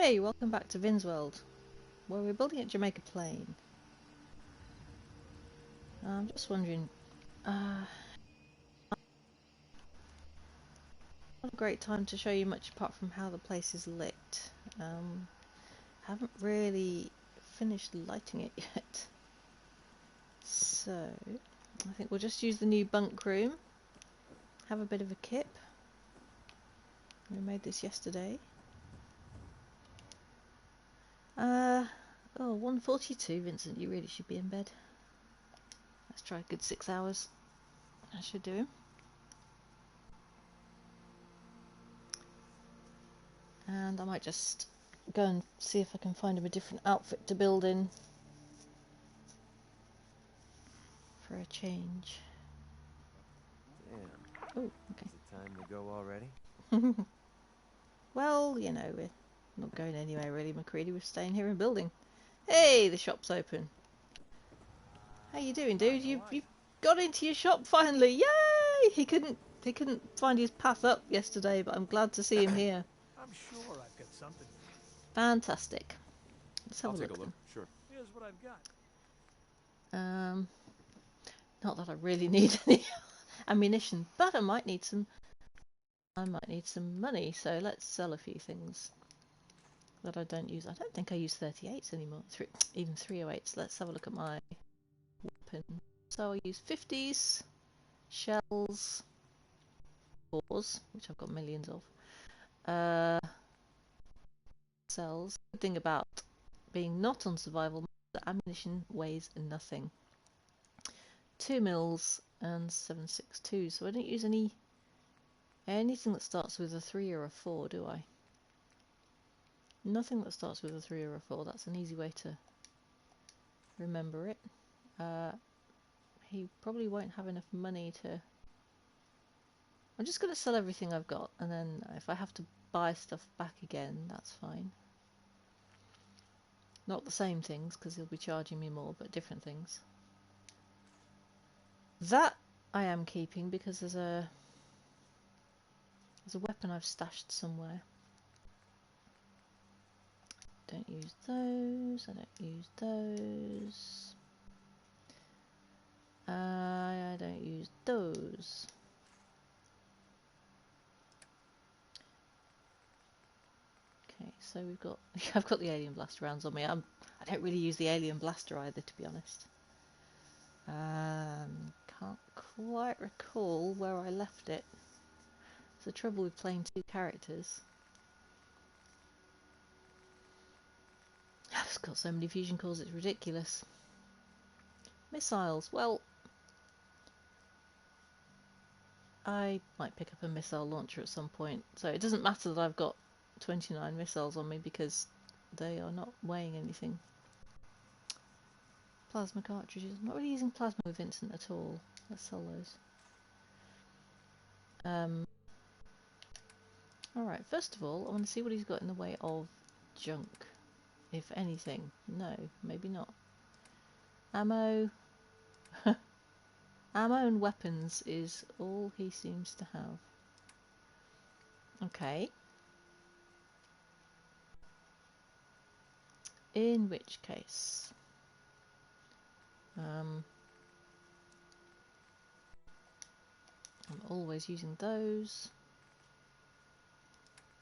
Hey, welcome back to Vin's World, where we're building at Jamaica Plain. I'm just wondering, not a great time to show you much apart from how the place is lit. Haven't really finished lighting it yet. So, I think we'll just use the new bunk room, have a bit of a kip. We made this yesterday. Oh, 1:42, Vincent, you really should be in bed. Let's try a good 6 hours. That should do him. And I might just go and see if I can find him a different outfit to build in for a change. Damn. Oh, okay. Is it time to go already? Well, you know, we're not going anywhere really, McCready. We're staying here and building. Hey, the shop's open. How you doing, dude? You've got into your shop finally. Yay! He couldn't find his path up yesterday, but I'm glad to see him here. I'm sure I've got something. Fantastic. Let's have I'll a take look a look. then. Sure. Here's what I've got. Not that I really need any ammunition, but I might need some money, so let's sell a few things that I don't use. I don't think I use 38s anymore, even 308s. Let's have a look at my weapon. So I use 50s, shells, boars, which I've got millions of, cells. Good thing about being not on survival, the ammunition weighs nothing. 2 mils and 7.62, so I don't use anything that starts with a 3 or a 4, do I? Nothing that starts with a 3 or a 4. That's an easy way to remember it. He probably won't have enough money to... I'm just going to sell everything I've got, and then if I have to buy stuff back again, that's fine. Not the same things, because he'll be charging me more, but different things. That I am keeping because there's a weapon I've stashed somewhere. Don't use those. I don't use those. I don't use those. Okay, so we've got... I've got the alien blaster rounds on me. I don't really use the alien blaster either, to be honest. Can't quite recall where I left it. It's the trouble with playing two characters. I've just got so many fusion cores, it's ridiculous. Missiles. Well, I might pick up a missile launcher at some point. So it doesn't matter that I've got 29 missiles on me because they are not weighing anything. Plasma cartridges. I'm not really using plasma with Vincent at all. Let's sell those. Alright, first of all, I want to see what he's got in the way of junk. If anything. No, maybe not. Ammo. Ammo and weapons is all he seems to have. Okay. In which case... I'm always using those.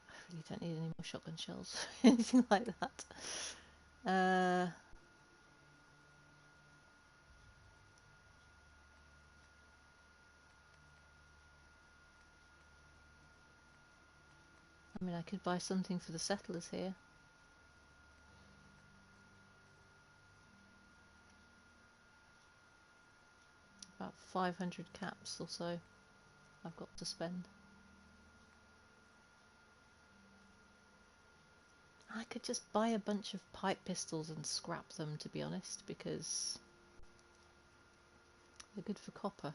I really don't need any more shotgun shells. Anything like that. I mean, I could buy something for the settlers here. About 500 caps or so I've got to spend. I could just buy a bunch of pipe pistols and scrap them, to be honest, because they're good for copper.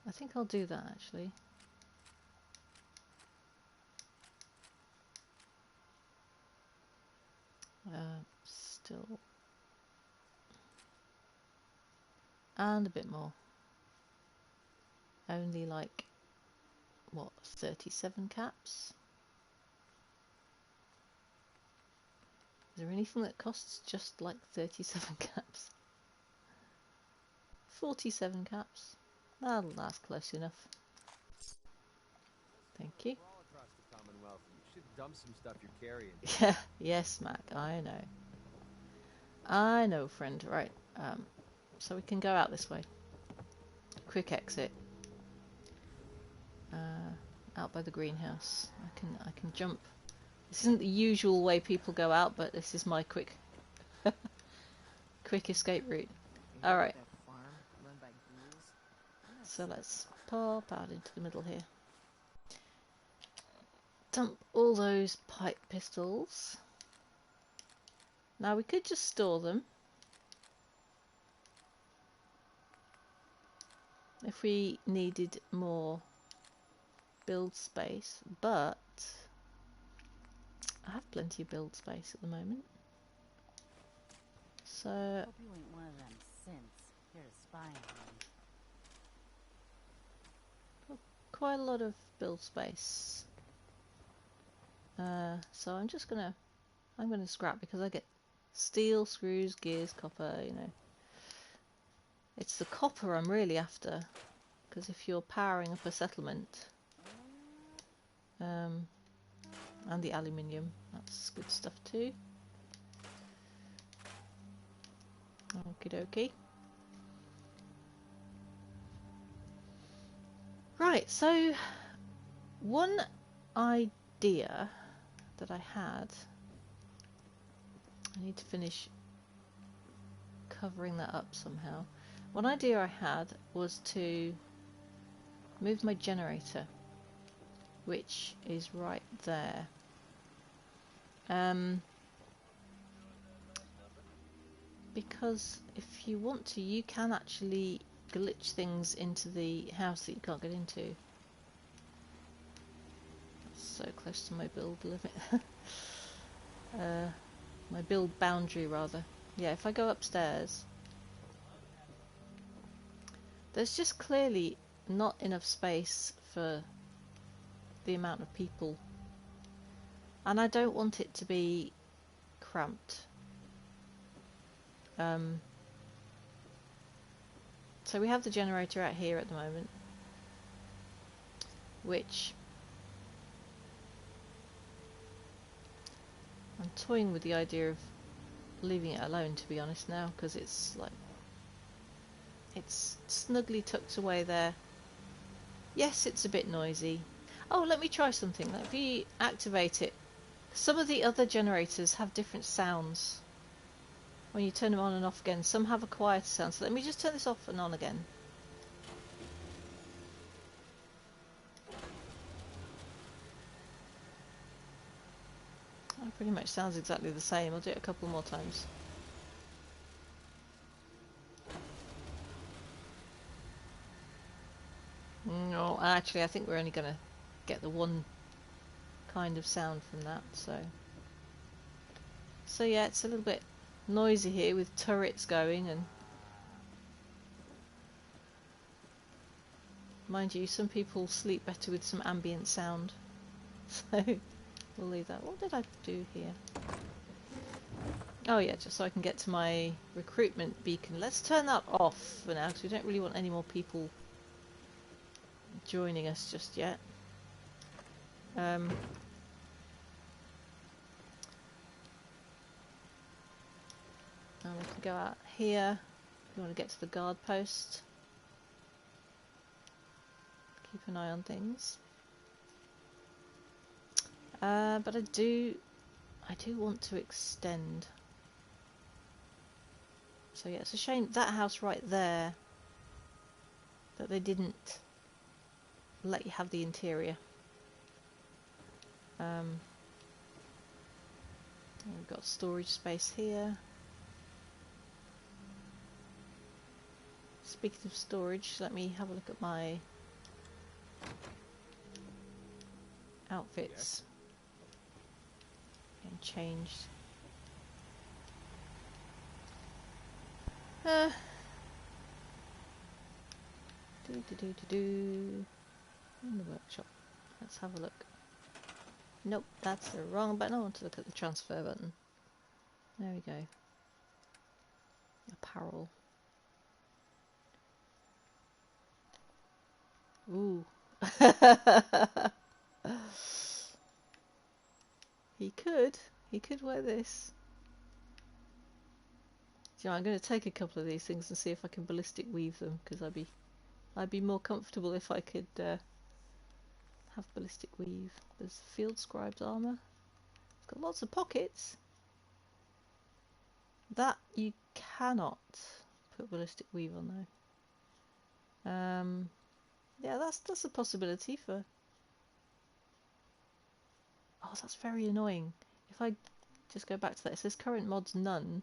I think I'll do that, actually. Still. And a bit more. Only like, what, 37 caps? Is there anything that costs just like 37 caps? 47 caps. That's close enough. Thank you. We're all across the Commonwealth. You should dump some stuff you're carrying. Yeah, yes, Mac, I know. I know, friend. Right, so we can go out this way. Quick exit. Out by the greenhouse. I can jump. This isn't the usual way people go out, but this is my quick escape route. Alright. So let's pop out into the middle here. Dump all those pipe pistols. Now we could just store them if we needed more build space, but I have plenty of build space at the moment. So Hope you ain't one of them synths here to spy on me. quite a lot of build space. So I'm gonna scrap because I get steel, screws, gears, copper, you know. It's the copper I'm really after, because if you're powering up a settlement, and the aluminium, that's good stuff too. Okie dokie. Right, so one idea that I had, I need to finish covering that up somehow. One idea I had was to move my generator, which is right there. Because if you want to, you can actually glitch things into the house that you can't get into. That's so close to my build limit. My build boundary, rather. Yeah, if I go upstairs, there's just clearly not enough space for the amount of people. And I don't want it to be cramped. So we have the generator out here at the moment, which I'm toying with the idea of leaving it alone, to be honest, now, because it's like, it's snugly tucked away there. Yes, it's a bit noisy. Oh, let me try something. Let me activate it. Some of the other generators have different sounds when you turn them on and off again. Some have a quieter sound, so let me just turn this off and on again. That pretty much sounds exactly the same. I'll do it a couple more times. No, actually I think we're only going to get the one kind of sound from that, so yeah, it's a little bit noisy here with turrets going, and mind you, some people sleep better with some ambient sound, so we'll leave that. What did I do here? Oh yeah, just so I can get to my recruitment beacon. Let's turn that off for now, because we don't really want any more people joining us just yet. And we can go out here if you want to get to the guard post. Keep an eye on things. But I do want to extend. So yeah, it's a shame that house right there that they didn't let you have the interior. We've got storage space here. Speaking of storage, let me have a look at my outfits. Getting changed. In the workshop. Let's have a look. Nope, that's the wrong button. I want to look at the transfer button. There we go. Apparel. Ooh. He could. He could wear this. You know, I'm going to take a couple of these things and see if I can ballistic weave them, because I'd be more comfortable if I could have ballistic weave. There's field scribe's armor. It's got lots of pockets. That you cannot put ballistic weave on though. Yeah, that's a possibility for. Oh, that's very annoying. If I just go back to that, it says current mods none,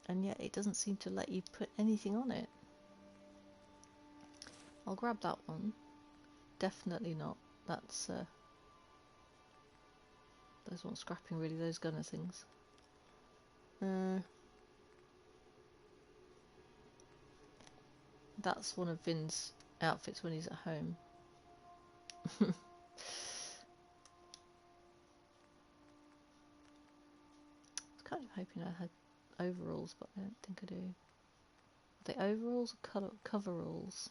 and yet it doesn't seem to let you put anything on it. I'll grab that one. Definitely not. That's those ones scrapping really, those gunner things. That's one of Vin's outfits when he's at home. I was kind of hoping I had overalls, but I don't think I do. Are they overalls or coveralls?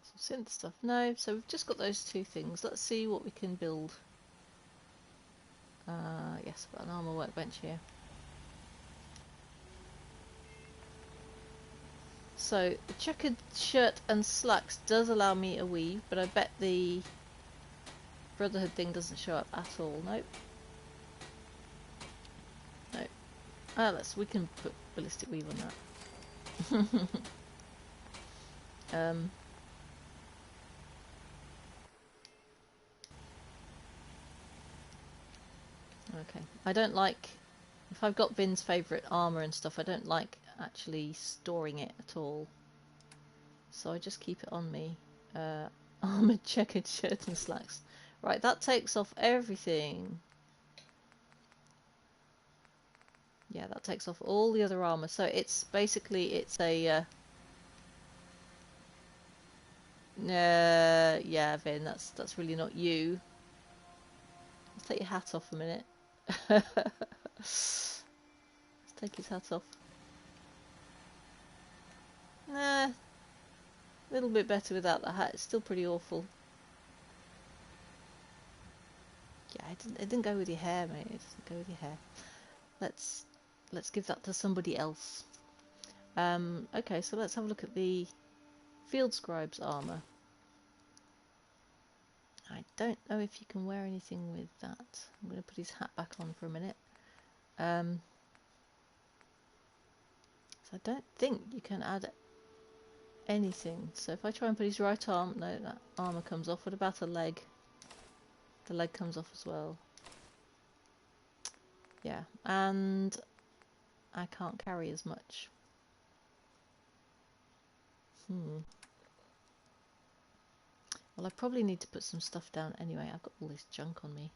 Some synth stuff. No, so we've just got those two things. Let's see what we can build. Yes, I've got an armor workbench here. So the checkered shirt and slacks does allow me a weave, but I bet the Brotherhood thing doesn't show up at all. Nope. Nope. Ah, we can put ballistic weave on that. Okay. I don't like, if I've got Vin's favourite armour and stuff, I don't like actually storing it at all. So I just keep it on me. Armoured checkered shirt and slacks. Right, that takes off everything. Yeah, that takes off all the other armour. So it's basically, it's a... yeah, Vin, that's really not you. Let's take your hat off a minute. Let's take his hat off. Nah, a little bit better without the hat. It's still pretty awful. Yeah, it didn't go with your hair, mate. It doesn't go with your hair. Let's give that to somebody else. Okay, so let's have a look at the field scribe's armor. I don't know if you can wear anything with that. I'm going to put his hat back on for a minute. So I don't think you can add anything. So if I try and put his right arm, no, that armor comes off. What about a leg? The leg comes off as well. Yeah, and I can't carry as much. Well, I probably need to put some stuff down anyway. I've got all this junk on me.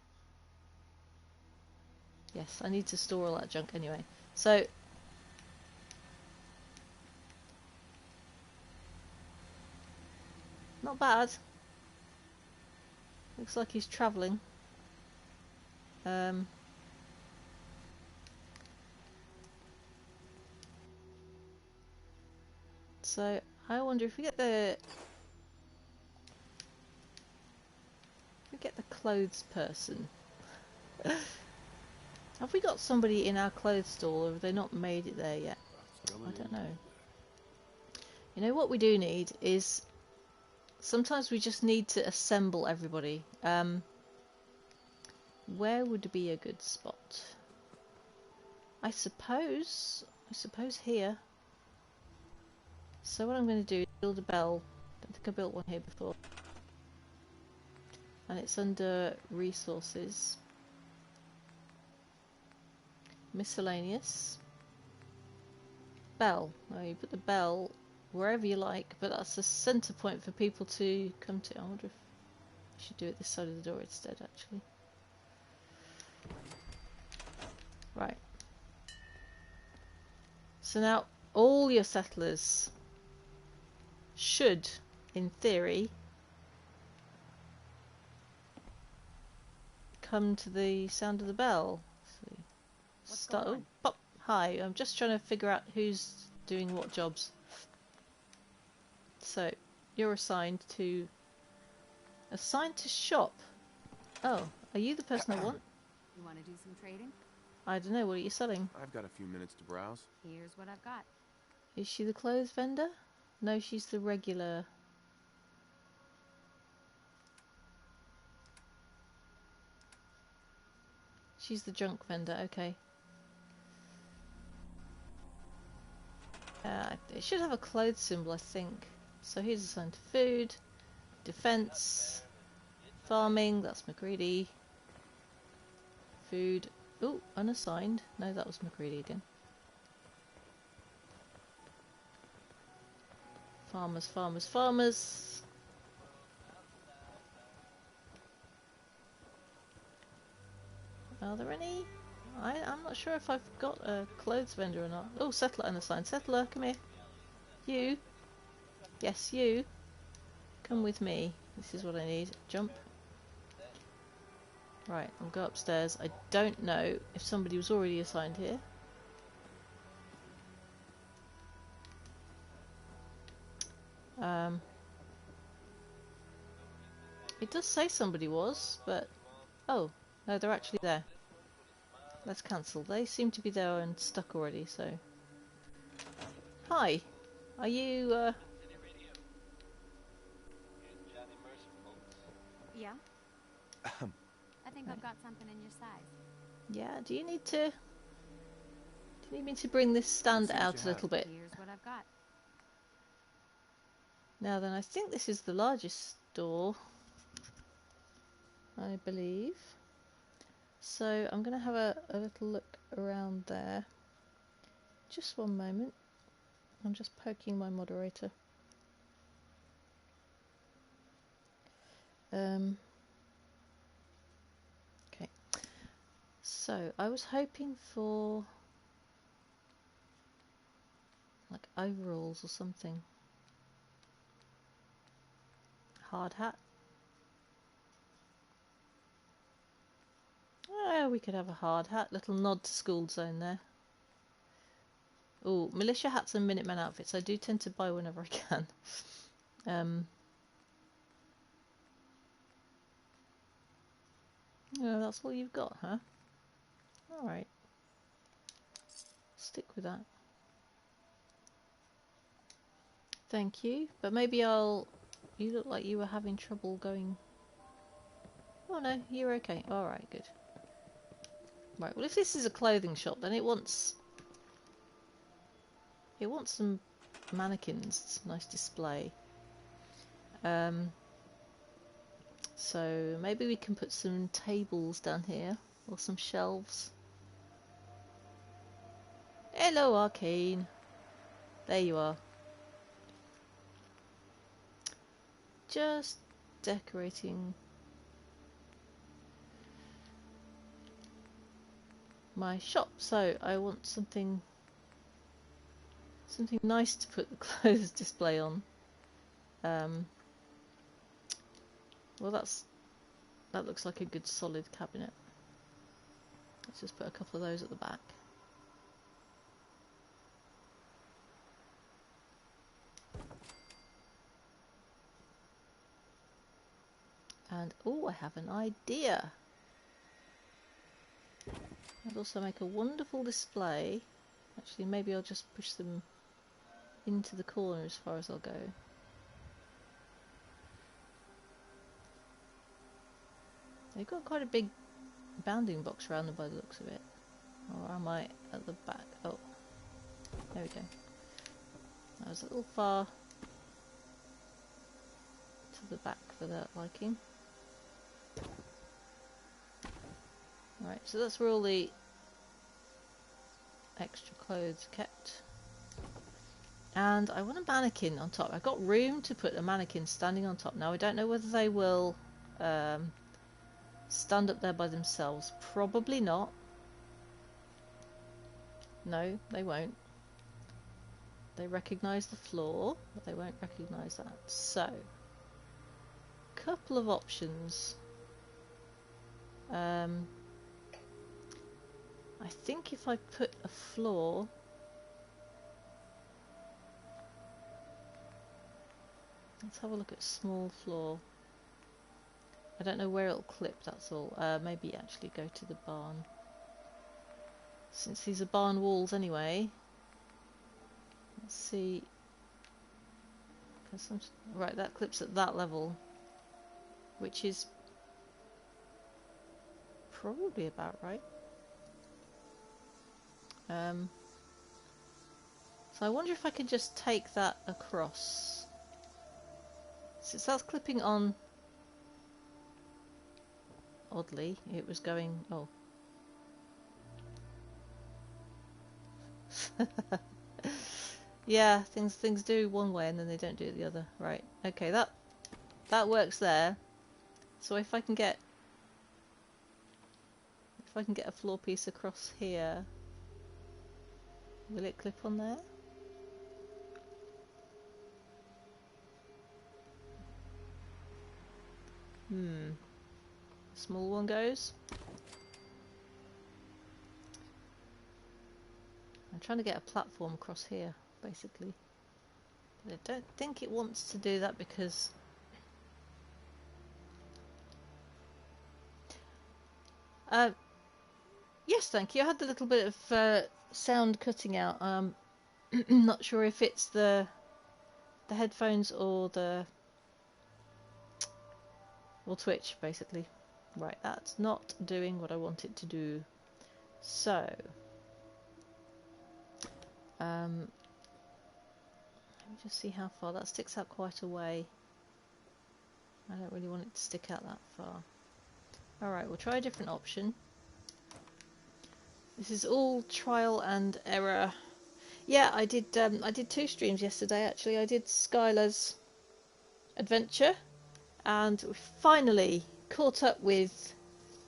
Yes, I need to store all that junk anyway. So, not bad. Looks like he's travelling. So, I wonder if we get the clothes person. Have we got somebody in our clothes store, or have they not made it there yet? I don't know. You know what we do need is, sometimes we just need to assemble everybody. Where would be a good spot? I suppose here. So what I'm going to do is build a bell. Don't think I built one here before. And it's under resources. Miscellaneous. Bell. Well, you put the bell wherever you like, but that's a centre point for people to come to. I wonder if I should do it this side of the door instead, actually. Right. So now all your settlers should, in theory, come to the sound of the bell. So What's going on? Pop. Hi, I'm just trying to figure out who's doing what jobs. So you're assigned to shop. Oh, are you the person I want? You want to do some trading? I don't know. What are you selling? I've got a few minutes to browse. Here's what I've got. Is she the clothes vendor? No, she's the regular. She's the junk vendor. Okay. It should have a clothes symbol, I think. So he's assigned to food, defense, farming. That's McCready. Food. Oh, unassigned. No, that was McCready again. Farmers, farmers, farmers. Are there any? I'm not sure if I've got a clothes vendor or not. Oh, settler unassigned. Settler, come here. You. Yes, you. Come with me. This is what I need. Jump. Right, I'll go upstairs. I don't know if somebody was already assigned here. It does say somebody was, but... Oh, no, they're actually there. Let's cancel. They seem to be there and stuck already, so... Hi! Are you, Yeah? I think I've got something in your size. Yeah, do you need to... Do you need me to bring this stand Seems out you a little bit? Here's what I've got. Now then, I think this is the largest store. I believe. So I'm going to have a little look around there. Just one moment. I'm just poking my moderator. Okay. So I was hoping for like overalls or something. Hard hat. Oh, we could have a hard hat. Little nod to school zone there. Oh, militia hats and Minutemen outfits. I do tend to buy whenever I can. Oh, that's all you've got, huh? Alright. Stick with that. Thank you. But maybe I'll... You look like you were having trouble going... Oh no, you're okay. Alright, good. Right, well if this is a clothing shop, then it wants... It wants some mannequins. Nice display. So maybe we can put some tables down here. Or some shelves. Hello, Arcane. There you are. Just decorating my shop. So I want something nice to put the clothes display on. Well, that looks like a good solid cabinet. Let's just put a couple of those at the back. And oh, I have an idea. I'd also make a wonderful display. Actually, maybe I'll just push them into the corner as far as I'll go. They've got quite a big bounding box around them by the looks of it. Or am I at the back? Oh, there we go. I was a little far to the back for that liking. Right, so that's where all the extra clothes are kept. And I want a mannequin on top. I've got room to put a mannequin standing on top. Now I don't know whether they will stand up there by themselves. Probably not. No, they won't. They recognise the floor, but they won't recognise that. So, couple of options. I think if I put a floor, let's have a look at small floor. I don't know where it'll clip, that's all. Maybe actually go to the barn. Since these are barn walls anyway. Let's see. Right, that clips at that level, which is probably about right. So I wonder if I can just take that across. Since that's clipping on, oddly, it was going, oh. Yeah, things do one way and then they don't do it the other. Right, okay, that works there. So if I can get a floor piece across here, will it clip on there? Small one goes. I'm trying to get a platform across here, basically. But I don't think it wants to do that because yes, thank you. I had a little bit of sound cutting out. Not sure if it's the headphones or Twitch, basically. Right, that's not doing what I want it to do. So, let me just see how far that sticks out quite a way. I don't really want it to stick out that far. Alright, we'll try a different option. This is all trial and error. Yeah, I did 2 streams yesterday actually. I did Skylar's adventure and we finally caught up with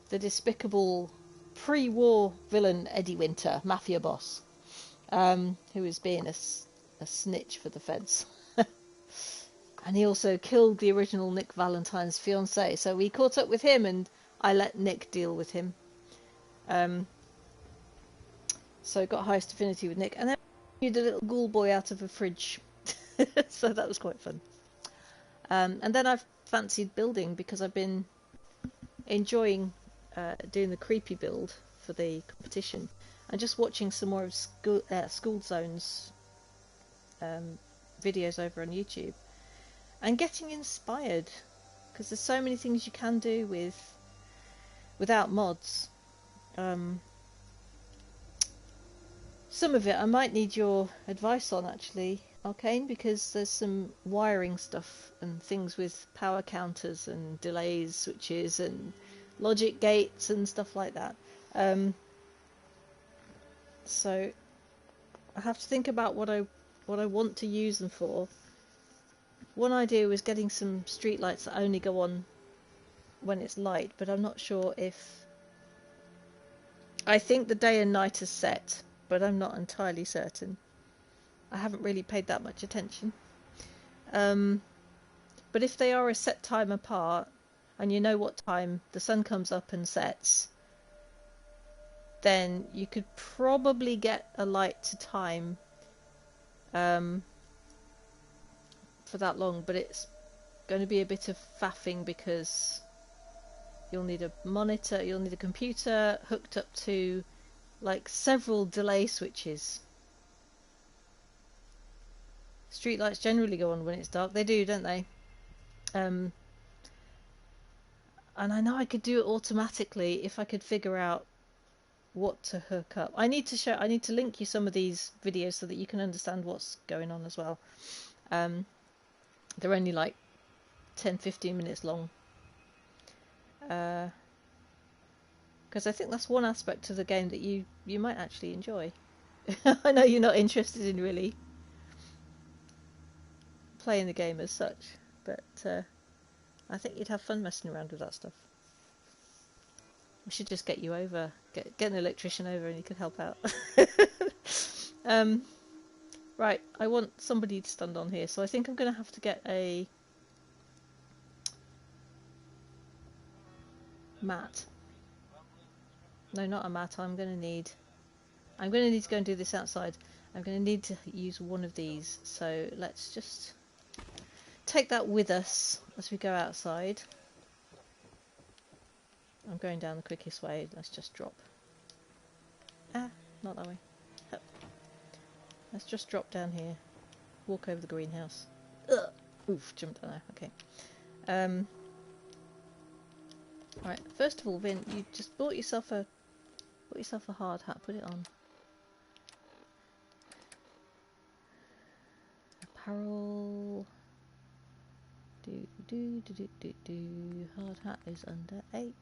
the despicable pre-war villain Eddie Winter, mafia boss, who was being a snitch for the feds. And he also killed the original Nick Valentine's fiancée. So we caught up with him and I let Nick deal with him. So got highest affinity with Nick. And then we made a little ghoul boy out of a fridge. So that was quite fun. And then I've fancied building because I've been enjoying doing the creepy build for the competition. And just watching some more of School Zone's videos over on YouTube. And getting inspired. Because there's so many things you can do without mods. Some of it I might need your advice on actually, Arcane, because there's some wiring stuff and things with power counters and delays switches and logic gates and stuff like that. So I have to think about what I want to use them for. One idea was getting some street lights that only go on when it's light, but I'm not sure if... I think the day and night is set, but I'm not entirely certain. I haven't really paid that much attention. But if they are a set time apart, and you know what time the sun comes up and sets, then you could probably get a light to time for that long, but it's going to be a bit of faffing because you'll need a monitor, you'll need a computer hooked up to like several delay switches. Streetlights generally go on when it's dark. They do, don't they? And I know I could do it automatically if I could figure out what to hook up. I need to link you some of these videos so that you can understand what's going on as well. They're only like 10-15 minutes long. Because I think that's one aspect of the game that you might actually enjoy. I know you're not interested in really playing the game as such, but I think you'd have fun messing around with that stuff. We should just get you over, get an electrician over, and you could help out. Right, I want somebody to stand on here, so I think I'm going to have to get a mat. No, not a mat. I'm going to need to go and do this outside. I'm going to need to use one of these, so let's just take that with us as we go outside. I'm going down the quickest way. Let's just drop. Ah, not that way. Hup. Let's just drop down here. Walk over the greenhouse. Ugh. Oof, jumped down there. Okay. Right. First of all, Vin, you just bought yourself a hard hat. Put it on. Apparel. Do. Hard hat is under H.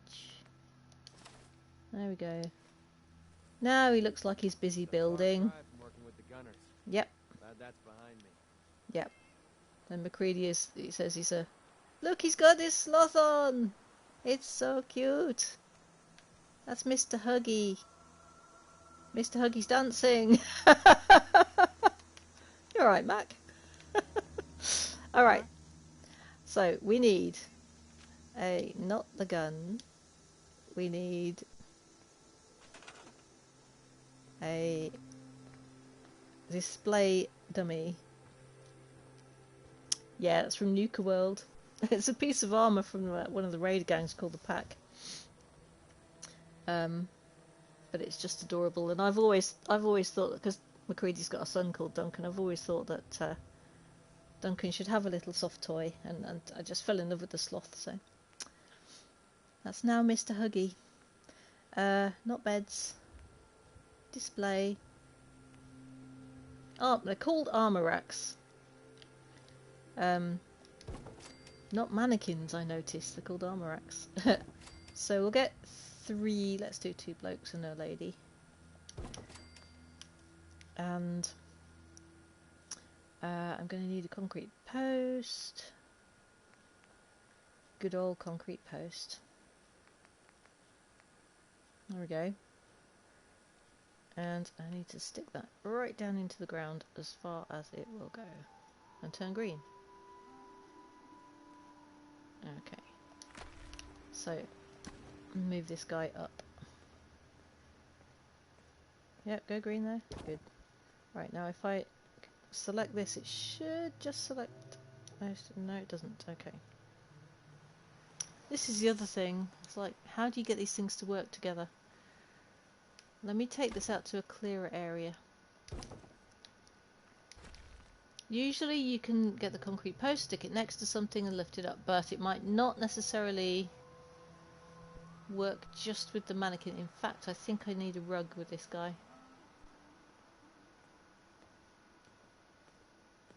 There we go. Now he looks like he's busy building. Working with the gunners. Yep. Glad that's behind me. Yep. And McCready he says he's a... Look, he's got his sloth on! It's so cute! That's Mr. Huggy. Mr. Huggy's dancing! You're right, Mac. Alright. So, we need not the gun. We need a display dummy. Yeah, it's from Nuka World. It's a piece of armour from one of the raid gangs called the Pack. But it's just adorable, and I've always thought, because McCready's got a son called Duncan, I've always thought that Duncan should have a little soft toy, and I just fell in love with the sloth, so that's now Mr. Huggy. Not beds. Display. Oh, they're called armour racks. Not mannequins, I noticed. They're called armour racks. So we'll get 3. Let's do 2 blokes and a lady. And I'm going to need a concrete post. Good old concrete post. There we go. And I need to stick that right down into the ground as far as it will go. And turn green. Okay. So, move this guy up. Yep, go green there. Good. Right, now if I select this, it should just select most. No, it doesn't. Okay. This is the other thing. It's like, how do you get these things to work together? Let me take this out to a clearer area. Usually you can get the concrete post, stick it next to something and lift it up, but it might not necessarily work just with the mannequin. In fact, I think I need a rug with this guy.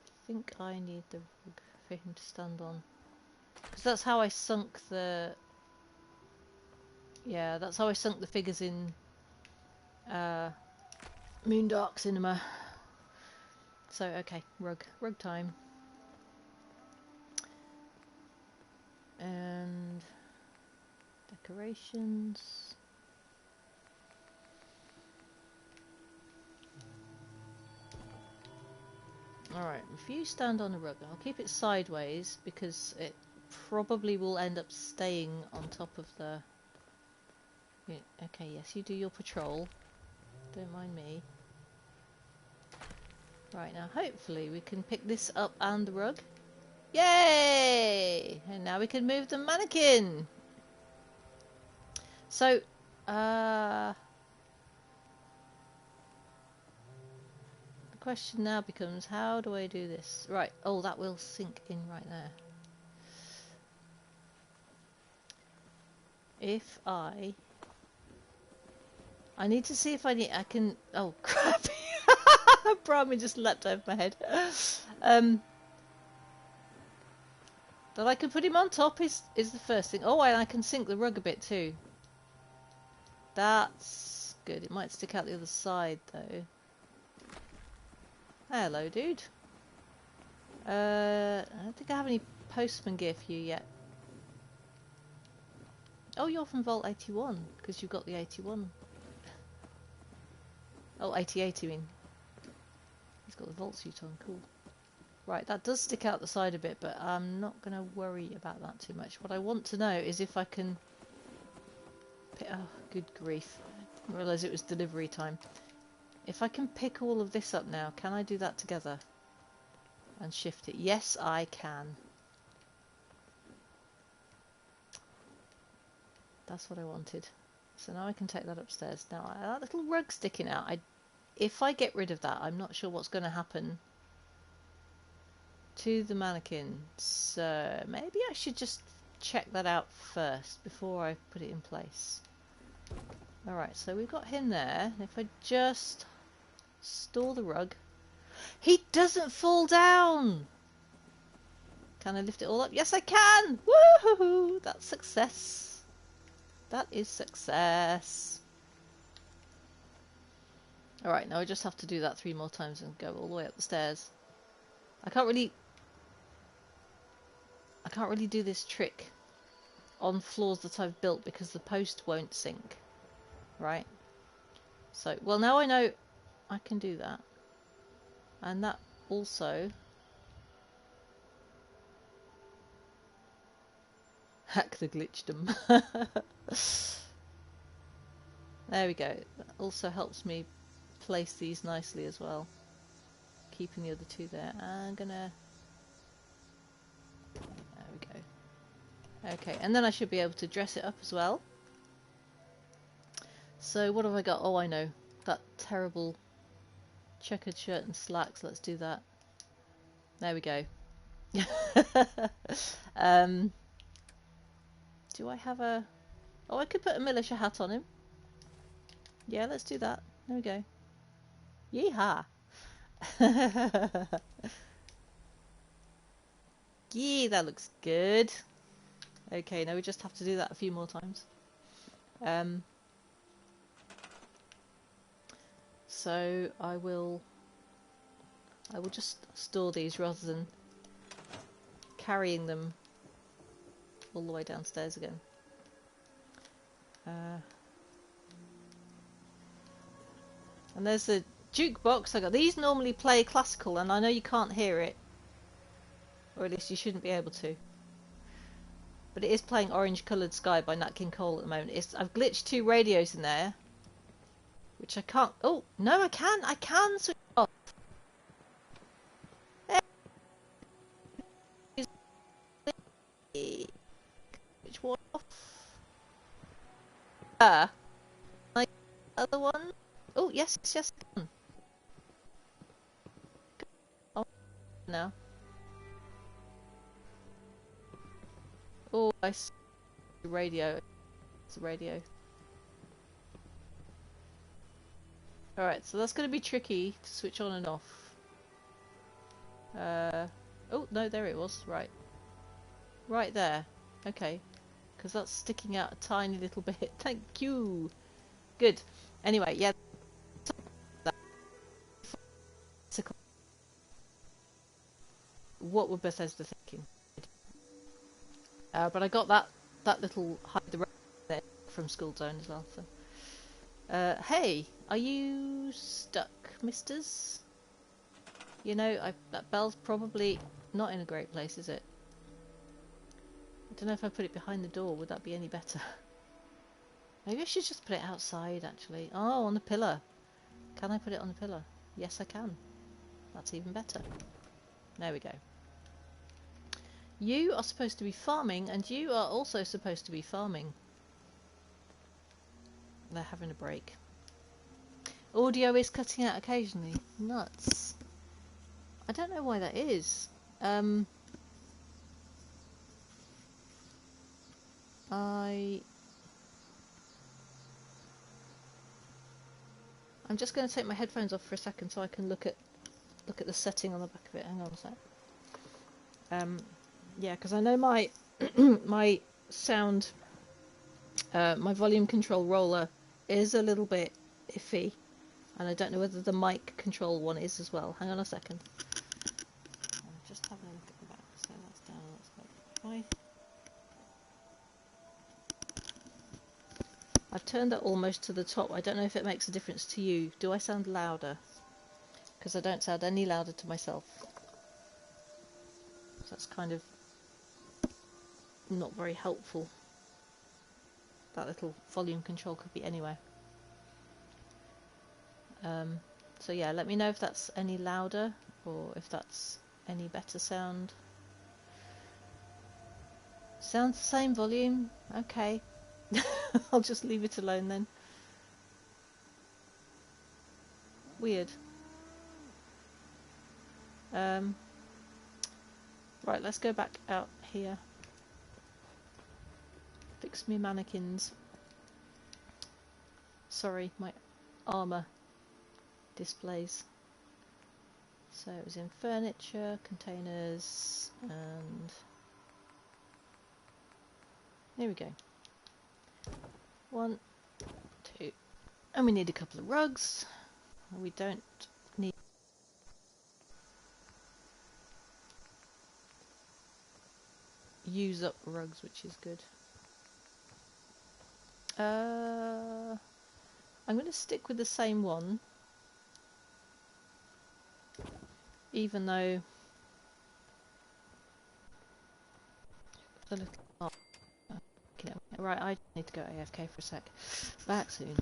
I think I need the rug for him to stand on. Because that's how I sunk the... Yeah, that's how I sunk the figures in Moondark Cinema. So, okay, rug time. And decorations. Alright, if you stand on a rug, I'll keep it sideways because it probably will end up staying on top of the... Yeah, okay, yes, you do your patrol. Don't mind me. Right, now hopefully we can pick this up and the rug. Yay! And now we can move the mannequin! So, the question now becomes, how do I do this? Right, oh, that will sink in right there. If I need to see if I can... Oh, crap! Brahmin just leapt over my head. That I can put him on top is the first thing. Oh, and I can sink the rug a bit too. That's good. It might stick out the other side though. Hello, dude. I don't think I have any postman gear for you yet. Oh, you're from Vault 81 because you've got the 81. Oh, 88 you mean. it's got the vault suit on, cool. Right, that does stick out the side a bit, but I'm not going to worry about that too much. What I want to know is if I can... Oh, good grief. I didn't realise it was delivery time. If I can pick all of this up now, can I do that together? And shift it? Yes, I can. That's what I wanted. So now I can take that upstairs. Now, that little rug sticking out, if I get rid of that, I'm not sure what's going to happen to the mannequin. So maybe I should just check that out first before I put it in place. Alright, so we've got him there. If I just store the rug... He doesn't fall down! Can I lift it all up? Yes, I can! Woohoo! That's success. That is success. Alright, now I just have to do that 3 more times and go all the way up the stairs. I can't really do this trick on floors that I've built because the post won't sink. Right? So, well, now I know I can do that. And that also... Hack the glitchdom. There we go. That also helps me place these nicely as well. Keeping the other two there. I'm gonna... There we go. Okay, and then I should be able to dress it up as well. So what have I got? Oh, I know. That terrible checkered shirt and slacks. Let's do that. There we go. Do I have a... Oh, I could put a militia hat on him. Yeah, let's do that. There we go. Yeehaw! Yeah, that looks good. Okay, now we just have to do that a few more times. So I will just store these rather than carrying them all the way downstairs again. And there's the jukebox. I got these normally play classical, and I know you can't hear it, or at least you shouldn't be able to. But it is playing Orange Coloured Sky by Nat King Cole at the moment. I've glitched 2 radios in there, which I can't... Oh, no, I can! I can switch off! Which one off? Like the other one? Oh, yes, yes, I can. Oh, no. Oh, I see the radio. It's a radio. Alright, so that's going to be tricky to switch on and off. Oh, no, there it was. Right. Right there. Okay. Because that's sticking out a tiny little bit. Thank you! Good. Anyway, yeah. What were Bethesda thinking? But I got that little hide the road there from School Zone as well. So, hey, are you stuck, misters? You know, that bell's probably not in a great place, is it? I don't know if I put it behind the door. Would that be any better? Maybe I should just put it outside, actually. Oh, on the pillar. Can I put it on the pillar? Yes, I can. That's even better. There we go. You are supposed to be farming, and you are also supposed to be farming. They're having a break. Audio is cutting out occasionally. Nuts. I don't know why that is. I'm just going to take my headphones off for a second so I can look at the setting on the back of it. Hang on a sec. Yeah, because I know my my sound, my volume control roller is a little bit iffy, and I don't know whether the mic control one is as well. Hang on a second. I'm just having a look at the back. So that's down. That's up. I've turned that almost to the top. I don't know if it makes a difference to you. Do I sound louder? because I don't sound any louder to myself. So that's kind of not very helpful. That little volume control could be anywhere. So yeah, let me know if that's any louder or if that's any better sound. Sounds the same volume? Okay. I'll just leave it alone then. Weird. Right, let's go back out here. Fix me mannequins. Sorry, my armour displays. So it was in furniture, containers, and here we go. 1, 2, and we need a couple of rugs. We don't need use up rugs, which is good. I'm going to stick with the same one, even though the little right, I need to go AFK for a sec. Back soon.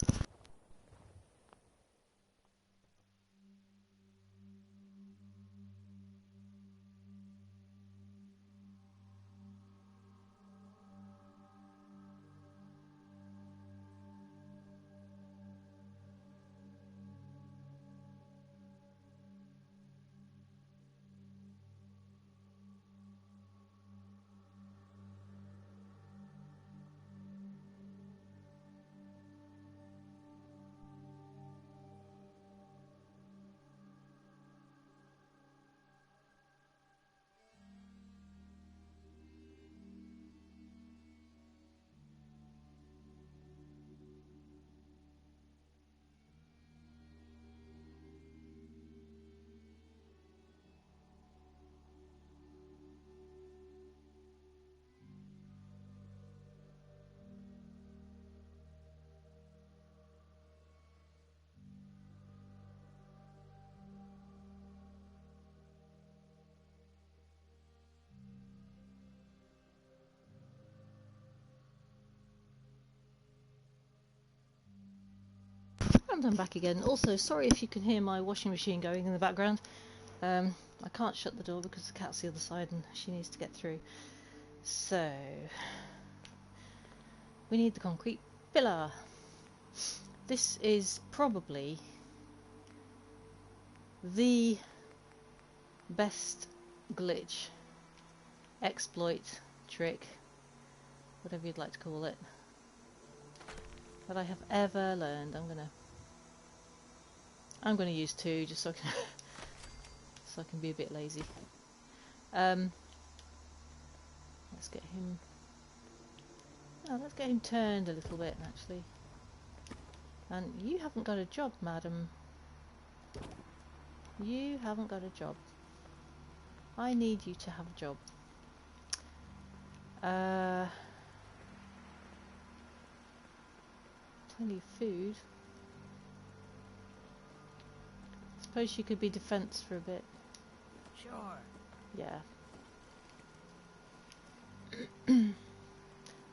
And I'm back again. Also, sorry if you can hear my washing machine going in the background. I can't shut the door because the cat's the other side and she needs to get through. So, we need the concrete pillar. This is probably the best glitch, exploit, trick, whatever you'd like to call it, that I have ever learned. I'm gonna use 2 just so I can so I can be a bit lazy. Let's get him. Oh, let's get him turned a little bit actually. And you haven't got a job, madam. You haven't got a job. I need you to have a job. Plenty of food. Suppose she could be defense for a bit. Sure. Yeah.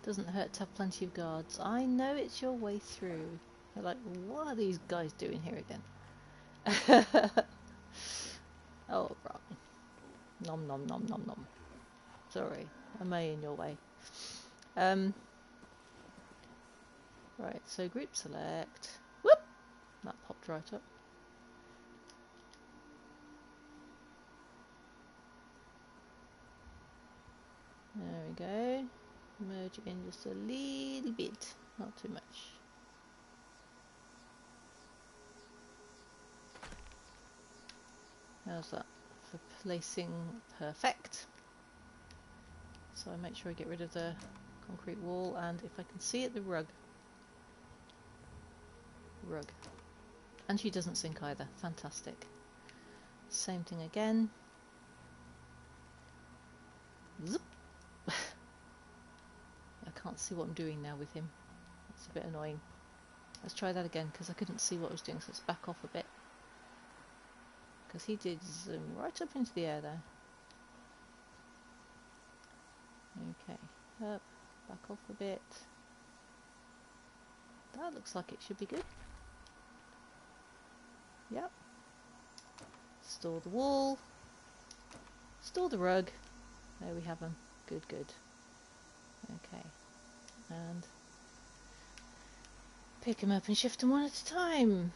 Doesn't hurt to have plenty of guards. I know it's your way through. They're like, what are these guys doing here again? Oh, right. Nom nom nom nom nom. Sorry, am I in your way? Right, so group select. Whoop! That popped right up. There we go. Merge it in just a little bit, not too much. How's that for placing? Perfect. So I make sure I get rid of the concrete wall, and if I can see it, the rug. And she doesn't sink either. Fantastic. Same thing again. Zip. I can't see what I'm doing now with him. That's a bit annoying. Let's try that again because I couldn't see what I was doing, so let's back off a bit. because he did zoom right up into the air there. Okay, up, back off a bit. That looks like it should be good. Yep. Store the wall. Store the rug. There we have them. Good, good. Okay. And pick them up and shift them one at a time.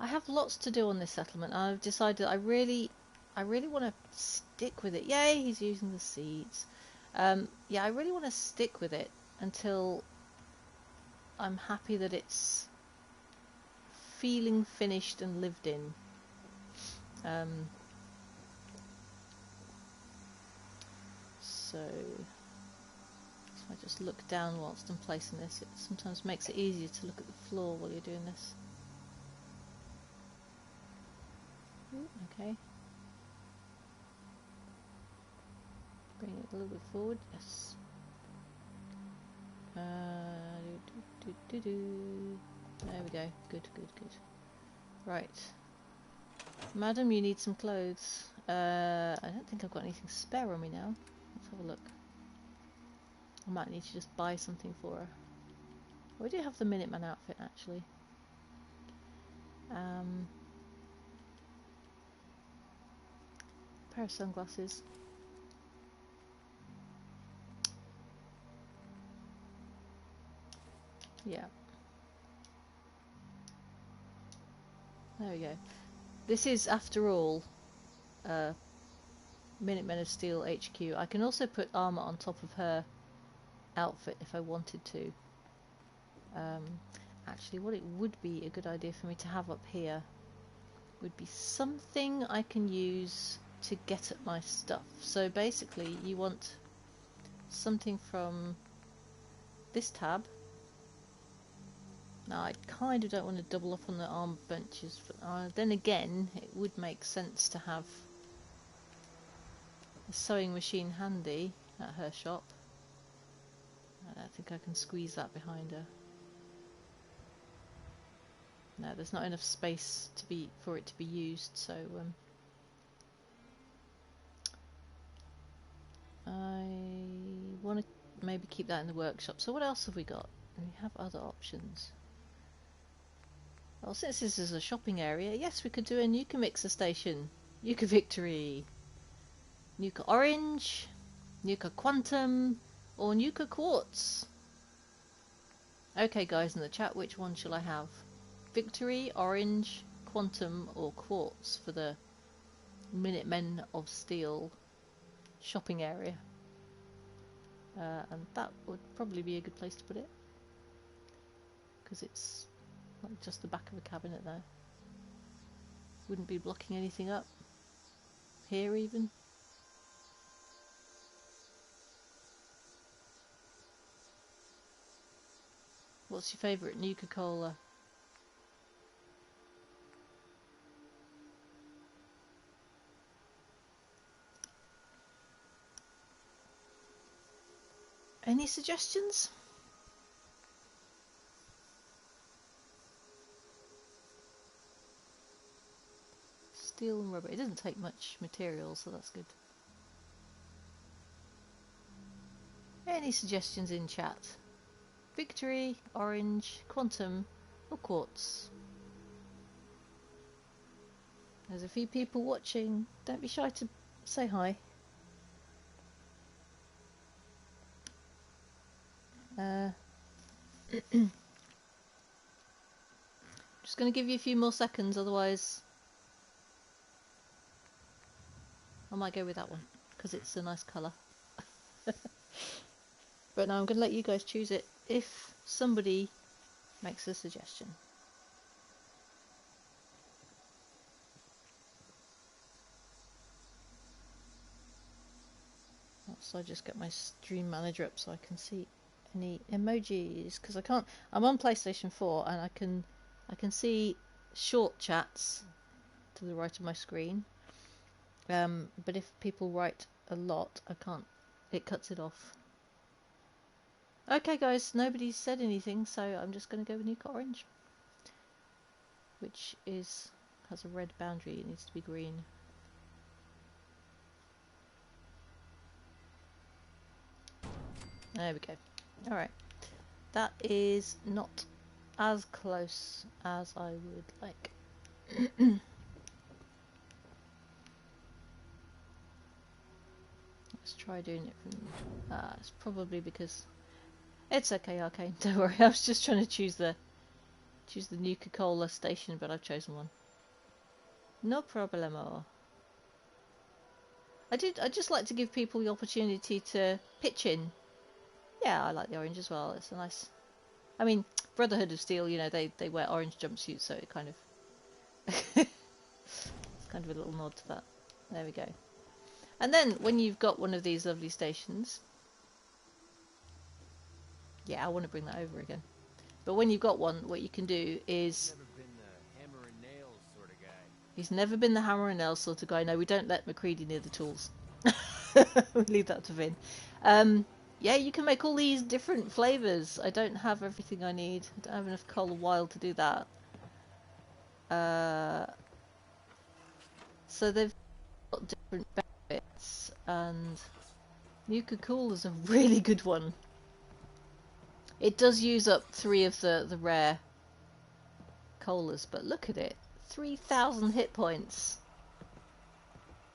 I have lots to do on this settlement. I've decided I really want to stick with it. Yay, he's using the seeds. Yeah, I really want to stick with it until I'm happy that it's feeling finished and lived in. So if I just look down whilst I'm placing this, it sometimes makes it easier to look at the floor while you're doing this. Ooh, okay. Bring it a little bit forward, yes. There we go. Good, good, good. Right. Madam, you need some clothes. I don't think I've got anything spare on me now. Let's have a look. I might need to just buy something for her. We do have the Minuteman outfit, actually. Pair of sunglasses. Yeah. There we go. This is, after all, Minutemen of Steel HQ. I can also put armour on top of her outfit if I wanted to. Actually, what it would be a good idea for me to have up here would be something I can use to get at my stuff. So basically, you want something from this tab. Now, I kind of don't want to double up on the arm benches. Then again, it would make sense to have a sewing machine handy at her shop. I don't think I can squeeze that behind her. No, there's not enough space for it to be used, so I want to maybe keep that in the workshop. So what else have we got? We have other options. Well, since this is a shopping area, yes, we could do a Nuka Mixer station. Nuka Victory, Nuka Orange, Nuka Quantum, or Nuka Quartz. Okay, guys in the chat, which one shall I have? Victory, Orange, Quantum, or Quartz for the Minutemen of Steel shopping area. And that would probably be a good place to put it, because it's like just the back of a cabinet there. Wouldn't be blocking anything up. Here even. What's your favourite Nuka-Cola? Any suggestions? Steel and rubber. It doesn't take much material, so that's good. Any suggestions in chat? Victory, Orange, Quantum, or Quartz? There's a few people watching. Don't be shy to say hi. Just going to give you a few more seconds, otherwise I might go with that one because it's a nice colour. But now I'm going to let you guys choose it if somebody makes a suggestion. So I just get my stream manager up so I can see any emojis, because I can't. I'm on PlayStation 4 and I can see short chats to the right of my screen. But if people write a lot, I can't. It cuts it off. Okay, guys, nobody's said anything, so I'm just going to go with Nuka Orange. which has a red boundary. It needs to be green. There we go. Alright. That is not as close as I would like. Let's try doing it from... it's probably because... It's okay, Arcane, don't worry. I was just trying to choose the Nuka-Cola station, but I've chosen one. No problemo. I just like to give people the opportunity to pitch in. Yeah, I like the orange as well. It's a nice... I mean, Brotherhood of Steel, you know, they wear orange jumpsuits, so it kind of... it's kind of a little nod to that. There we go. And then, when you've got one of these lovely stations... Yeah, I want to bring that over again. But when you've got one, what you can do is... Never been the hammer and nails sort of guy. He's never been the hammer and nails sort of guy. No, we don't let McCready near the tools. We leave that to Vin. Yeah, you can make all these different flavours. I don't have everything I need. I don't have enough coal wild to do that. So they've got different benefits, and Nuka-Cool is a really good one. It does use up 3 of the rare colas, but look at it. 3,000 hit points.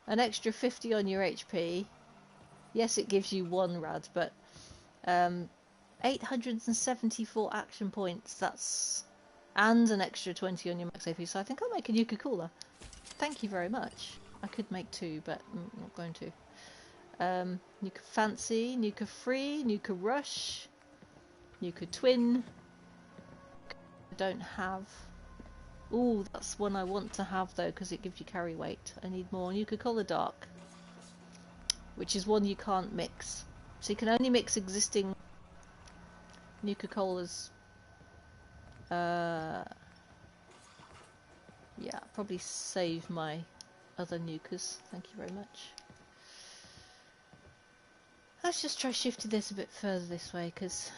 An extra 50 on your HP. Yes, it gives you 1 rad, but 874 action points. That's... And an extra 20 on your max AP, so I think I'll make a Nuka-Cola. Thank you very much. I could make 2, but I'm not going to. Nuka Fancy, Nuka Free, Nuka Rush, Nuka Twin. I don't have... Ooh, that's one I want to have though, because it gives you carry weight. I need more. Nuka-Cola Dark, which is one you can't mix. So you can only mix existing Nuka-Colas. Yeah, probably save my other Nukas. Thank you very much. Let's just try shifting this a bit further this way, because...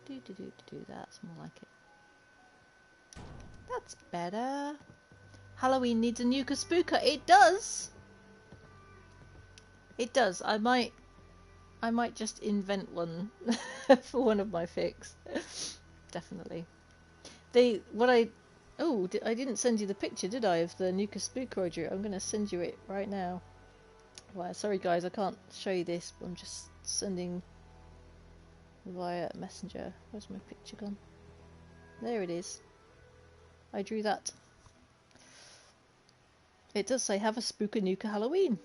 That's more like it. That's better. Halloween needs a Nuka Spooker. It does! It does. I might just invent one for one of my fics. Definitely. I didn't send you the picture, did I, of the Nuka Spooker I drew? I'm going to send you it right now. Well, sorry guys, I can't show you this, but I'm just sending via Messenger. Where's my picture gone? There it is. I drew that. It does say, have a Spooker Nuka Halloween.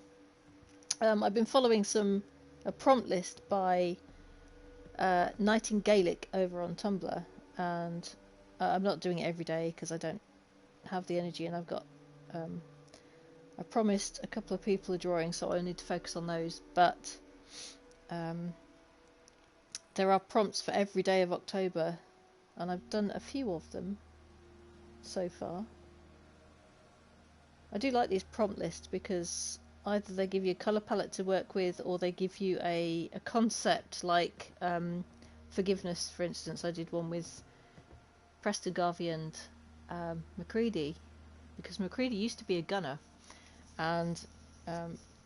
I've been following a prompt list by Nightingalic over on Tumblr, and I'm not doing it every day because I don't have the energy, and I've got I promised a couple of people a drawing, so I need to focus on those, but there are prompts for every day of October, and I've done a few of them so far. I do like these prompt lists because either they give you a colour palette to work with, or they give you a concept, like forgiveness, for instance. I did one with Preston Garvey and McCready, because McCready used to be a gunner, and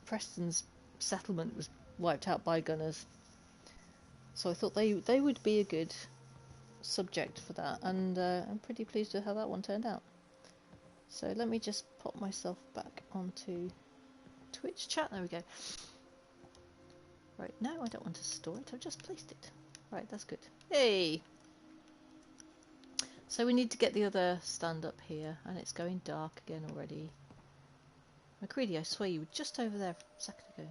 Preston's settlement was wiped out by gunners. So I thought they would be a good subject for that, and I'm pretty pleased with how that one turned out. So let me just pop myself back onto Twitch chat. There we go. Right, no, I don't want to store it. I've just placed it. Right, that's good. Hey! So we need to get the other stand up here, and it's going dark again already. McCready, I swear you were just over there a second ago.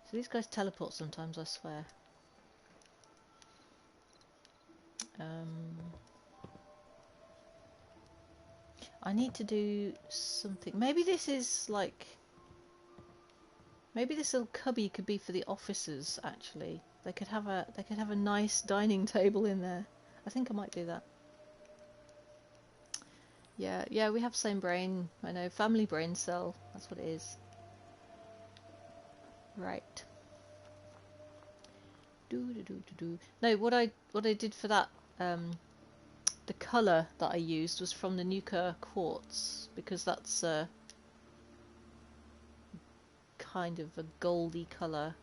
So these guys teleport sometimes, I swear. I need to do something. Maybe this is like... Maybe this little cubby could be for the officers, actually. They could have a nice dining table in there. I think I might do that. Yeah, we have same brain. I know, family brain cell. That's what it is. Right. No, what I did for that the colour that I used was from the Nuka quartz, because that's kind of a goldy colour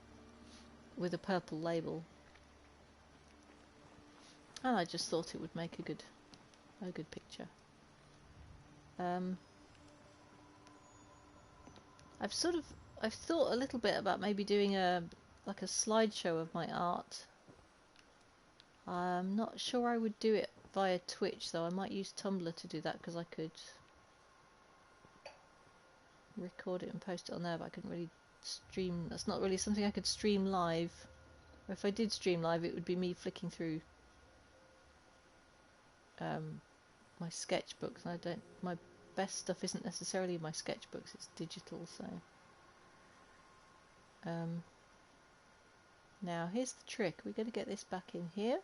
with a purple label, and I just thought it would make a good picture. I've thought a little bit about maybe doing a slideshow of my art. I'm not sure I would do it via Twitch though. I might use Tumblr to do that, because I could record it and post it on there, but I couldn't really stream. That's not really something I could stream live. Or if I did stream live, it would be me flicking through my sketchbooks, and my best stuff isn't necessarily my sketchbooks, it's digital. So now here's the trick. We're going to get this back in here,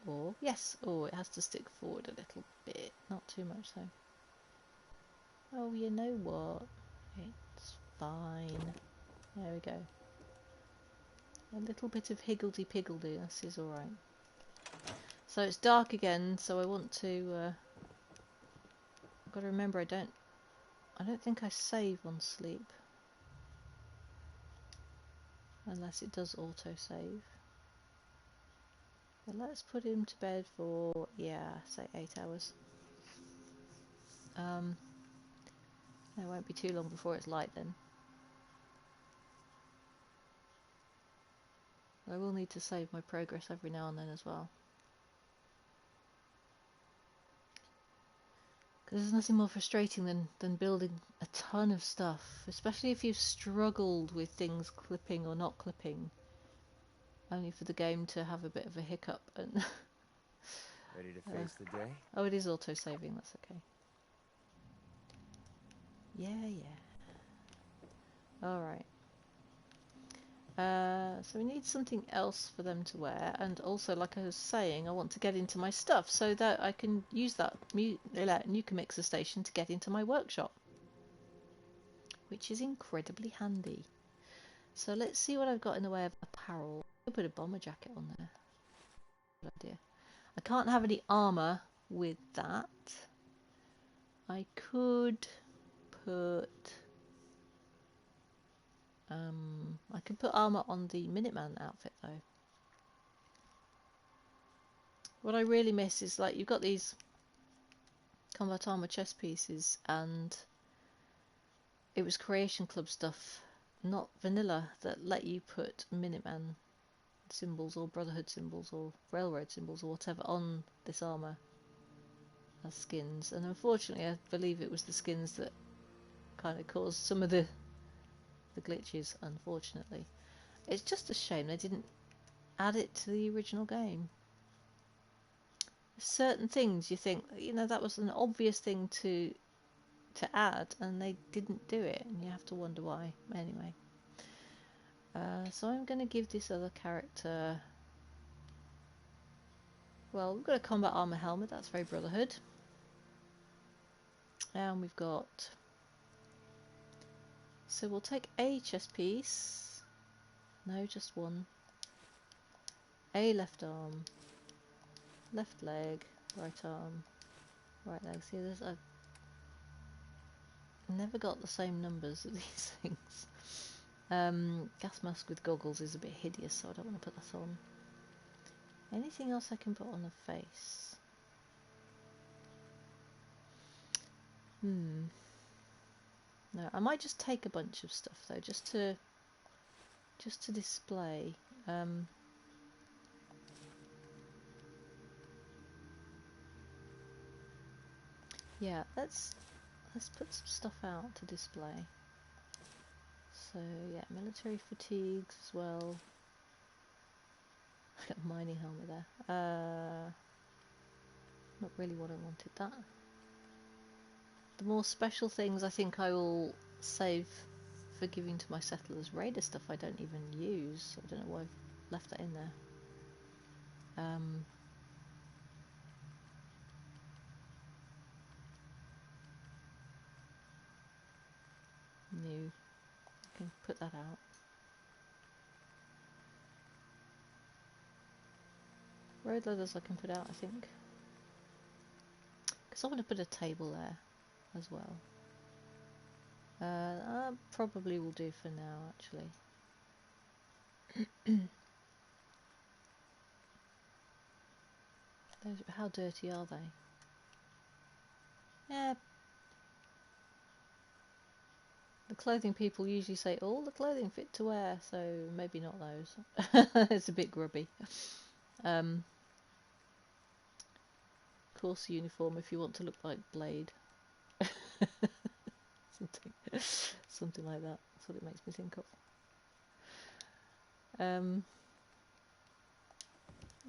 or yes, it has to stick forward a little bit, not too much though. Oh, you know what, it's fine. There we go. A little bit of higgledy-piggledy, this is alright. So it's dark again, so I want to I've got to remember I don't think I save on sleep, unless it does auto-save. But let's put him to bed for, yeah, say 8 hours. It won't be too long before it's light then. I will need to save my progress every now and then as well. Because there's nothing more frustrating than building a ton of stuff, especially if you've struggled with things clipping or not clipping, only for the game to have a bit of a hiccup and Ready to face the day? oh, it is auto-saving, that's okay. Yeah. Alright. So we need something else for them to wear, and also, like I was saying, I want to get into my stuff so that I can use that Nuka Mixer station to get into my workshop, which is incredibly handy. So let's see what I've got in the way of apparel. I'll put a bomber jacket on there. Good idea. I can't have any armour with that. I could put armour on the Minuteman outfit though. What I really miss is, like, you've got these combat armour chest pieces, and it was Creation Club stuff, not vanilla, that let you put Minuteman symbols or Brotherhood symbols or Railroad symbols or whatever on this armour as skins, and unfortunately I believe it was the skins that kind of caused some of the glitches, unfortunately. It's just a shame they didn't add it to the original game. Certain things you think, you know, that was an obvious thing to add, and they didn't do it, and you have to wonder why. Anyway, so I'm going to give this other character, well, we've got a combat armor helmet, that's very Brotherhood, and we've got, so we'll take a chest piece, no, just one, a left arm, left leg, right arm, right leg. See, I've never got the same numbers of these things. Gas mask with goggles is a bit hideous, so I don't want to put that on. Anything else I can put on the face? No, I might just take a bunch of stuff though, just to display. Yeah, let's put some stuff out to display. So yeah, military fatigues as well. I got a mining helmet there. Not really what I wanted that. The more special things I think I will save for giving to my settlers. Raider stuff I don't even use. I don't know why I've left that in there. New. I can put that out. Road leathers I can put out, I think. So I want to put a table there as well. That probably will do for now, actually. How dirty are they? Yeah. The clothing people usually say all the clothing fit to wear, so maybe not those. It's a bit grubby. Course uniform if you want to look like Blade. Something like that. That's what it makes me think of.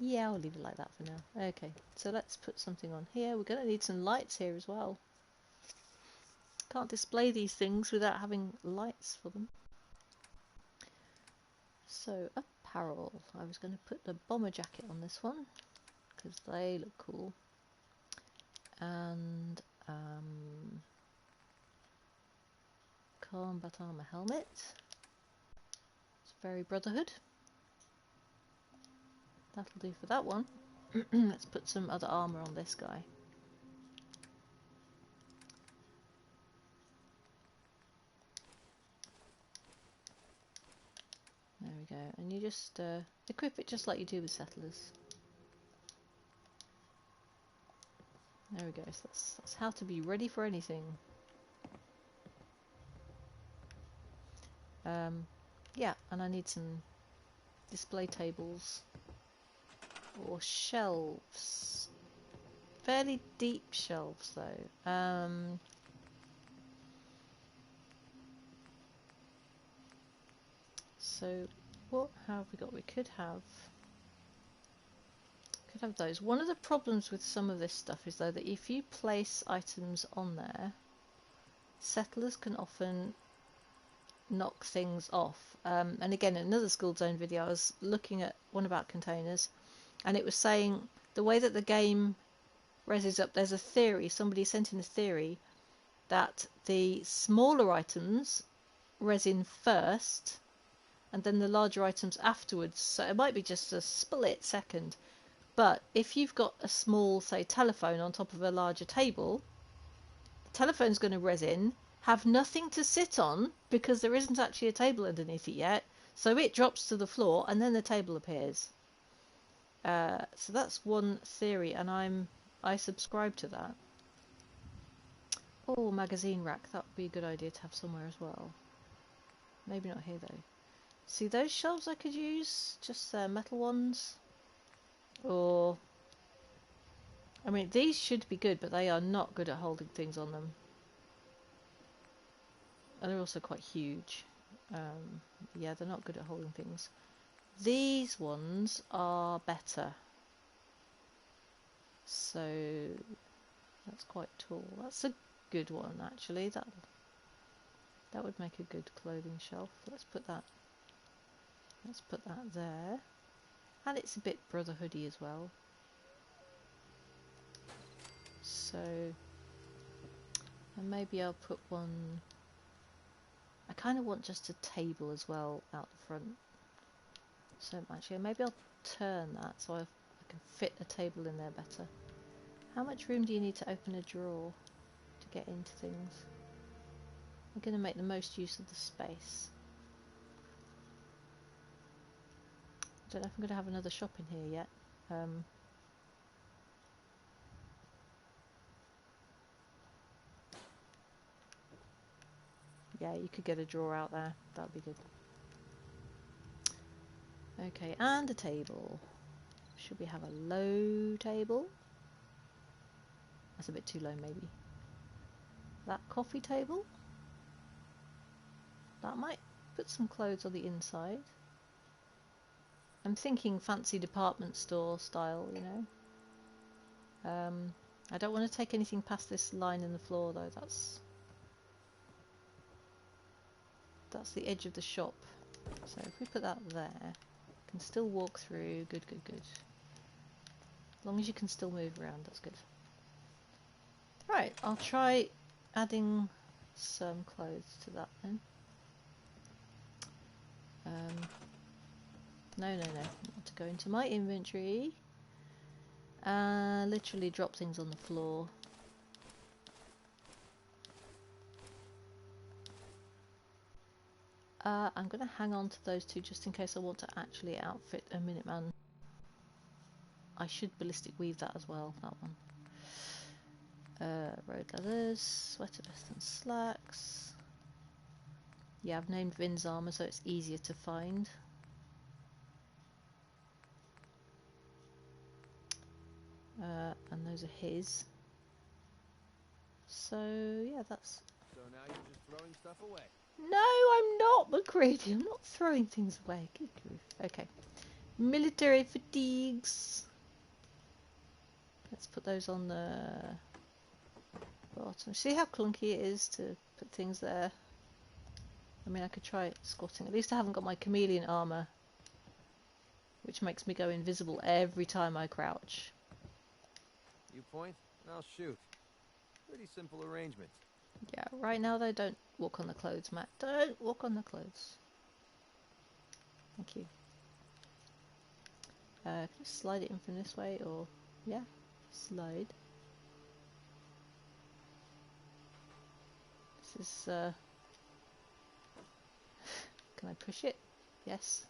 Yeah, I'll leave it like that for now. Okay, so let's put something on here. We're going to need some lights here as well. Can't display these things without having lights for them. So, apparel. I was going to put the bomber jacket on this one because they look cool. And combat armor helmet. It's very Brotherhood. That'll do for that one. Let's put some other armor on this guy. There we go. And you just equip it just like you do with settlers. There we go. So that's how to be ready for anything. Yeah, and I need some display tables or shelves. Fairly deep shelves though. So what have we got? We could have those. One of the problems with some of this stuff is though that if you place items on there, settlers can often knock things off. And again, in another School Zone video, I was looking at one about containers, and it was saying the way that the game reses up, there's a theory, somebody sent in a theory, that the smaller items resin first, and then the larger items afterwards. So it might be just a split second. But if you've got a small, say, telephone on top of a larger table, the telephone's going to resin, have nothing to sit on because there isn't actually a table underneath it yet. So it drops to the floor and then the table appears. So that's one theory, and I subscribe to that. Oh, magazine rack. That would be a good idea to have somewhere as well. Maybe not here though. See those shelves I could use? Just metal ones? Or... I mean, these should be good, but they are not good at holding things on them. And they're also quite huge. Yeah, they're not good at holding things. These ones are better. So that's quite tall. That's a good one, actually. That would make a good clothing shelf. Let's put that there. And it's a bit Brotherhoody as well. So, and maybe I'll put one. I kind of want just a table as well out the front. So actually, maybe I'll turn that so I can fit a table in there better. How much room do you need to open a drawer to get into things? I'm going to make the most use of the space. I don't know if I'm going to have another shop in here yet. Yeah, you could get a drawer out there. That would be good. Okay, and a table. Should we have a low table? That's a bit too low, maybe. That coffee table? That might put some clothes on the inside. I'm thinking fancy department store style, you know. I don't want to take anything past this line in the floor though. That's the edge of the shop. So if we put that there, you can still walk through. Good, good, good. As long as you can still move around, that's good. Right, I'll try adding some clothes to that then. No. I want to go into my inventory and literally drop things on the floor. I'm going to hang on to those two just in case I want to actually outfit a Minuteman. I should ballistic weave that as well, that one. Road leathers, sweater vest and slacks. Yeah, I've named Vin's armour so it's easier to find. And those are his. So, yeah, that's... So now you're just throwing stuff away. No, I'm not, McCready. I'm not throwing things away. Good grief. Okay. Military fatigues. Let's put those on the bottom. See how clunky it is to put things there? I mean, I could try squatting. At least I haven't got my chameleon armour, which makes me go invisible every time I crouch. You point, and I'll shoot. Pretty simple arrangement. Yeah, right now though, don't walk on the clothes, Matt. Don't walk on the clothes. Thank you. Can I slide it in from this way, or... yeah, slide. This is, can I push it? Yes.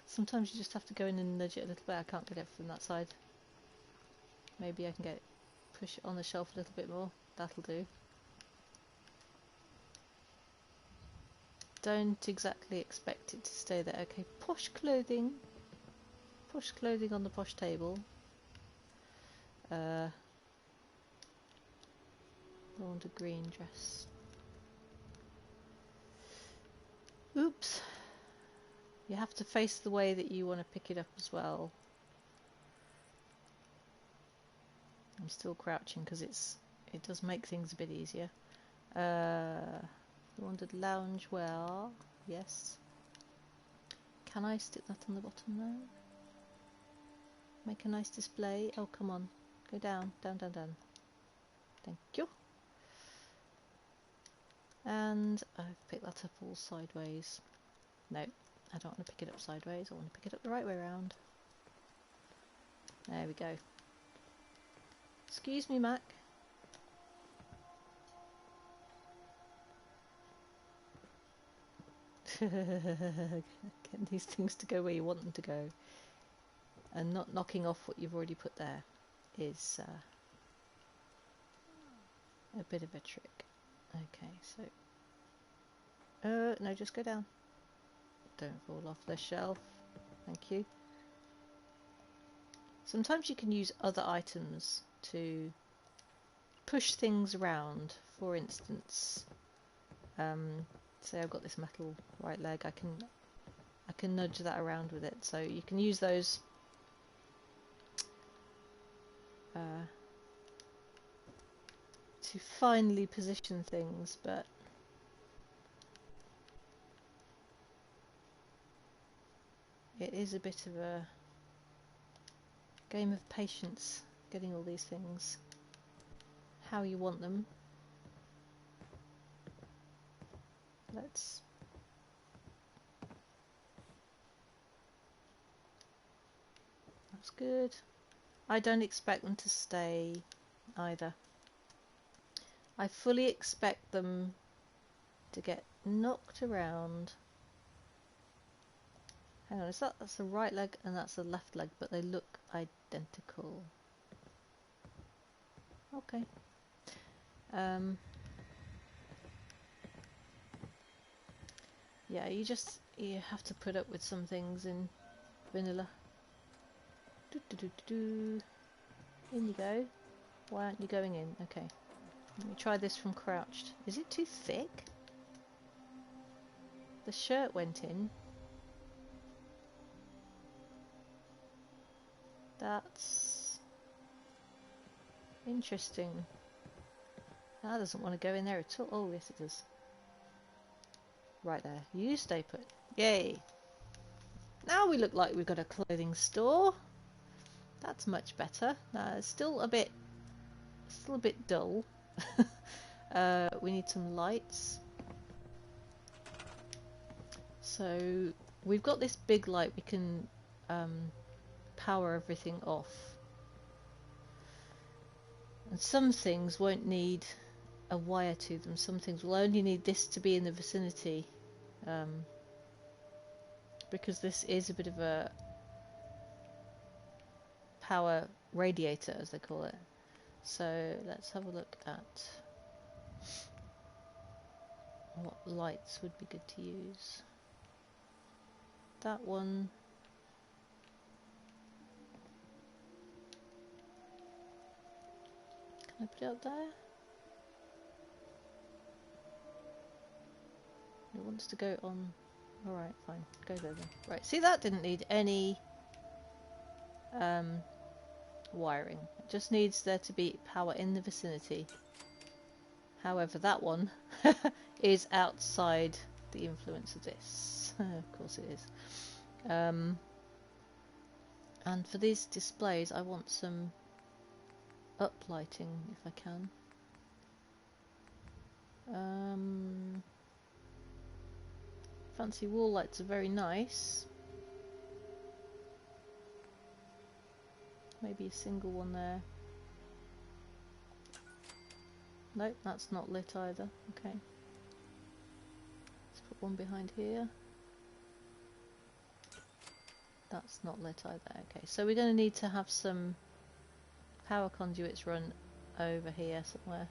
Sometimes you just have to go in and nudge it a little bit. I can't get it from that side. Maybe I can push it on the shelf a little bit more. That'll do. Don't exactly expect it to stay there. Okay, posh clothing. Posh clothing on the posh table. I want a green dress. Oops. You have to face the way that you want to pick it up as well. I'm still crouching because it does make things a bit easier. You wanted loungewear, yes. Can I stick that on the bottom there? Make a nice display. Oh, come on. Go down, down, down, down. Thank you. And I've picked that up all sideways. No, I don't want to pick it up sideways. I want to pick it up the right way around. There we go. Excuse me, Mac. Get these things to go where you want them to go. And not knocking off what you've already put there is a bit of a trick. Okay, so... no, just go down. Don't fall off the shelf. Thank you. Sometimes you can use other items to push things around. For instance, say I've got this metal right leg, I can nudge that around with it. So you can use those to finely position things, but it is a bit of a game of patience getting all these things how you want them. That's good. I don't expect them to stay either. I fully expect them to get knocked around. Hang on, that's the right leg and that's the left leg, but they look identical. Okay. Yeah, you have to put up with some things in vanilla. In you go. Why aren't you going in? Okay. Let me try this from crouched. Is it too thick? The shirt went in. That's interesting. That doesn't want to go in there at all. Oh, yes it does. Right there. You stay put. Yay! Now we look like we've got a clothing store. That's much better. It's still a bit dull. We need some lights. So we've got this big light. We can power everything off. And some things won't need a wire to them. Some things will only need this to be in the vicinity because this is a bit of a power radiator, as they call it. So let's have a look at what lights would be good to use. That one. Can I put it up there? It wants to go on. Alright, fine. Go there then. Right, see, that didn't need any wiring. It just needs there to be power in the vicinity. However, that one is outside the influence of this. Of course it is. And for these displays, I want some uplighting if I can. Fancy wall lights are very nice. Maybe a single one there. Nope, that's not lit either. Okay. Let's put one behind here. That's not lit either. Okay, so we're going to need to have some power conduits run over here somewhere.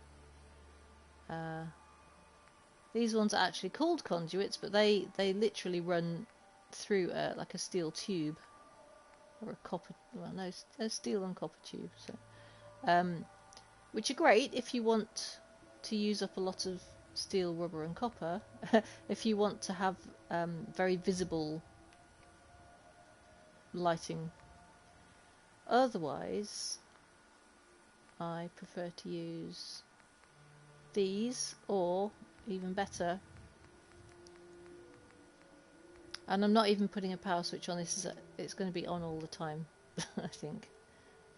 These ones are actually called conduits, but they literally run through like a steel tube or a copper. Well, no, a steel and copper tube. So, which are great if you want to use up a lot of steel, rubber, and copper. If you want to have very visible lighting. Otherwise, I prefer to use these, or even better, and I'm not even putting a power switch on this, it's going to be on all the time. I think,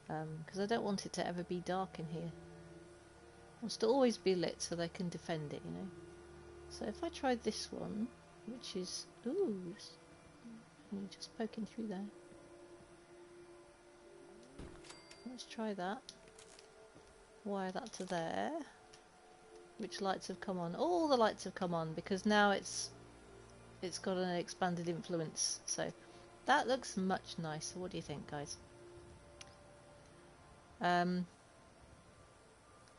because I don't want it to ever be dark in here. It wants to always be lit so they can defend it, you know. So if I try this one, which is, ooh, you're just poking through there. Let's try that. Wire that to there. Which lights have come on? All the lights have come on because now it's got an expanded influence. So that looks much nicer. What do you think, guys?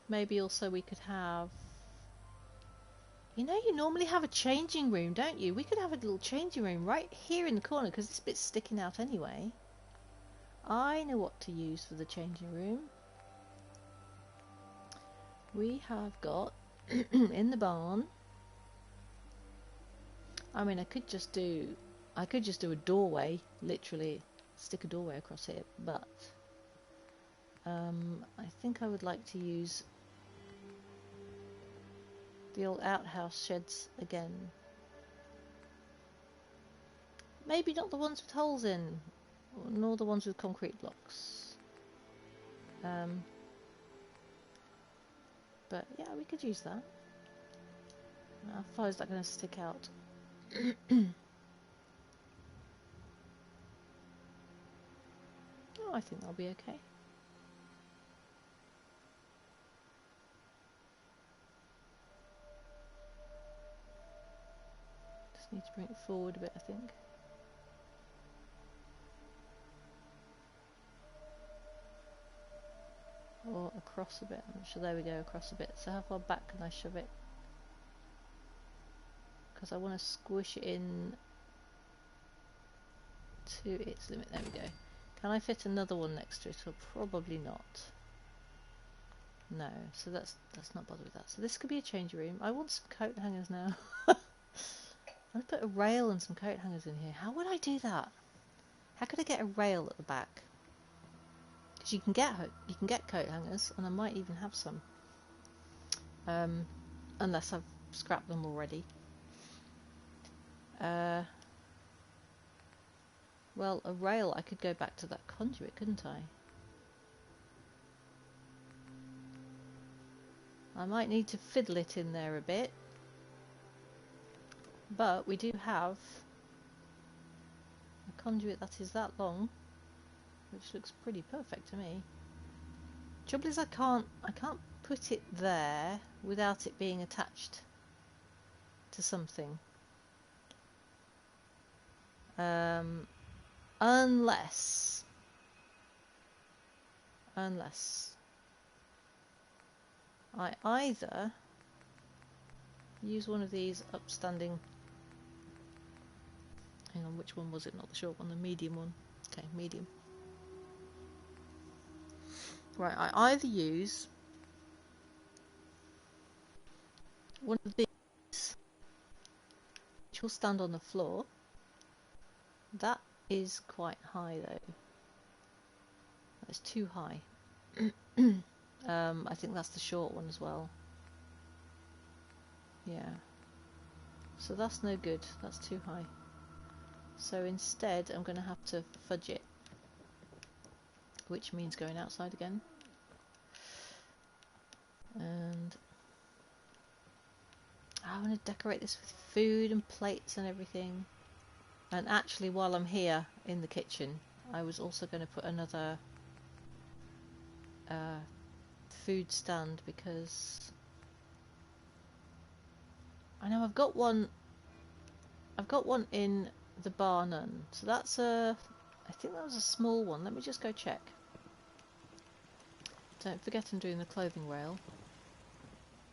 Maybe also we could have, you know, you normally have a changing room, don't you? We could have a little changing room right here in the corner because this bit's sticking out anyway. I know what to use for the changing room. We have got in the barn. I mean, I could just do a doorway, literally stick a doorway across here, but I think I would like to use the old outhouse sheds again. Maybe not the ones with holes in, nor the ones with concrete blocks. But yeah, we could use that. How far is that going to stick out? Oh, I think that'll be okay. Just need to bring it forward a bit, I think. Or across a bit. I'm not sure. There we go, across a bit. So how far back can I shove it? Because I want to squish it in to its limit. There we go. Can I fit another one next to it? Or probably not. No, so that's not bothered with that. So this could be a change room. I want some coat hangers now. I'll put a rail and some coat hangers in here. How would I do that? How could I get a rail at the back? Because you can get coat hangers, and I might even have some. Unless I've scrapped them already. Well, a rail, I could go back to that conduit, couldn't I? I might need to fiddle it in there a bit. But we do have a conduit that is that long, which looks pretty perfect to me. Trouble is I can't put it there without it being attached to something. Unless I either use one of these upstanding, hang on, which one was it? Not the short one, the medium one. Okay, medium. Right, I either use one of these, which will stand on the floor. That is quite high though. That's too high. I think that's the short one as well. Yeah. So that's no good. That's too high. So instead, I'm going to have to fudge it, which means going outside again. And I want to decorate this with food and plates and everything. And actually, while I'm here in the kitchen, I was also going to put another food stand, because I know I've got one in the bar none. So that's I think that was a small one. Let me just go check. Don't forget I'm doing the clothing rail.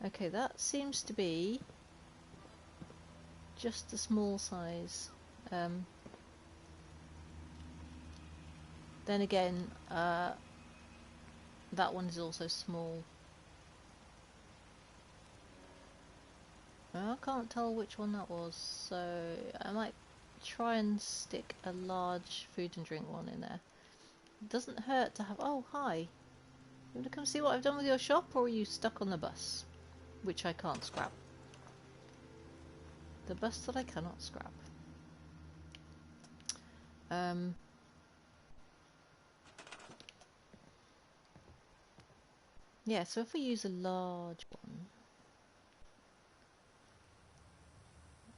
Okay, that seems to be just the small size. Then again, that one is also small. I can't tell which one that was, so I might try and stick a large food and drink one in there. It doesn't hurt to have... Oh, hi. You want to come see what I've done with your shop, or are you stuck on the bus? Which I can't scrap. The bus that I cannot scrap. Yeah, so if we use a large one,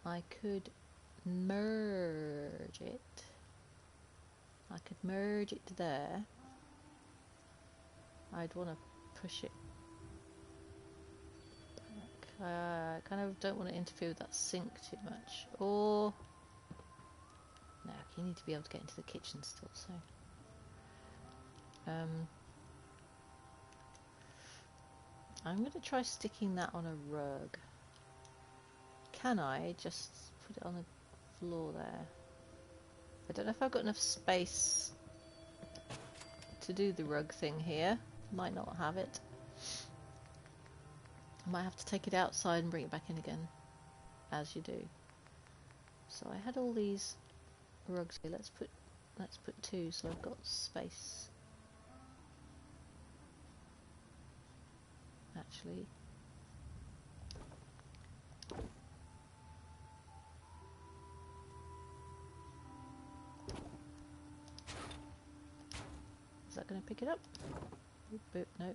I could merge it. I could merge it to there. I'd want to push it back. I kind of don't want to interfere with that sink too much. Or... no, you need to be able to get into the kitchen still, so... I'm going to try sticking that on a rug. Can I just put it on the floor there? I don't know if I've got enough space to do the rug thing here. Might not have it. I might have to take it outside and bring it back in again, as you do. So I had all these rugs here. Let's put two, so I've got space. Actually, is that going to pick it up? Boop, boop, no.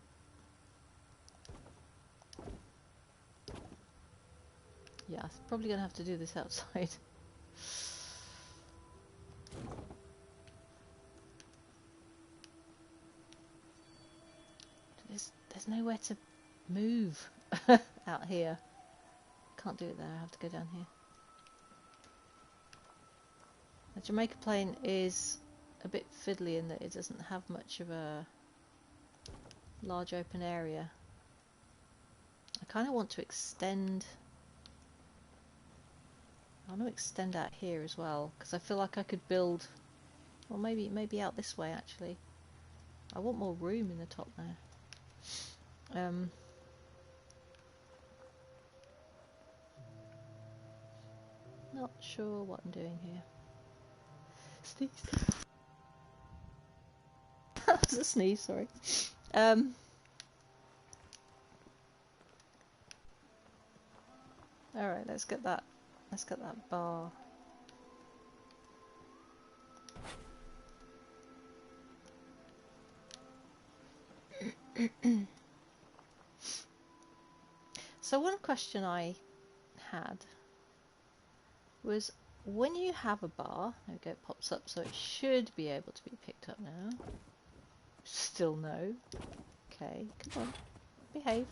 Yeah, I'm probably going to have to do this outside. There's nowhere to move out here. Can't do it there, I have to go down here. The Jamaica plane is a bit fiddly in that it doesn't have much of a large open area. I kind of want to extend... I want to extend out here as well, because I feel like I could build... well, maybe out this way actually. I want more room in the top there. Not sure what I'm doing here. Sneeze. That was a sneeze, sorry. Alright, let's get that bar. So one question I had was, when you have a bar, there we go, it pops up, so it should be able to be picked up now. Still no. Okay, come on, behave.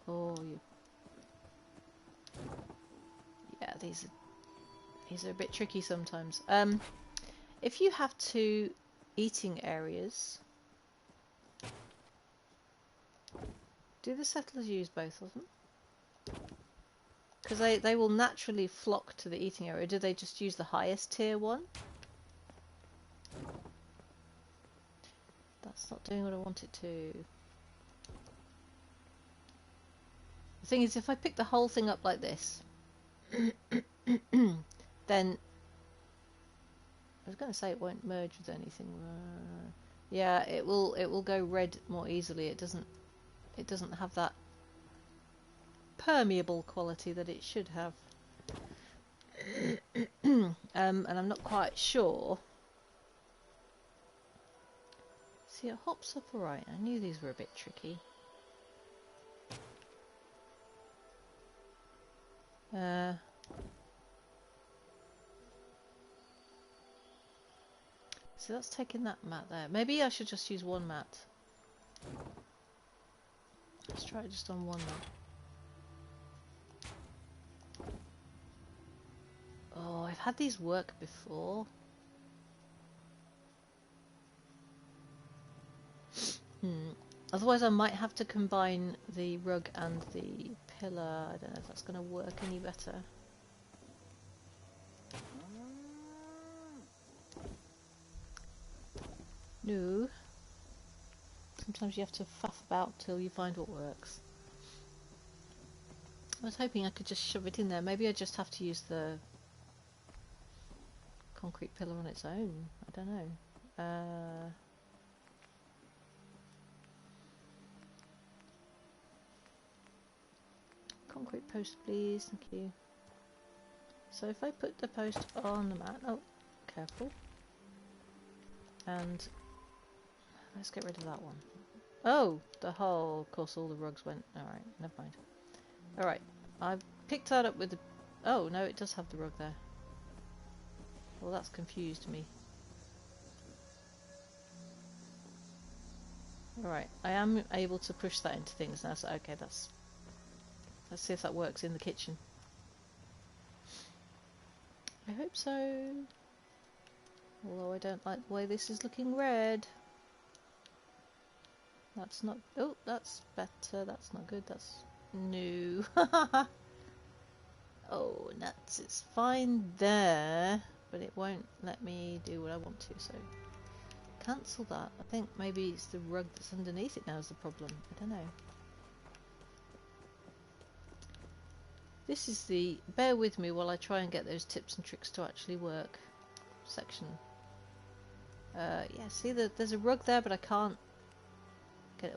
Oh, you... yeah, these These are a bit tricky sometimes. If you have two eating areas, do the settlers use both of them? Because they will naturally flock to the eating area. Do they just use the highest tier one? That's not doing what I want it to. The thing is, if I pick the whole thing up like this, then I was going to say it won't merge with anything. Yeah, it will go red more easily. It doesn't have that permeable quality that it should have. And I'm not quite sure. See, it hops up alright. I knew these were a bit tricky. So that's taking that mat there. Maybe I should just use one mat. Let's try it just on one mat. Oh, I've had these work before. Otherwise I might have to combine the rug and the pillar. I don't know if that's going to work any better. No. Sometimes you have to faff about till you find what works. I was hoping I could just shove it in there. Maybe I just have to use the concrete pillar on its own. I don't know. Concrete post, please. Thank you. So if I put the post on the mat... Oh, careful. And let's get rid of that one. Oh, the whole... Of course, all the rugs went... Alright, never mind. Alright, I've picked that up with the... Oh, no, it does have the rug there. Well, that's confused me. Alright, I am able to push that into things now, so okay, that's... Let's see if that works in the kitchen. I hope so. Although I don't like the way this is looking red. That's not... Oh, that's better. That's not good. That's... No. Oh, nuts. It's fine there, but it won't let me do what I want to, so... Cancel that. I think maybe it's the rug that's underneath it now is the problem. I don't know. This is the... Bear with me while I try and get those tips and tricks to actually work section. Yeah, see, there's a rug there, but I can't get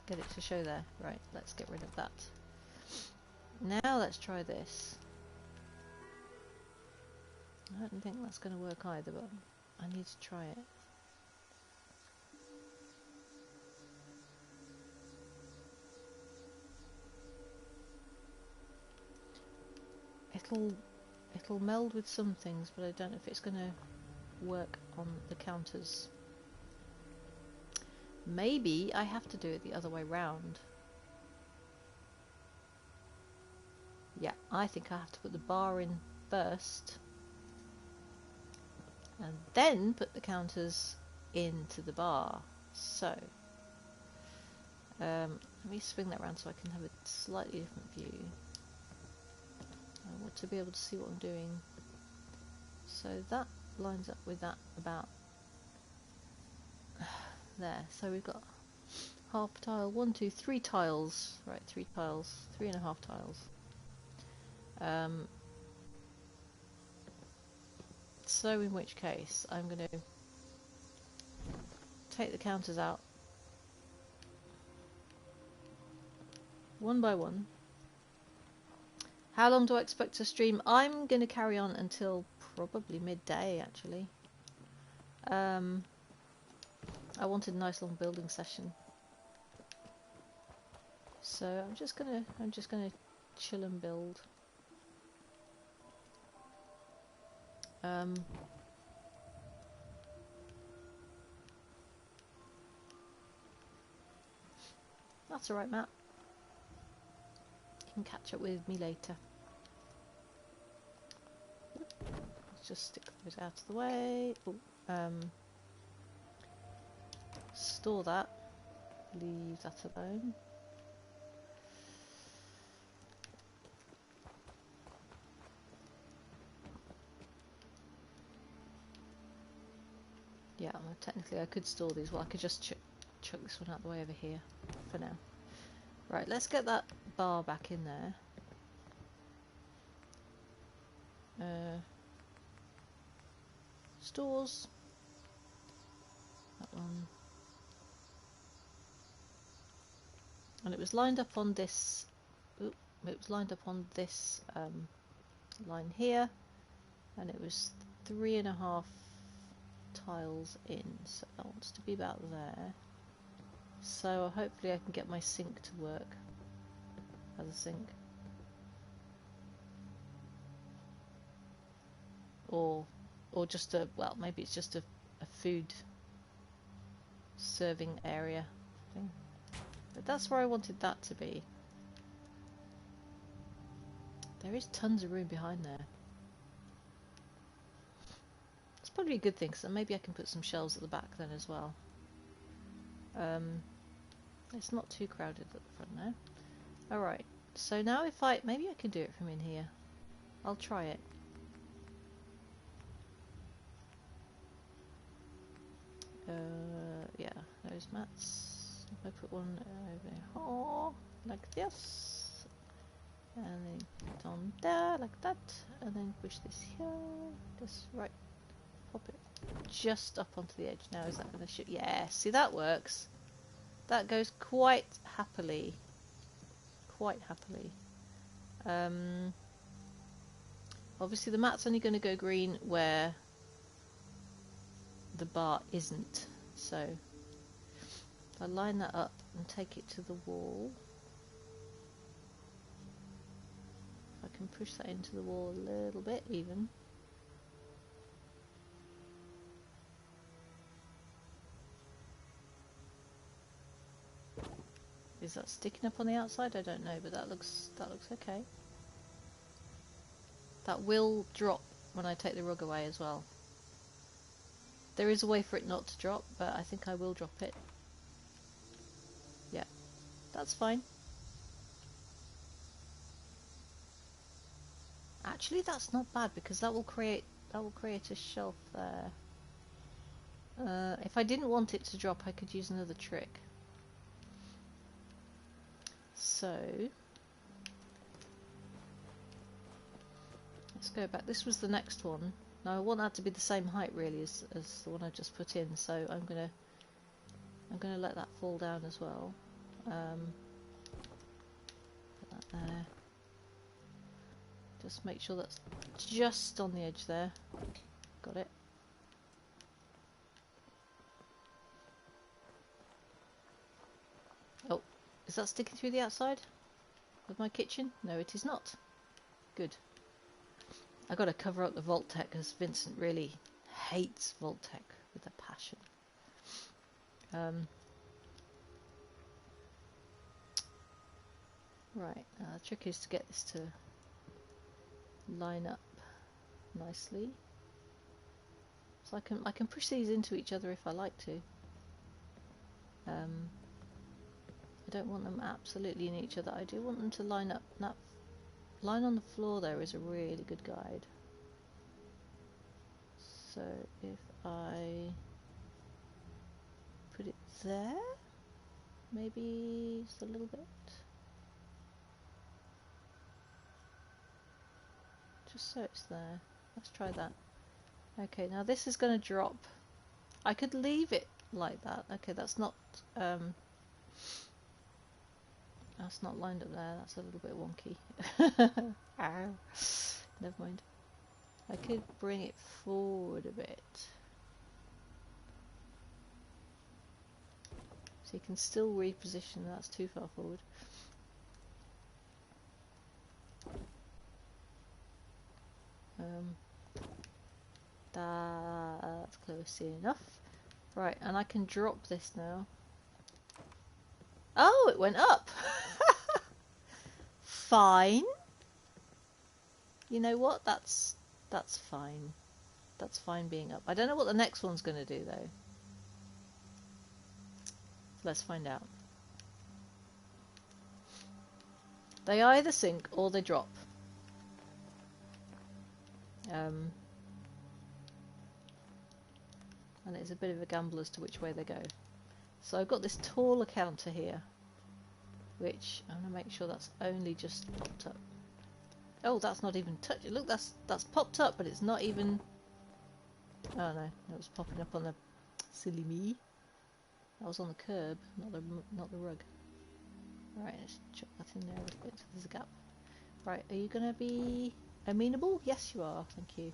it to show there. Right, let's get rid of that. Now let's try this. I don't think that's going to work either, but I need to try it. It'll meld with some things, but I don't know if it's going to work on the counters. Maybe I have to do it the other way round. Yeah, I think I have to put the bar in first and then put the counters into the bar. So let me swing that around so I can have a slightly different view. I want to be able to see what I'm doing. So that lines up with that about there. So we've got half tile, 1, 2, 3 tiles. Right, 3 tiles, 3.5 tiles. So in which case I'm going to take the counters out one by one. How long do I expect to stream? I'm going to carry on until probably midday, actually. I wanted a nice long building session, so I'm just gonna chill and build. That's alright, Matt. You can catch up with me later. just stick those out of the way. Ooh, store that. Leave that alone. Yeah, well, technically I could store these. Well, I could just chuck this one out the way over here for now. Right, let's get that bar back in there. Stores. That one. And it was lined up on this. Oop, it was lined up on this line here, and it was 3.5 tiles in, so that wants to be about there. So hopefully I can get my sink to work as a sink, or just a, well, maybe it's just a food serving area thing. But that's where I wanted that to be. There is tons of room behind there. It's probably a good thing, so maybe I can put some shelves at the back then as well. It's not too crowded at the front now. Alright, so now if maybe I can do it from in here. I'll try it. Yeah, those mats. If I put one over here, like this, and then put it on there, like that, and then push this here, just right, pop it just up onto the edge. Now is that going to shoot? Yeah, see, that works. That goes quite happily. Quite happily. Obviously the mat's only going to go green where the bar isn't, so if I line that up and take it to the wall, if I can push that into the wall a little bit even. Is that sticking up on the outside? I don't know, but that looks okay. That will drop when I take the rug away as well. There is a way for it not to drop, but I think I will drop it. Yeah, that's fine. Actually, that's not bad because that will create a shelf there. If I didn't want it to drop, I could use another trick. So let's go back. This was the next one. Now I want that to be the same height really as the one I just put in, so I'm gonna let that fall down as well. Put that there. Just make sure that's just on the edge there. Got it. Oh, is that sticking through the outside of my kitchen? No, it is not. Good. I got to cover up the Vault-Tec because Vincent really hates Vault-Tec with a passion. Right, the trick is to get this to line up nicely. So I can push these into each other if I like to. I don't want them absolutely in each other. I do want them to line up. That line on the floor there is a really good guide. So if I put it there, maybe just a little bit. Just so it's there. Let's try that. Okay, now this is going to drop. I could leave it like that. Okay, that's not lined up there. That's a little bit wonky. Never mind. I could bring it forward a bit. So you can still reposition. That's too far forward. That's close enough. Right, and I can drop this now. Oh, it went up! Fine. You know what? That's fine. That's fine being up. I don't know what the next one's going to do though. Let's find out. They either sink or they drop. And it's a bit of a gamble as to which way they go. So I've got this taller counter here, which I'm going to make sure that's only just popped up. Oh, that's not even touched. Look, that's popped up, but it's not even... Oh no, it was popping up on the... Silly me. That was on the curb, not the rug. Right, let's chuck that in there a little bit so there's a gap. Right, are you going to be amenable? Yes, you are. Thank you.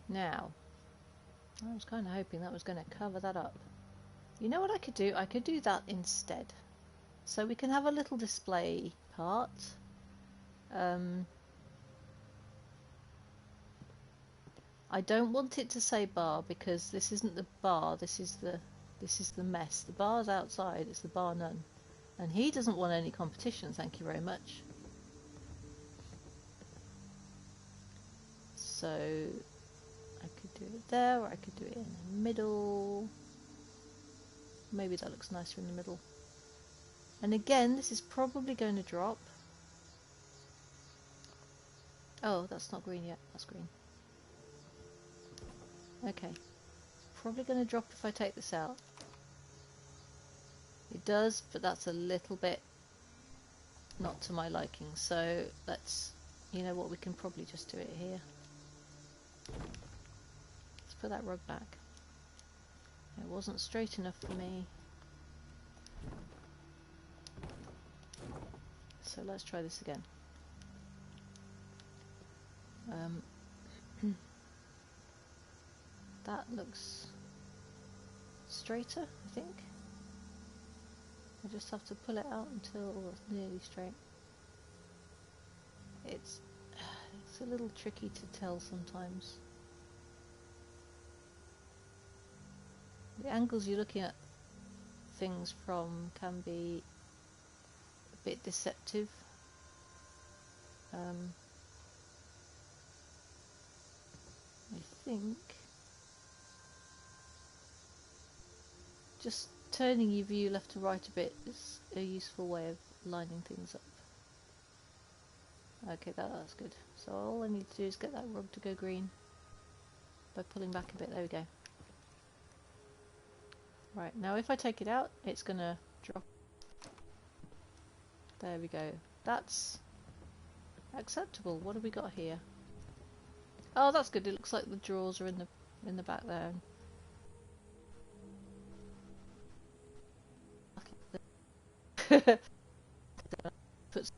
Now, I was kind of hoping that was going to cover that up. You know what I could do? I could do that instead. So we can have a little display part. I don't want it to say bar because this isn't the bar, this is the mess. The bar's outside, it's the bar none. And he doesn't want any competition, thank you very much. So I could do it there, or I could do it in the middle. Maybe that looks nicer in the middle. And again, this is probably going to drop. Oh, that's not green yet, that's green. Okay. Probably going to drop if I take this out. It does, but that's a little bit not to my liking. So let's, you know what, we can probably just do it here. Let's put that rug back. It wasn't straight enough for me. So let's try this again. That looks straighter, I think. I just have to pull it out until it's nearly straight. It's a little tricky to tell sometimes. The angles you're looking at things from can be a bit deceptive. I think just turning your view left to right a bit is a useful way of lining things up. Okay, that's good. So all I need to do is get that rug to go green by pulling back a bit. There we go. Right, now if I take it out, it's gonna drop. There we go. That's acceptable. What have we got here? Oh, that's good. It looks like the drawers are in the back there. Put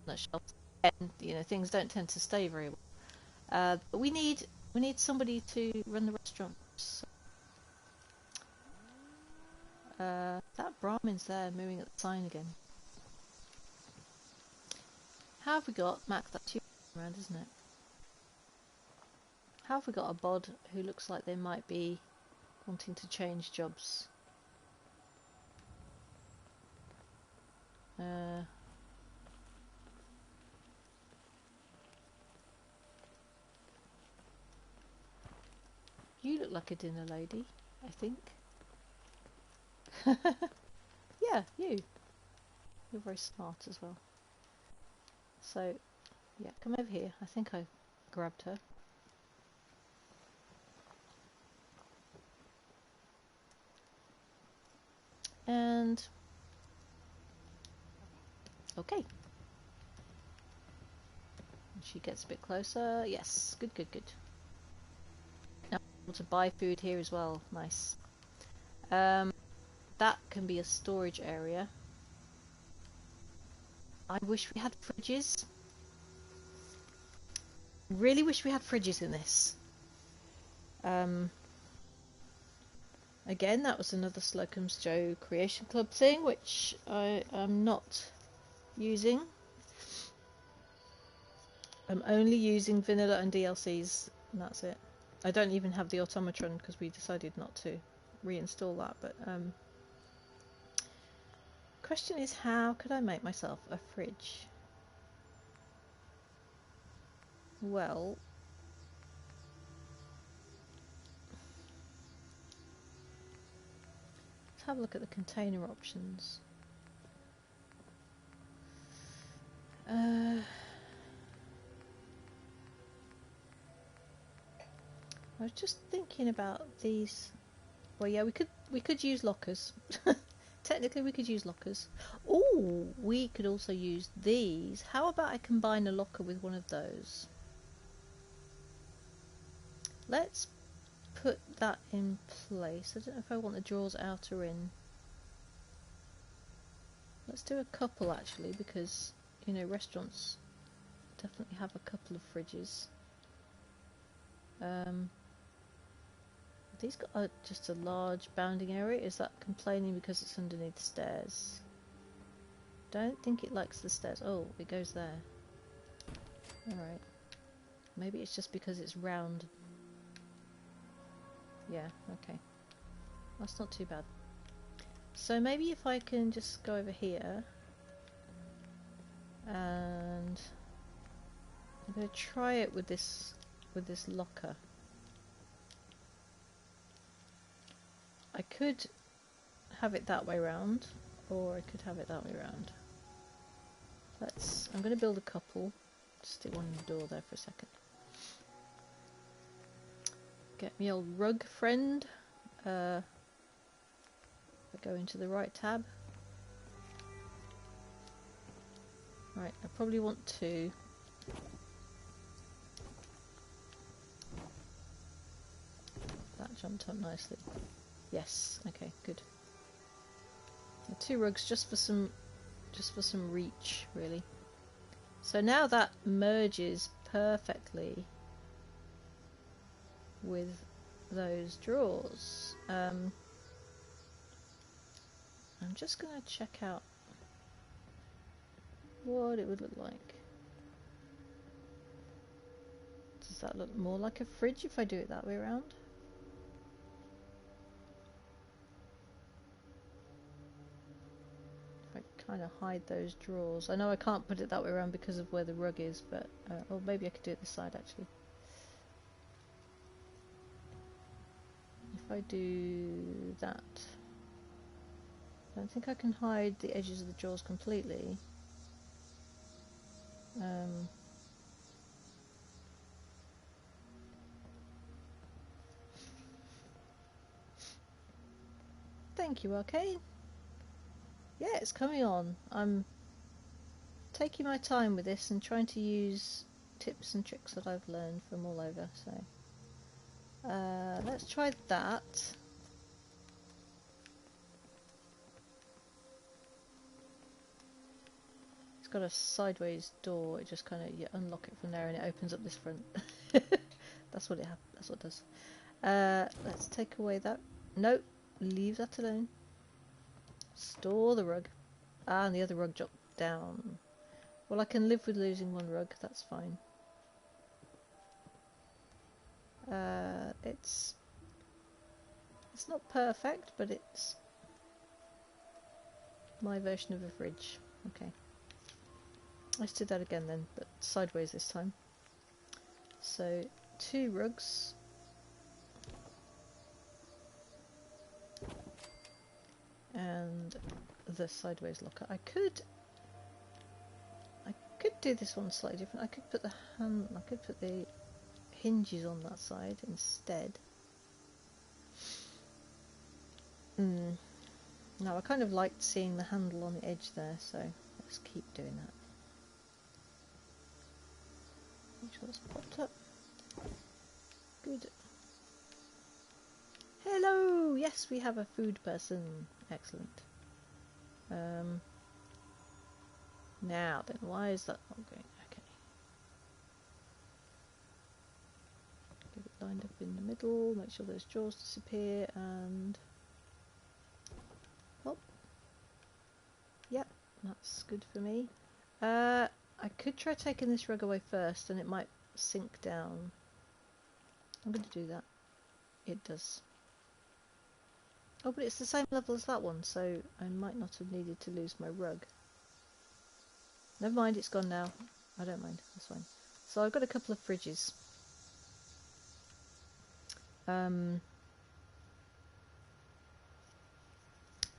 that shelf, and you know things don't tend to stay very well. But we need somebody to run the restaurant. So, that Brahmin's there, moving at the sign again. How have we got Mac? That's you around, isn't it? How have we got a bod who looks like they might be wanting to change jobs? You look like a dinner lady, I think. Yeah, you. You're very smart as well. So, yeah, come over here. I think I grabbed her. And... okay. She gets a bit closer. Yes, good, good, good. Now I'm able to buy food here as well. Nice. That can be a storage area. I wish we had fridges. Really wish we had fridges in this. Again, that was another Slocum's Joe Creation Club thing, which I am not using. I'm only using vanilla and DLCs, and that's it. I don't even have the automatron because we decided not to. reinstall that, but question is, how could I make myself a fridge? Well, let's have a look at the container options. I was just thinking about these. Well, yeah, we could use lockers. Technically, we could use lockers. Oh, we could also use these. How about I combine a locker with one of those? Let's put that in place. I don't know if I want the drawers out or in. Let's do a couple actually, because you know restaurants definitely have a couple of fridges. These got just a large bounding area. Is that complaining because it's underneath the stairs? Don't think it likes the stairs. Oh, it goes there. Alright. Maybe it's just because it's round. Yeah, okay. That's not too bad. So maybe if I can just go over here and I'm going to try it with this locker. I could have it that way round, or I could have it that way round. I'm going to build a couple. Stick one in the door there for a second. Get me old rug friend. I go into the right tab. Right, I probably want two. That jumped up nicely. Yes, okay, good. And two rugs just for some reach, really. So now that merges perfectly with those drawers. I'm just going to check out what it would look like. Does that look more like a fridge if I do it that way around? If I kind of hide those drawers. I know I can't put it that way around because of where the rug is, but or maybe I could do it this side actually. If I do that, I don't think I can hide the edges of the drawers completely. Thank you, Arcane. Yeah, it's coming on. I'm taking my time with this and trying to use tips and tricks that I've learned from all over. So let's try that. It's got a sideways door. It just kind of, you unlock it from there and it opens up this front. That's what it that's what it does. Let's take away that. Nope, leave that alone. Store the rug. Ah, and the other rug dropped down. Well, I can live with losing one rug. That's fine. It's not perfect, but it's my version of a fridge. Okay. Let's do that again then, but sideways this time. So, two rugs. And the sideways locker. I could do this one slightly different. I could put the hinges on that side instead. Now I kind of liked seeing the handle on the edge there, so let's keep doing that. Make sure that's popped up. Good. Hello! Yes, we have a food person. Excellent. Now then, why is that not going? Okay. Get it lined up in the middle, make sure those drawers disappear, and... oh. Yep, that's good for me. I could try taking this rug away first, and it might sink down. I'm going to do that. It does. Oh, but it's the same level as that one, so I might not have needed to lose my rug. Never mind, it's gone now. I don't mind, that's fine. So I've got a couple of fridges.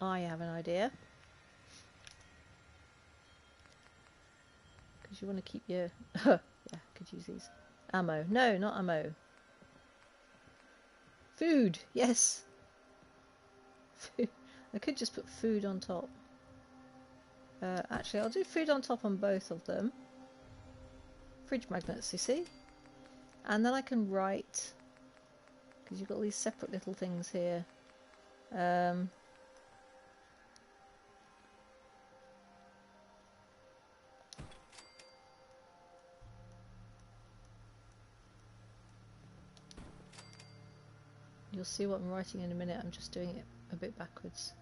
I have an idea. Because you want to keep your... yeah, could use these. Ammo. No, not ammo. Food! Yes! Food. I could just put food on top. Actually, I'll do food on top on both of them. Fridge magnets, you see? And then I can write... Because you've got all these separate little things here. You'll see what I'm writing in a minute. I'm just doing it a bit backwards.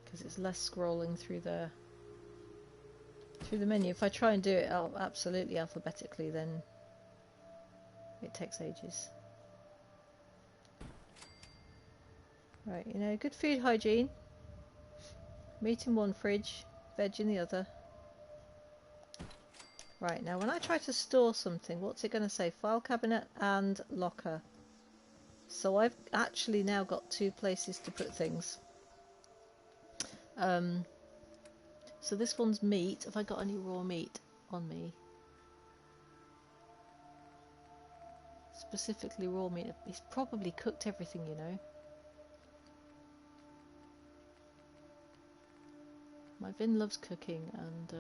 Because it's less scrolling through the menu. If I try and do it absolutely alphabetically, then it takes ages. Right, you know, good food hygiene. Meat in one fridge, veg in the other. Right, now when I try to store something, what's it going to say? File cabinet and locker. So I've actually now got 2 places to put things. So this one's meat. Have I got any raw meat on me? Specifically raw meat. He's probably cooked everything, you know. My Vin loves cooking and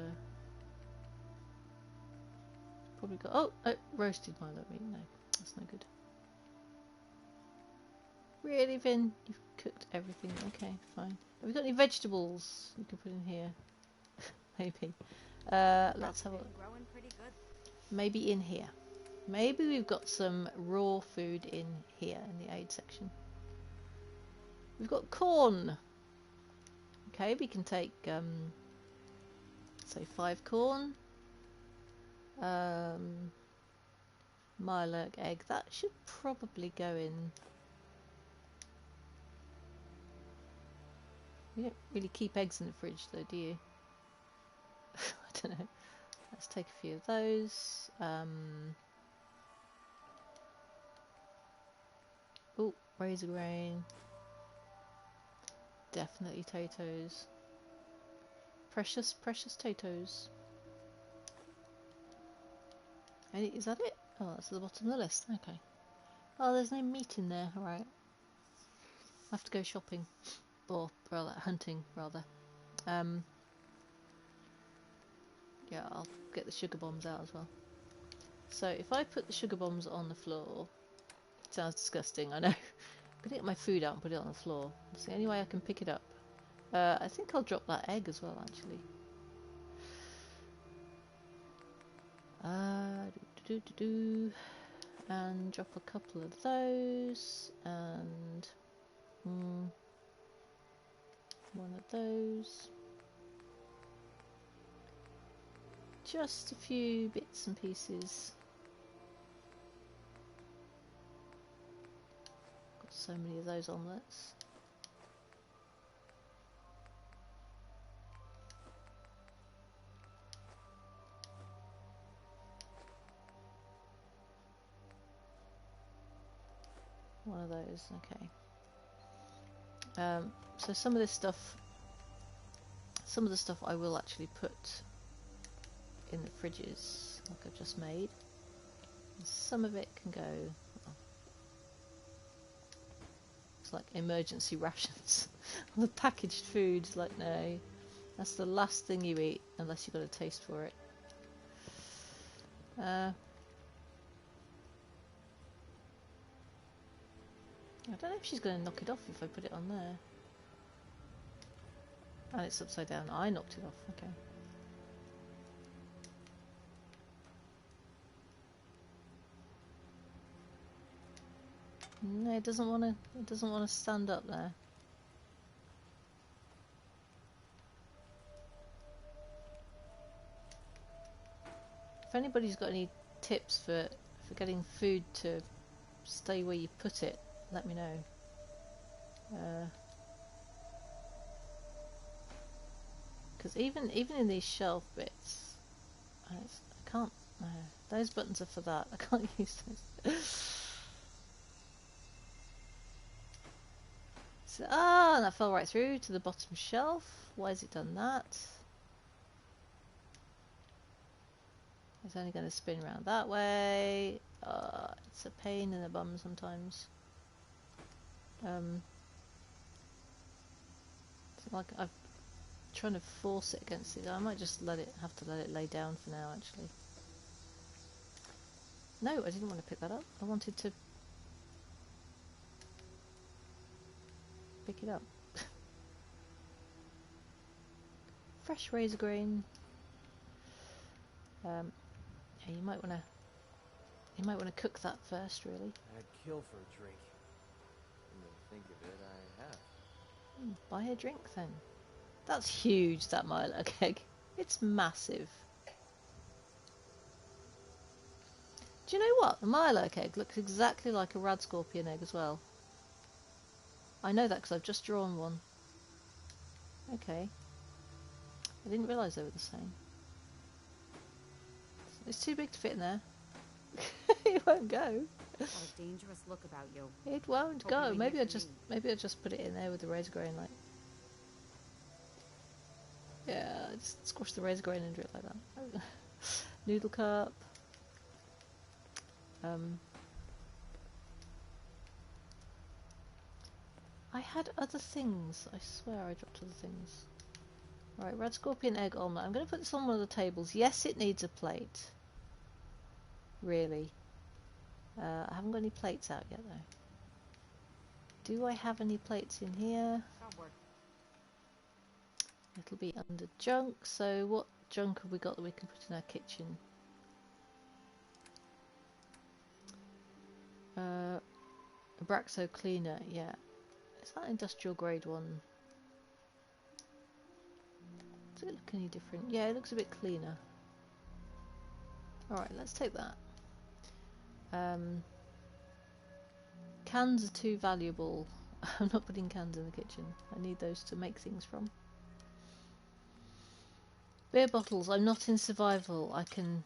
probably got... Oh, roasted milo meat. No, that's no good. Really, Vin? You've cooked everything. Okay, fine. Have we got any vegetables you can put in here? Maybe. Let's have a... Maybe in here. Maybe we've got some raw food in here in the aid section. We've got corn. Okay, we can take, say 5 corn. Milo egg. That should probably go in. You don't really keep eggs in the fridge though, do you? I don't know. Let's take a few of those. Oh, razor grain. Definitely potatoes. Precious, precious potatoes. Is that it? Oh, that's at the bottom of the list. Okay. Oh, there's no meat in there. Alright. I have to go shopping. Or, rather, hunting, rather. Yeah, I'll get the sugar bombs out as well. So, if I put the sugar bombs on the floor... It sounds disgusting, I know. I'm gonna get my food out and put it on the floor. It's the only way I can pick it up. I think I'll drop that egg as well, actually. And drop a couple of those, and one of those. Just a few bits and pieces. Got so many of those omelettes. One of those, okay. So some of the stuff I will actually put in the fridges, like I've just made. And some of it can go. It's like emergency rations. The packaged food's like, no, that's the last thing you eat unless you've got a taste for it. I don't know if she's going to knock it off if I put it on there. And it's upside down. I knocked it off. Okay. No, it doesn't want to. It doesn't want to stand up there. If anybody's got any tips for getting food to stay where you put it, let me know. Because even in these shelf bits, I can't. No, those buttons are for that. I can't use those. So, and that fell right through to the bottom shelf. Why has it done that? It's only going to spin around that way. It's a pain in the bum sometimes. It's like I'm trying to force it against it. I might just have to let it lay down for now, actually. No, I didn't want to pick that up. I wanted to pick it up. Fresh razor grain. Yeah, you might want to cook that first, really. I'd kill for a drink. When you think of it, I have. Buy a drink then. That's huge, that Milo keg. It's massive. Do you know what? The Milo keg looks exactly like a rad scorpion egg as well. I know that because I've just drawn one. Okay. I didn't realise they were the same. It's too big to fit in there. It won't go. Got a dangerous look about you. It won't Hope go. you Maybe ain't I'll just put it in there with the razor grain, like. Yeah, just squash the razor grain and do it like that. Noodle cup. I had other things. I swear I dropped other things. Right, red scorpion egg omelette. I'm going to put this on one of the tables. Yes, it needs a plate. Really. I haven't got any plates out yet, though. Do I have any plates in here? It'll be under junk. So what junk have we got that we can put in our kitchen? Abraxo cleaner, yeah. Is that industrial grade one? Does it look any different? Yeah, it looks a bit cleaner. Alright, let's take that. Cans are too valuable. I'm not putting cans in the kitchen. I need those to make things from. Beer bottles. I'm not in survival. I can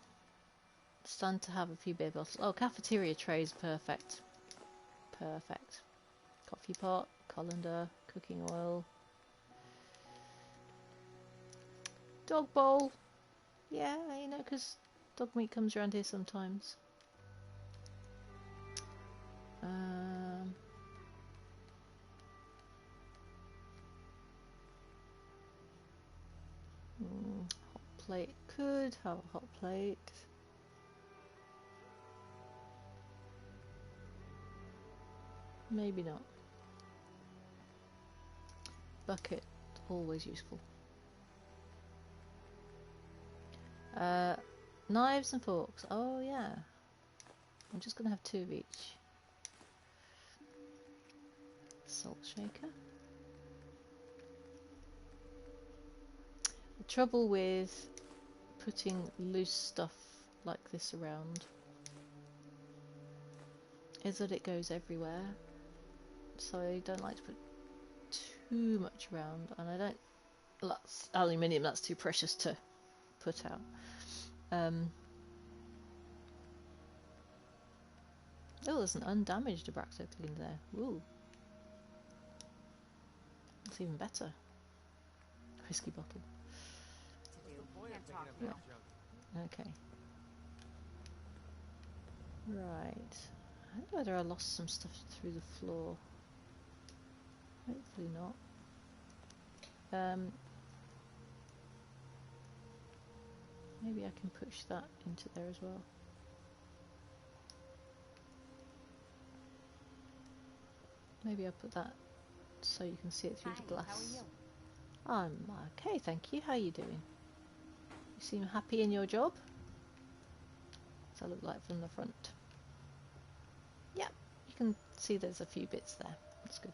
stand to have a few beer bottles. Oh, cafeteria trays. Perfect. Perfect. Coffee pot, colander, cooking oil. Dog bowl. Yeah, you know, because dog meat comes around here sometimes. Hot plate. Could have a hot plate. Maybe not. Bucket. Always useful. Knives and forks. Oh yeah. I'm just gonna have 2 of each. Salt shaker. The trouble with putting loose stuff like this around is that it goes everywhere. So I don't like to put too much around, and I don't. That's aluminium. That's too precious to put out. Oh, there's an undamaged Abraxo cleaner there. Ooh. That's even better. Whiskey bottle. Yeah. Okay. Right. I don't know whether I lost some stuff through the floor. Hopefully not. Maybe I can push that into there as well. Maybe I'll put that so you can see it through the glass. How are you? I'm okay, thank you. How are you doing? You seem happy in your job? What's that look like from the front? Yeah, you can see there's a few bits there. That's good.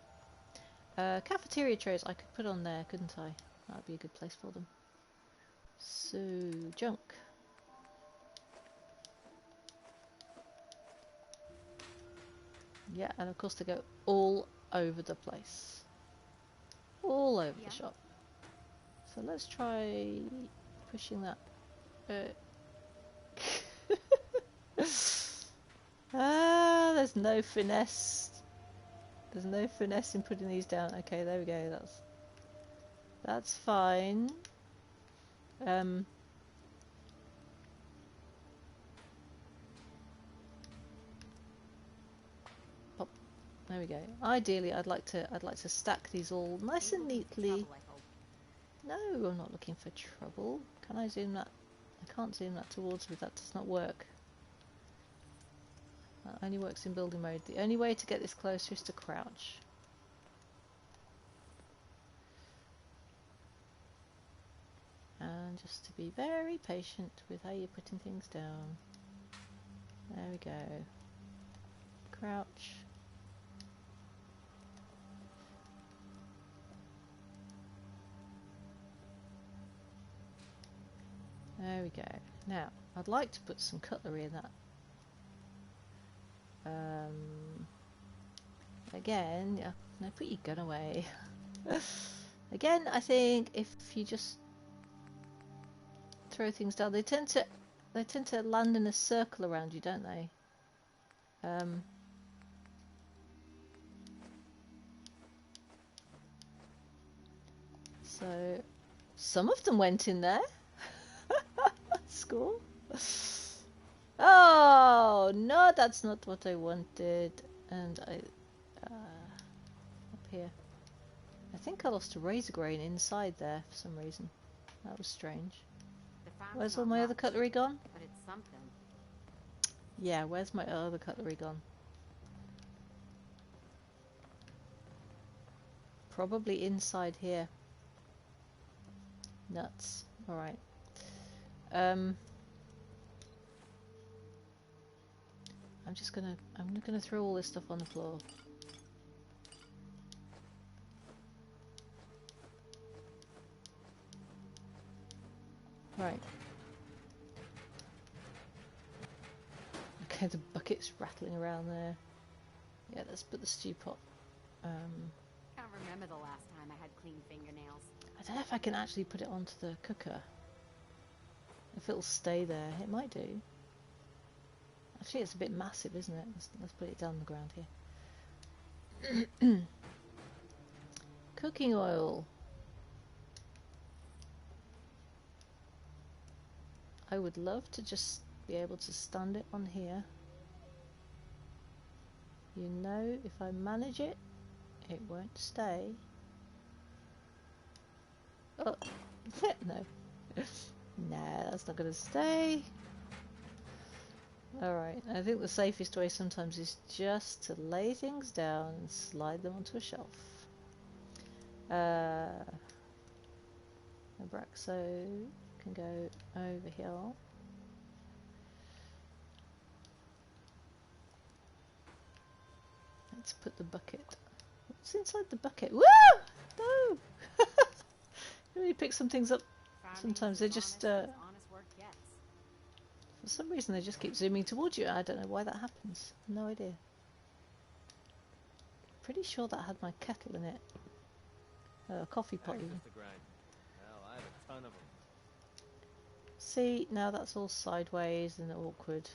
Cafeteria trays I could put on there, couldn't I? That would be a good place for them. So, junk. Yeah, and of course they go all over the place. All over the shop. So let's try pushing that. There's no finesse. There's no finesse in putting these down. Okay, there we go. That's fine. Pop. There we go. Ideally, I'd like to stack these all nice and neatly. No, I'm not looking for trouble. Can I zoom that? I can't zoom that towards me. That does not work. That only works in building mode. The only way to get this closer is to crouch. And just to be very patient with how you're putting things down. There we go. Crouch. There we go. Now, I'd like to put some cutlery in that. Again, yeah, no, put your gun away. Again, I think if you just throw things down, they tend to land in a circle around you, don't they? So some of them went in there. School. Oh no, that's not what I wanted. And up here. I think I lost a razor grain inside there for some reason. That was strange. Where's all my other cutlery gone? But it's something. Yeah, where's my other cutlery gone? Probably inside here. Nuts. Alright. I'm gonna throw all this stuff on the floor. Right. Okay, the bucket's rattling around there. Yeah, let's put the stew pot. Can't remember the last time I had clean fingernails. I don't know if I can actually put it onto the cooker. If it'll stay there, it might do. Actually, it's a bit massive, isn't it? Let's put it down on the ground here. Cooking oil. I would love to just be able to stand it on here. You know, if I manage it, it won't stay. Oh, no. Nah, that's not going to stay. Alright, I think the safest way sometimes is just to lay things down and slide them onto a shelf. Abraxo can go over here. Let's put the bucket. What's inside the bucket? Woo! No! You really pick some things up. Sometimes they just, for some reason, they just keep zooming towards you. I don't know why that happens. No idea. Pretty sure that had my kettle in it. A coffee pot even. Hell, I have a ton of them. See, now that's all sideways and awkward.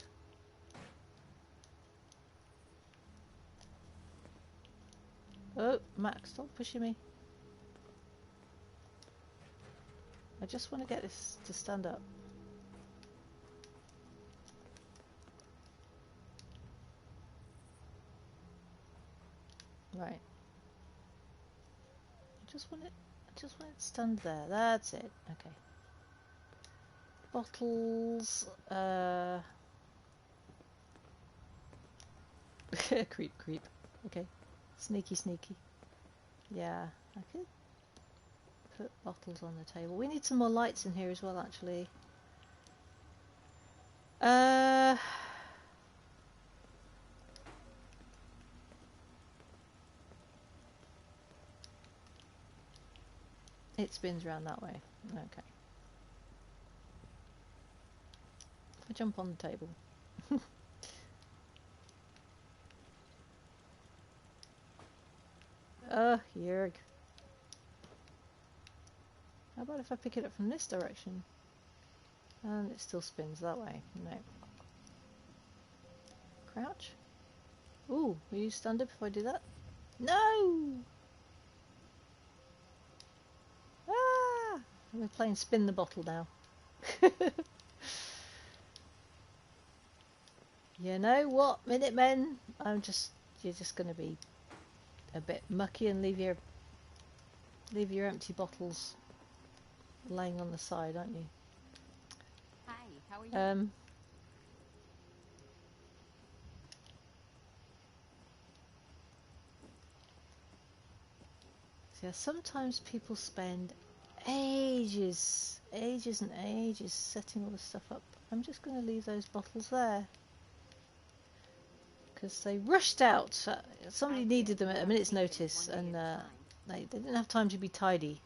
Oh, Max, stop pushing me. I just want to get this to stand up. Right. I just want it to stand there. That's it. Okay. Bottles. Creep, creep. Okay. Sneaky, sneaky. Yeah, I could put bottles on the table. We need some more lights in here as well, actually. It spins around that way. Okay. If I jump on the table. Yerg. How about if I pick it up from this direction? And it still spins that way. No. Crouch. Ooh, will you stand up if I do that? No! Ah! We're playing spin the bottle now. You know what, Minutemen? You're just going to be a bit mucky and leave your empty bottles laying on the side, aren't you? Hi, how are you? So yeah, sometimes people spend ages and ages setting all this stuff up. I'm just going to leave those bottles there because they rushed out. Somebody needed them at a minute's notice, and they didn't have time to be tidy,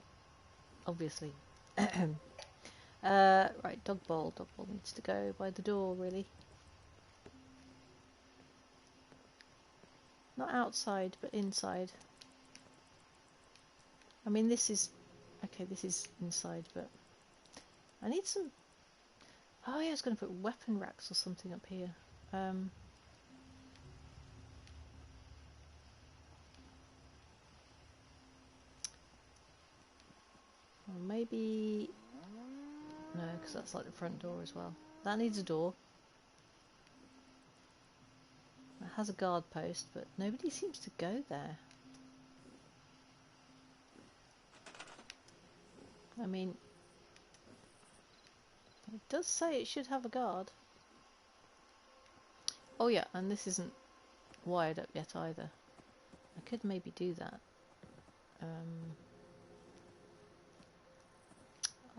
obviously. Right, dog bowl. Dog bowl needs to go by the door, really. Not outside, but inside. I mean, this is inside, but I need some. Oh yeah, I was going to put weapon racks or something up here. Or maybe no, because that's like the front door as well. That needs a door. It has a guard post, but nobody seems to go there. I mean, it does say it should have a guard. Oh yeah, and this isn't wired up yet either. I could maybe do that.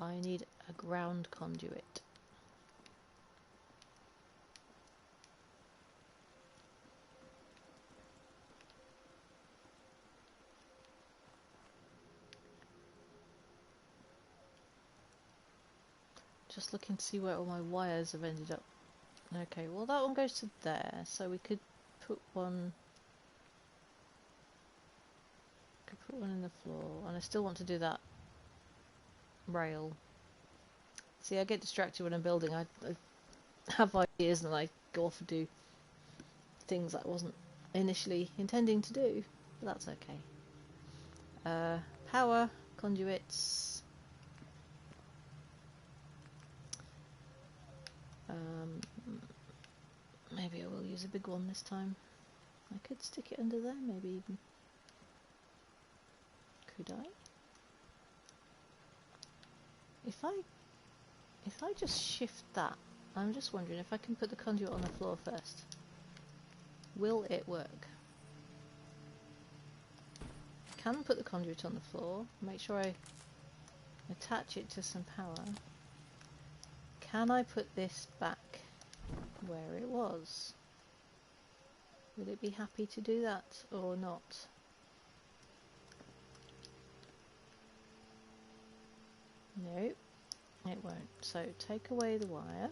I need a ground conduit. Just looking to see where all my wires have ended up. Okay, well that one goes to there, so we could put one in the floor, and I still want to do that rail. See, I get distracted when I'm building. I have ideas and I go off and do things that I wasn't initially intending to do, but that's okay. Power, conduits. Maybe I will use a big one this time. I could stick it under there, maybe even. Could I? If I just shift that, I'm just wondering if I can put the conduit on the floor first. Will it work? Can put the conduit on the floor. Make sure I attach it to some power. Can I put this back where it was? Would it be happy to do that or not? No, it won't. So take away the wire.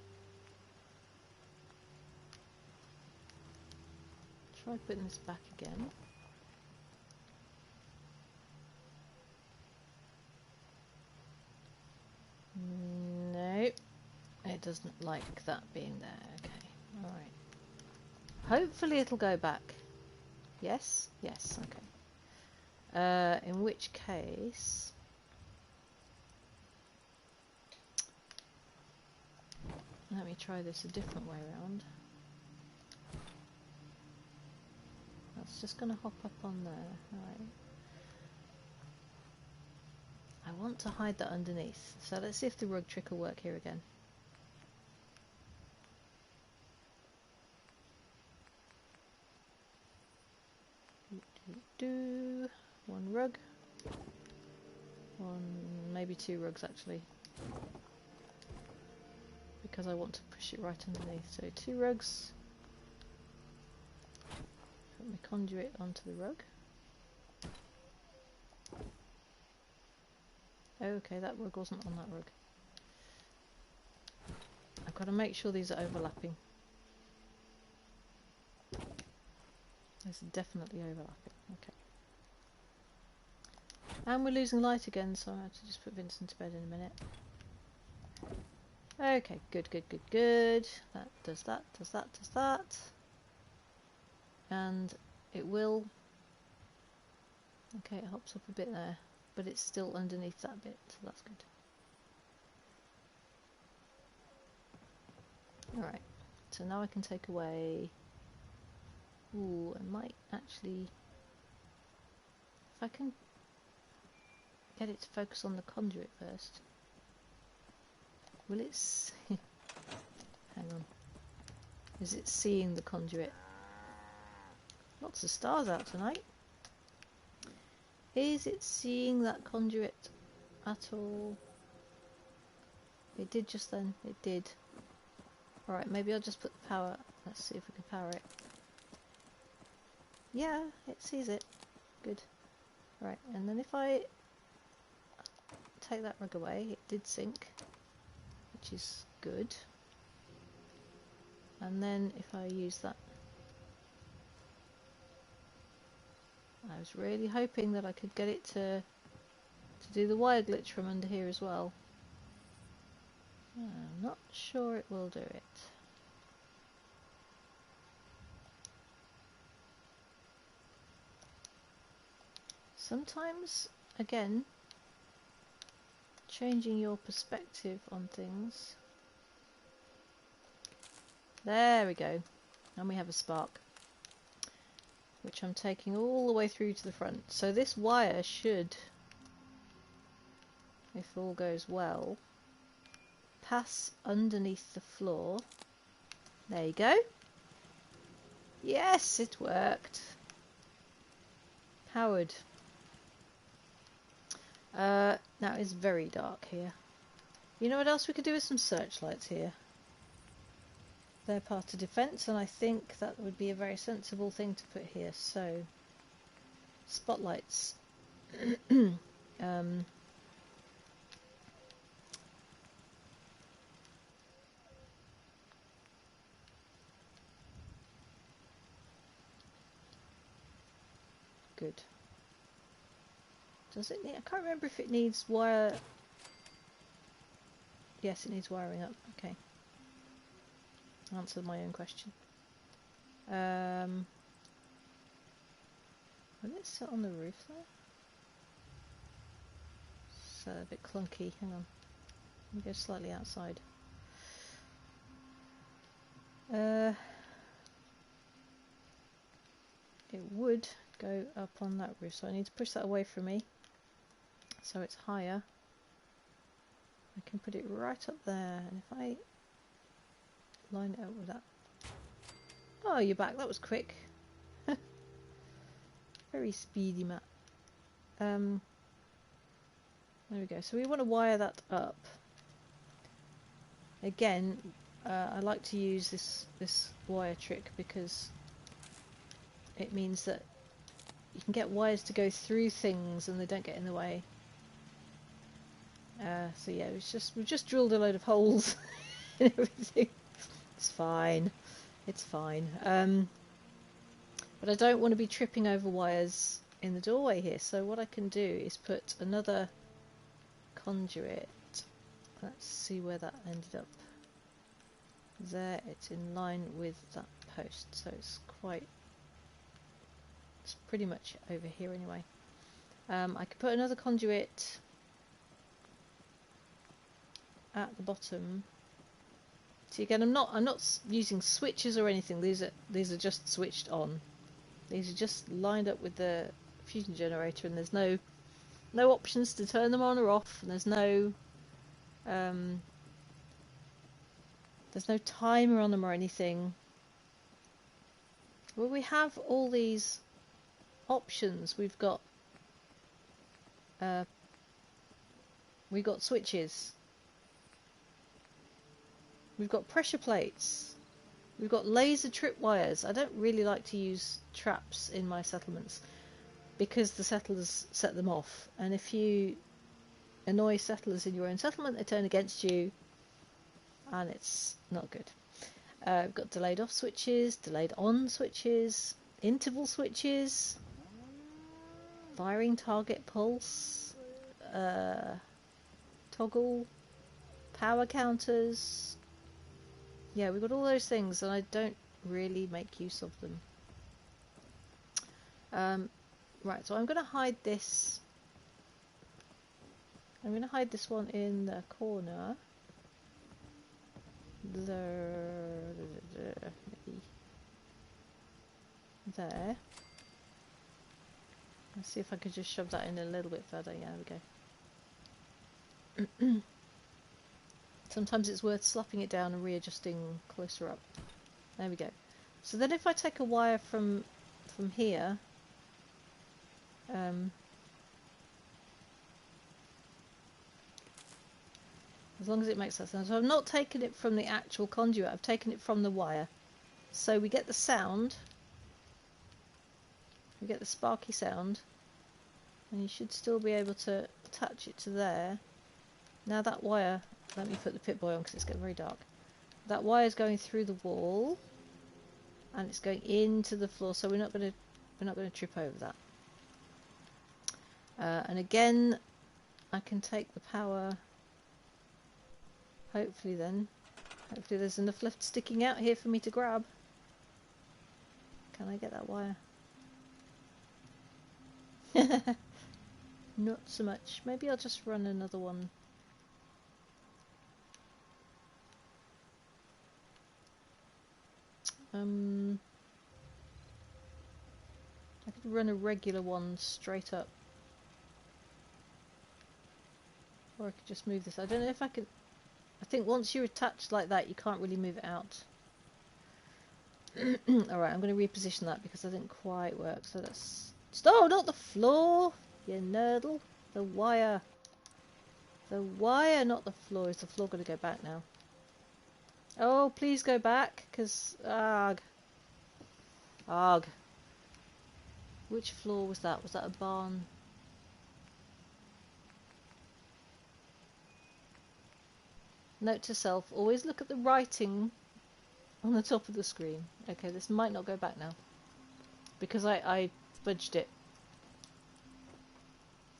Try putting this back again. No, it doesn't like that being there. Okay, alright. Hopefully it'll go back. Yes? Yes, okay. In which case... Let me try this a different way around. That's just going to hop up on there. Alright. I want to hide that underneath. So let's see if the rug trick will work here again. One rug. Maybe two rugs actually. Because I want to push it right underneath. So two rugs. Put my conduit onto the rug. Oh, okay, that rug wasn't on that rug. I've got to make sure these are overlapping. These are definitely overlapping. Okay. And we're losing light again, so I have to just put Vincent to bed in a minute. Okay, good, good, good, good. That does that, does that, does that. And it will... Okay, it hops up a bit there, but it's still underneath that bit, so that's good. Alright, so now I can take away... Ooh, I might actually... If I can get it to focus on the conduit first. Will it... Hang on. Is it seeing the conduit? Lots of stars out tonight. Is it seeing that conduit at all? It did just then. It did. Alright, maybe I'll just put the power... Let's see if we can power it. Yeah, it sees it. Good. Right, and then if I take that rug away, it did sync, which is good. And then if I use that... I was really hoping that I could get it to do the wire glitch from under here as well. I'm not sure it will do it. Sometimes, again, changing your perspective on things. There we go. And we have a spark, which I'm taking all the way through to the front. So this wire should, if all goes well, pass underneath the floor. There you go. Yes, it worked. Powered. Now it's very dark here. You know what else we could do with some searchlights here? They're part of defence, and I think that would be a very sensible thing to put here. So, spotlights. Good. Does it need... I can't remember if it needs wire... Yes, it needs wiring up. Okay. Answered my own question. Will it sit on the roof there? It's a bit clunky. Hang on. Let me go slightly outside. It would go up on that roof, so I need to push that away from me so it's higher. I can put it right up there, and if I line it up with that... Oh, you're back. That was quick. Very speedy, Matt. There we go. So we want to wire that up. Again, I like to use this wire trick because it means that you can get wires to go through things and they don't get in the way. So yeah, we've just drilled a load of holes and everything. It's fine. It's fine. But I don't want to be tripping over wires in the doorway here. So what I can do is put another conduit. Let's see where that ended up. There, it's in line with that post. So it's pretty much over here anyway. I could put another conduit at the bottom. See, again, I'm not using switches or anything. These are just switched on. These are just lined up with the fusion generator, and there's no options to turn them on or off, and there's no timer on them or anything. Well, we have all these options. We've got switches. We've got pressure plates. We've got laser tripwires. I don't really like to use traps in my settlements because the settlers set them off. And if you annoy settlers in your own settlement, they turn against you, and it's not good. We've got delayed off switches, delayed on switches, interval switches, firing target pulse, toggle, power counters. Yeah, we've got all those things and I don't really make use of them. Right, so I'm going to hide this. I'm going to hide this one in the corner. Maybe there. Let's see if I could just shove that in a little bit further. Yeah, there we go. Sometimes it's worth slapping it down and readjusting closer up. There we go. So then if I take a wire from here, as long as it makes that sound. So I've not taken it from the actual conduit, I've taken it from the wire. So we get the sound, we get the sparky sound, and you should still be able to attach it to there. Now that wire, let me put the Pip-Boy on because it's getting very dark. That wire is going through the wall, and it's going into the floor, so we're not going to trip over that. And again, I can take the power. Hopefully there's enough left sticking out here for me to grab. Can I get that wire? Not so much. Maybe I'll just run another one. I could run a regular one straight up. Or I could just move this. I don't know if I can. I think once you're attached like that, you can't really move it out. Alright, I'm going to reposition that because that didn't quite work. So that's... Oh, not the floor! You nerdle. The wire. The wire, not the floor. Is the floor going to go back now? Oh, please go back, because... Arg. Arg. Which floor was that? Was that a barn? Note to self, always look at the writing on the top of the screen. Okay, this might not go back now. Because I fudged it.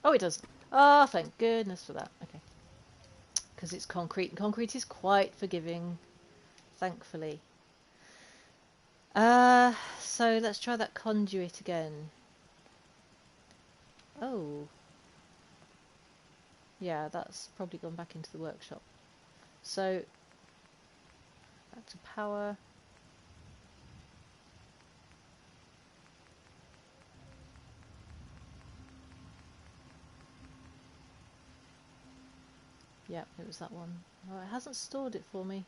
Oh, it does. Ah, oh, thank goodness for that. Okay. Because it's concrete, and concrete is quite forgiving. Thankfully. So let's try that conduit again. Oh. Yeah, that's probably gone back into the workshop. So, back to power. Yeah, it was that one. Oh, it hasn't stored it for me.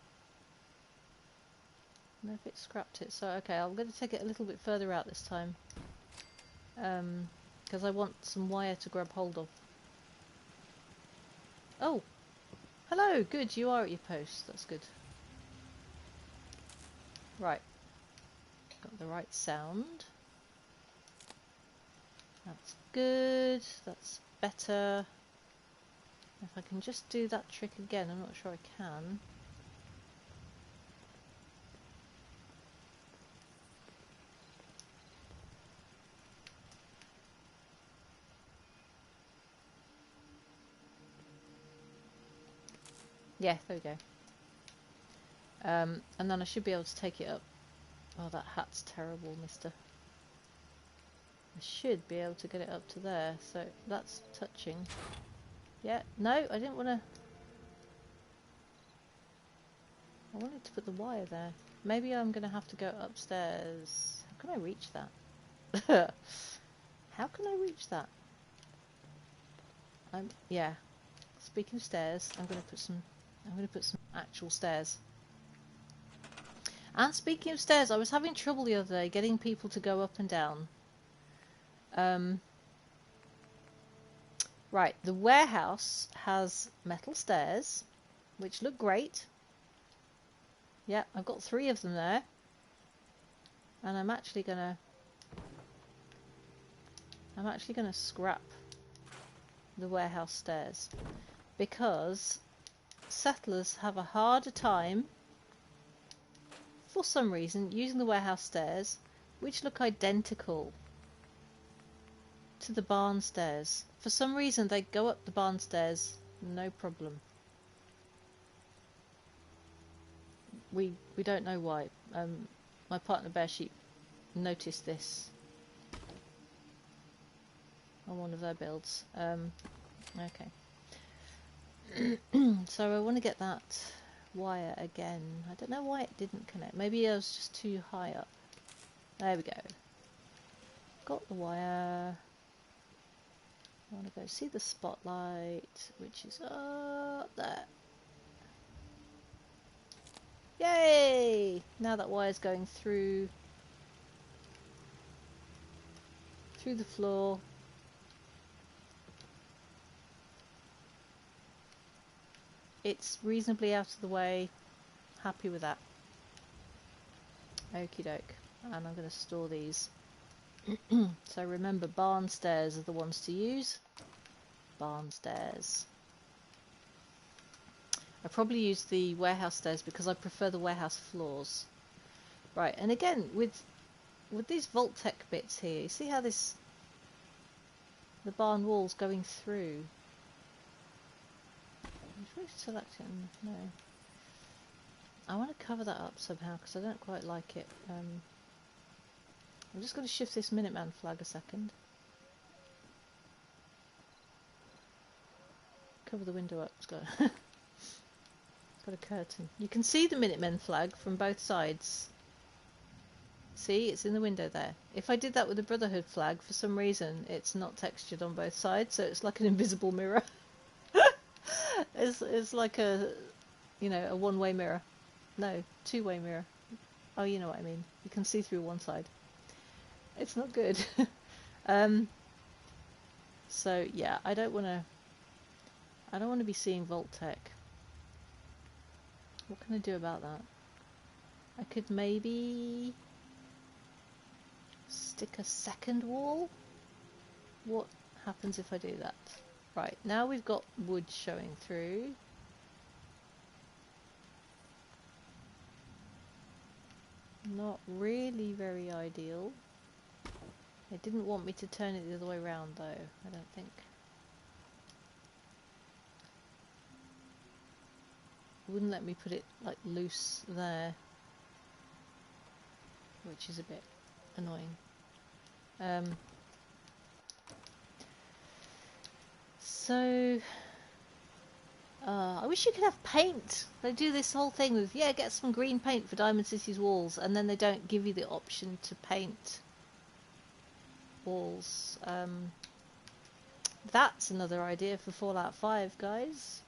I don't know if it scrapped it. So, okay, I'm going to take it a little bit further out this time. Because I want some wire to grab hold of. Oh! Hello! Good, you are at your post. That's good. Right. Got the right sound. That's good. That's better. If I can just do that trick again, I'm not sure I can. Yeah, there we go. And then I should be able to take it up. Oh, that hat's terrible, mister. I should be able to get it up to there. So that's touching. Yeah, no, I didn't want to... I wanted to put the wire there. Maybe I'm going to have to go upstairs. How can I reach that? How can I reach that? Yeah. Speaking of stairs, I'm going to put some actual stairs. And speaking of stairs, I was having trouble the other day getting people to go up and down. Right, the warehouse has metal stairs, which look great. Yeah, I've got 3 of them there. And I'm actually gonna scrap the warehouse stairs. Because settlers have a harder time, for some reason, using the warehouse stairs, which look identical to the barn stairs. For some reason, they go up the barn stairs, no problem. We don't know why. My partner Bear Sheep noticed this on one of their builds. Okay. So I want to get that wire again. I don't know why it didn't connect. Maybe I was just too high up. There we go. Got the wire. I want to go see the spotlight, which is up there. Yay! Now that wire's going through the floor. It's reasonably out of the way. Happy with that. Okie doke. And I'm going to store these. So remember, barn stairs are the ones to use. Barn stairs. I probably use the warehouse stairs because I prefer the warehouse floors. Right, and again, with these Vault-Tec bits here, you see how the barn wall's going through? Should we select it? No. I want to cover that up somehow because I don't quite like it. I'm just going to shift this Minuteman flag a second. Cover the window up. It's got a curtain. You can see the Minutemen flag from both sides. See, it's in the window there. If I did that with the Brotherhood flag, for some reason, it's not textured on both sides, so it's like an invisible mirror. It's like a one-way mirror. No, two-way mirror. Oh, you know what I mean. You can see through one side. It's not good. So yeah, I don't want to be seeing Vault-Tec. What can I do about that? I could maybe stick a second wall. What happens if I do that? Right, now we've got wood showing through. Not really very ideal. It didn't want me to turn it the other way around though, I don't think. It wouldn't let me put it like loose there, which is a bit annoying. So I wish you could have paint. They do this whole thing with, yeah, get some green paint for Diamond City's walls, and then they don't give you the option to paint walls. That's another idea for Fallout 5, guys.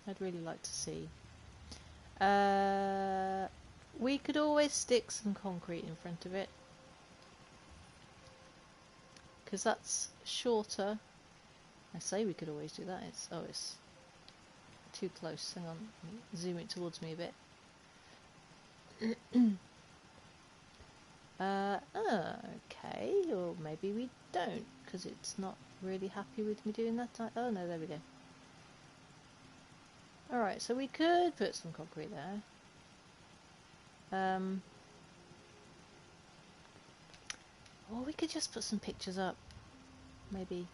I'd really like to see. We could always stick some concrete in front of it, because that's shorter. I say we could always do that. It's too close. Hang on, zoom it towards me a bit. Okay, or maybe we don't, because it's not really happy with me doing that. Oh no, there we go. Alright, so we could put some concrete there. Or we could just put some pictures up, maybe.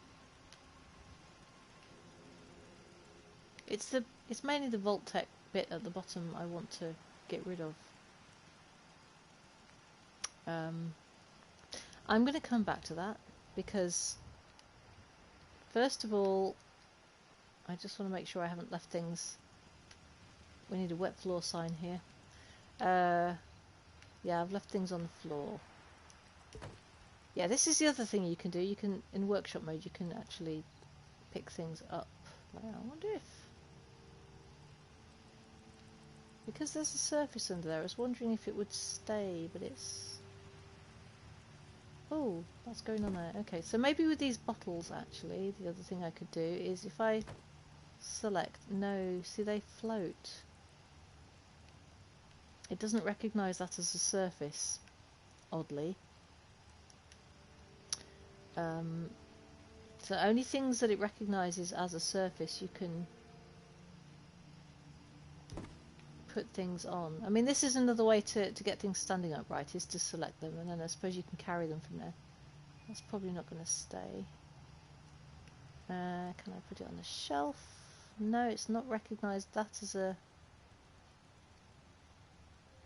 It's mainly the Vault-Tec bit at the bottom I want to get rid of. I'm going to come back to that because first of all, I just want to make sure I haven't left things. We need a wet floor sign here. Yeah, I've left things on the floor. Yeah, this is the other thing you can do. You can, in workshop mode, you can actually pick things up. I wonder if, because there's a surface under there, I was wondering if it would stay, but it's... Oh, that's going on there. Okay, so maybe with these bottles, actually, the other thing I could do is if I select... No, see, they float. It doesn't recognise that as a surface, oddly. So only things that it recognises as a surface you can put things on. I mean, this is another way to get things standing upright, is to select them, and then I suppose you can carry them from there. That's probably not going to stay. Can I put it on the shelf? No, it's not recognised that as a...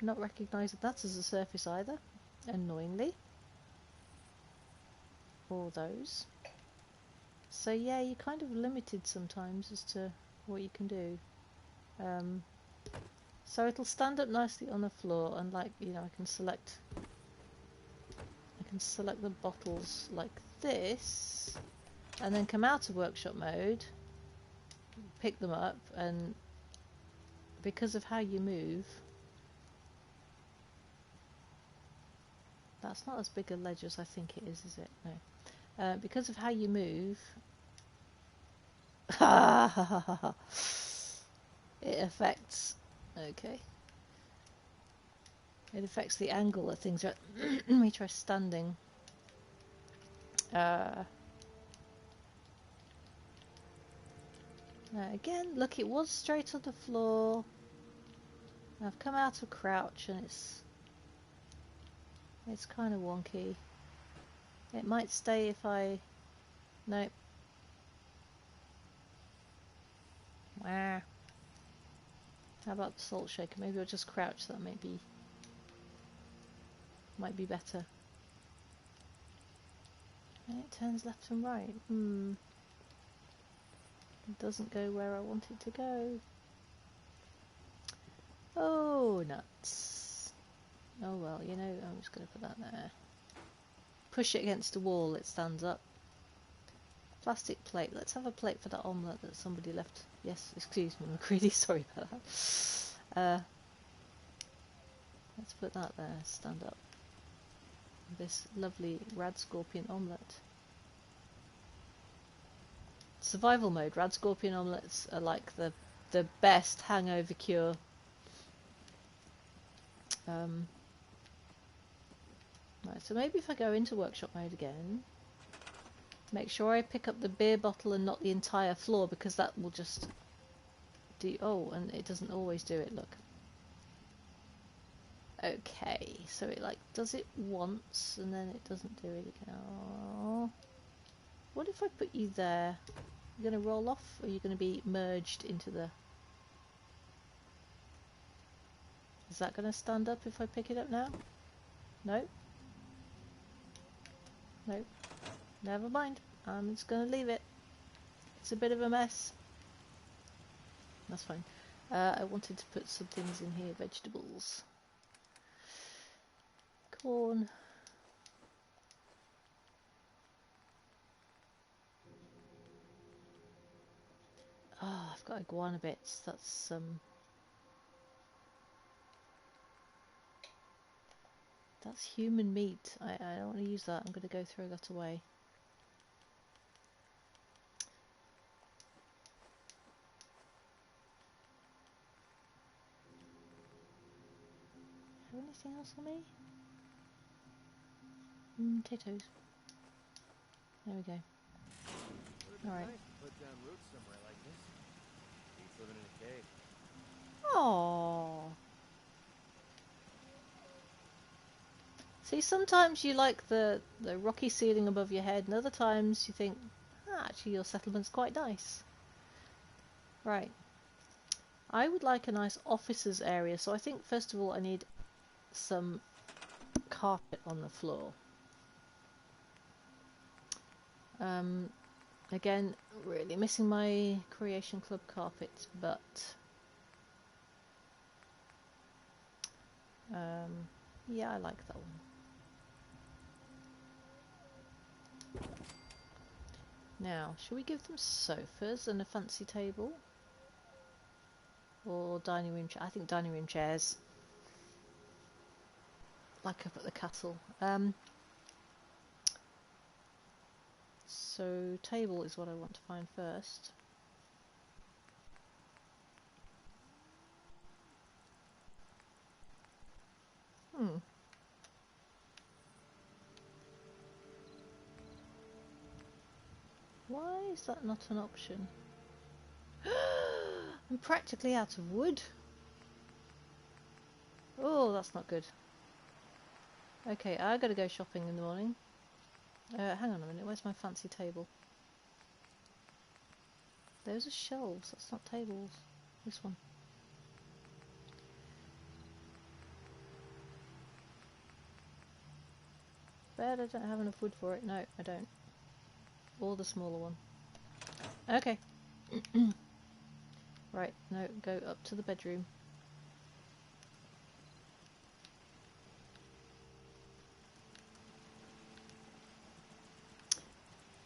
Not recognised that as a surface either, annoyingly. All those. So yeah, you're kind of limited sometimes as to what you can do. So it'll stand up nicely on the floor, and like, you know, I can select the bottles like this, and then come out of workshop mode, pick them up, and because of how you move, that's not as big a ledge as I think it is it? No. Because of how you move, it affects... Okay. It affects the angle that things are at. Let me try standing. Again, look, it was straight on the floor. I've come out of crouch and it's kind of wonky. It might stay if I... Nope. Wah. How about the salt shaker? Maybe I'll just crouch. That might be better. And it turns left and right. It doesn't go where I want it to go. Oh, nuts. Oh well, you know, I'm just going to put that there. Push it against the wall, it stands up. Plastic plate. Let's have a plate for that omelette that somebody left. Yes, excuse me, McCready, sorry about that. Let's put that there, stand up. This lovely rad scorpion omelette. Survival mode. Rad scorpion omelettes are like the best hangover cure. Right, so maybe if I go into workshop mode again, make sure I pick up the beer bottle and not the entire floor, because that will just do... Oh, and it doesn't always do it, look. Okay, so it like does it once and then it doesn't do it again. Oh. What if I put you there? You're going to roll off, or are you going to be merged into the... Is that going to stand up if I pick it up now? No? No. Never mind. I'm just going to leave it. It's a bit of a mess. That's fine. I wanted to put some things in here. Vegetables. Corn. Oh, I've got iguana bits. That's human meat. I don't want to use that. I'm going to go throw that away. Have anything else on me? Potatoes. There we go. Alright. Nice to put down roots somewhere like this. Beats living in a cave. Aww. See, sometimes you like the rocky ceiling above your head, and other times you think, actually your settlement's quite nice. Right. I would like a nice officer's area, so I think first of all I need some carpet on the floor. Again, really missing my Creation Club carpet, but yeah, I like that one. Now, shall we give them sofas and a fancy table? Or dining room chair? I think dining room chairs. Like up at the castle. So table is what I want to find first. Why is that not an option? I'm practically out of wood. Oh, that's not good. Okay, I gotta go shopping in the morning. Hang on a minute, where's my fancy table? Those are shelves, that's not tables. This one. But I don't have enough wood for it. No, I don't. Or the smaller one. Okay. Right, no, go up to the bedroom.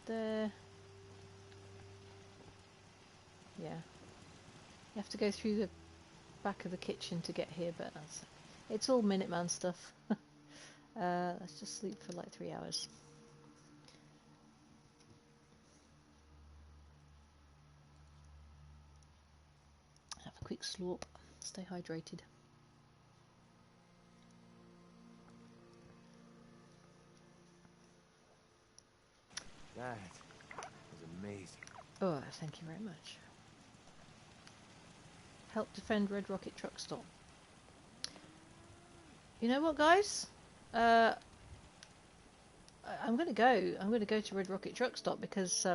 There. Yeah. You have to go through the back of the kitchen to get here, but it's all Minuteman stuff. Let's just sleep for like 3 hours. Have a quick slurp. Stay hydrated. That was amazing. Oh, thank you very much. Help defend Red Rocket truck stop. You know what, guys? I'm gonna go. I'm gonna go to Red Rocket truck stop because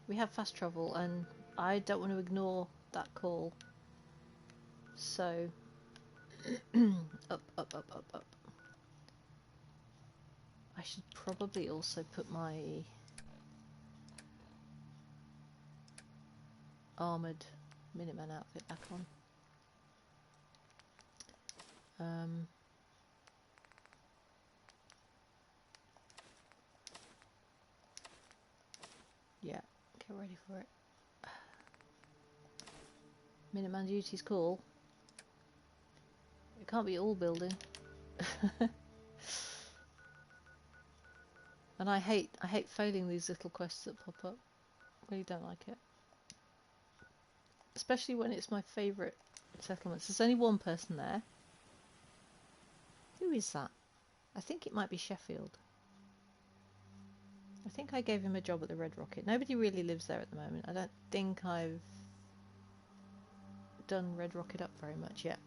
we have fast travel, and I don't want to ignore that call. So, up, up, up, up, up. I should probably also put my armoured Minuteman outfit back on. Yeah, get ready for it. Minuteman duty's cool. It can't be all building. And I hate failing these little quests that pop up. Really don't like it. Especially when it's my favourite settlements. There's only one person there. Who is that? I think it might be Sheffield. I think I gave him a job at the Red Rocket. Nobody really lives there at the moment. I don't think I've done Red Rocket up very much yet.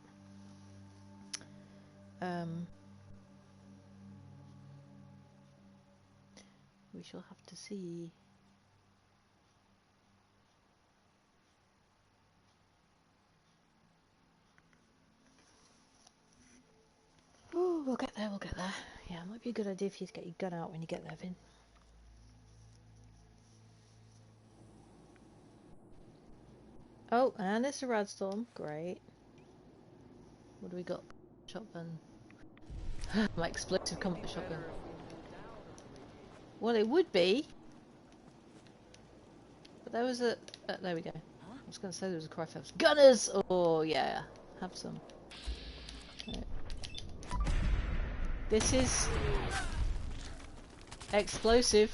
We shall have to see. Oh, we'll get there, we'll get there. Yeah, it might be a good idea for you to get your gun out when you get there, Vin. Oh, and it's a radstorm. Great. What do we got? Shotgun. My explosive combat shotgun. Well, it would be. But there was a... there we go. I was going to say there was a cry for gunners! Oh, yeah. Have some. Right. This is... explosive.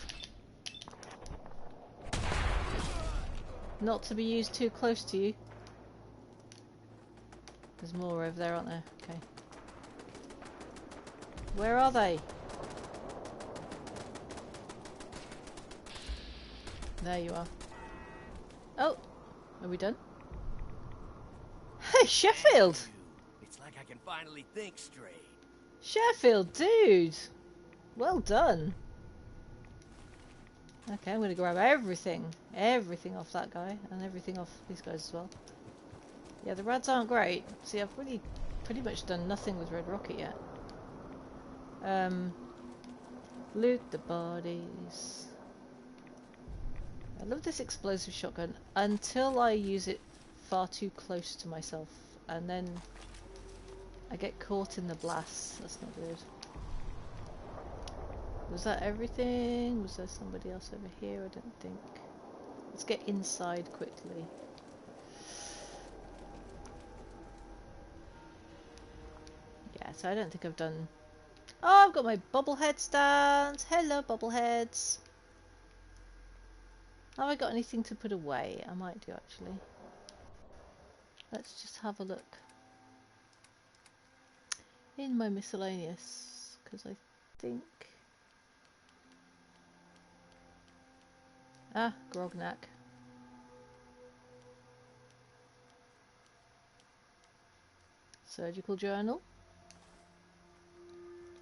Not to be used too close to you. There's more over there, aren't there? Okay. Where are they? There you are. Oh! Are we done? Hey, Sheffield! It's like I can finally think straight. Sheffield, dude! Well done. Okay, I'm going to grab everything. Everything off that guy. And everything off these guys as well. Yeah, the rads aren't great. See, I've really pretty much done nothing with Red Rocket yet. Loot the bodies. I love this explosive shotgun until I use it far too close to myself. And then I get caught in the blast. That's not good. Was that everything? Was there somebody else over here? I don't think. Let's get inside quickly. Yeah, so I don't think I've done... Oh, I've got my bobblehead stands! Hello, bobbleheads! Have I got anything to put away? I might do, actually. Let's just have a look in my miscellaneous, because I think... Ah, Grognak. Surgical journal.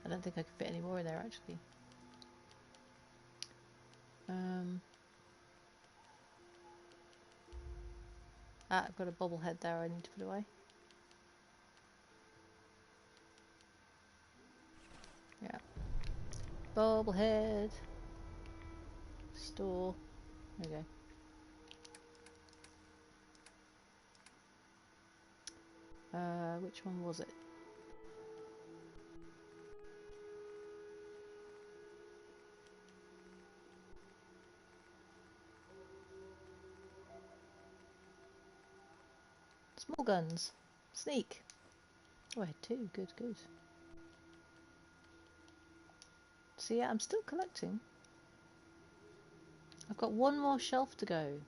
I don't think I could fit any more in there, actually. Um, I've got a bobblehead there I need to put away. Yeah. Bobblehead. Store. There we go. Which one was it? Small guns. Sneak. Oh, I had two. Good, good. So yeah, I'm still collecting. I've got one more shelf to go.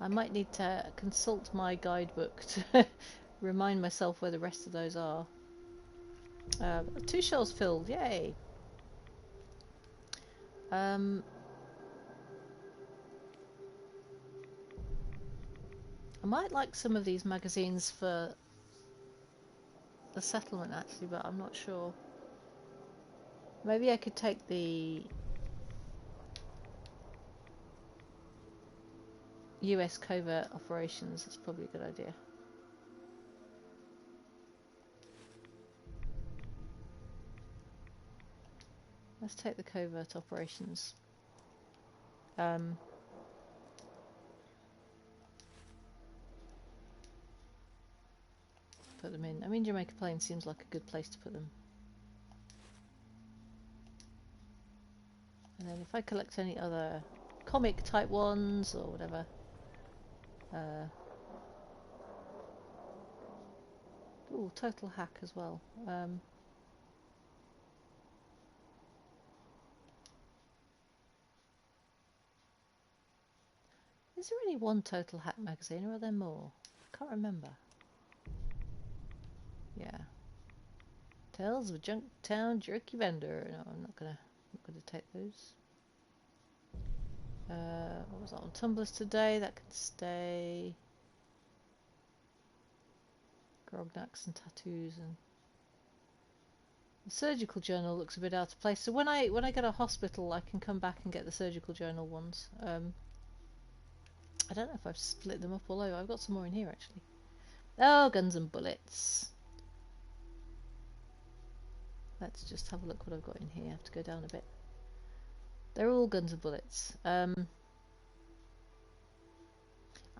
I might need to consult my guidebook to remind myself where the rest of those are. 2 shelves filled, yay! I might like some of these magazines for the settlement actually, but I'm not sure. Maybe I could take the US covert operations. That's probably a good idea. Let's take the covert operations. Put them in. I mean, Jamaica Plain seems like a good place to put them. And then if I collect any other comic type ones or whatever. Ooh, Total Hack as well. Is there only one Total Hack magazine, or are there more? I can't remember. Yeah. Tales of a Junktown Jerky Vendor. No, I'm not gonna take those. What was that on Tumblers today? That can stay. Grognacks and tattoos and the surgical journal looks a bit out of place. So when I get a hospital, I can come back and get the surgical journal ones. I don't know if I've split them up all over. I've got some more in here actually. Oh, guns and bullets. Let's just have a look what I've got in here. I have to go down a bit. They're all guns and bullets. I'm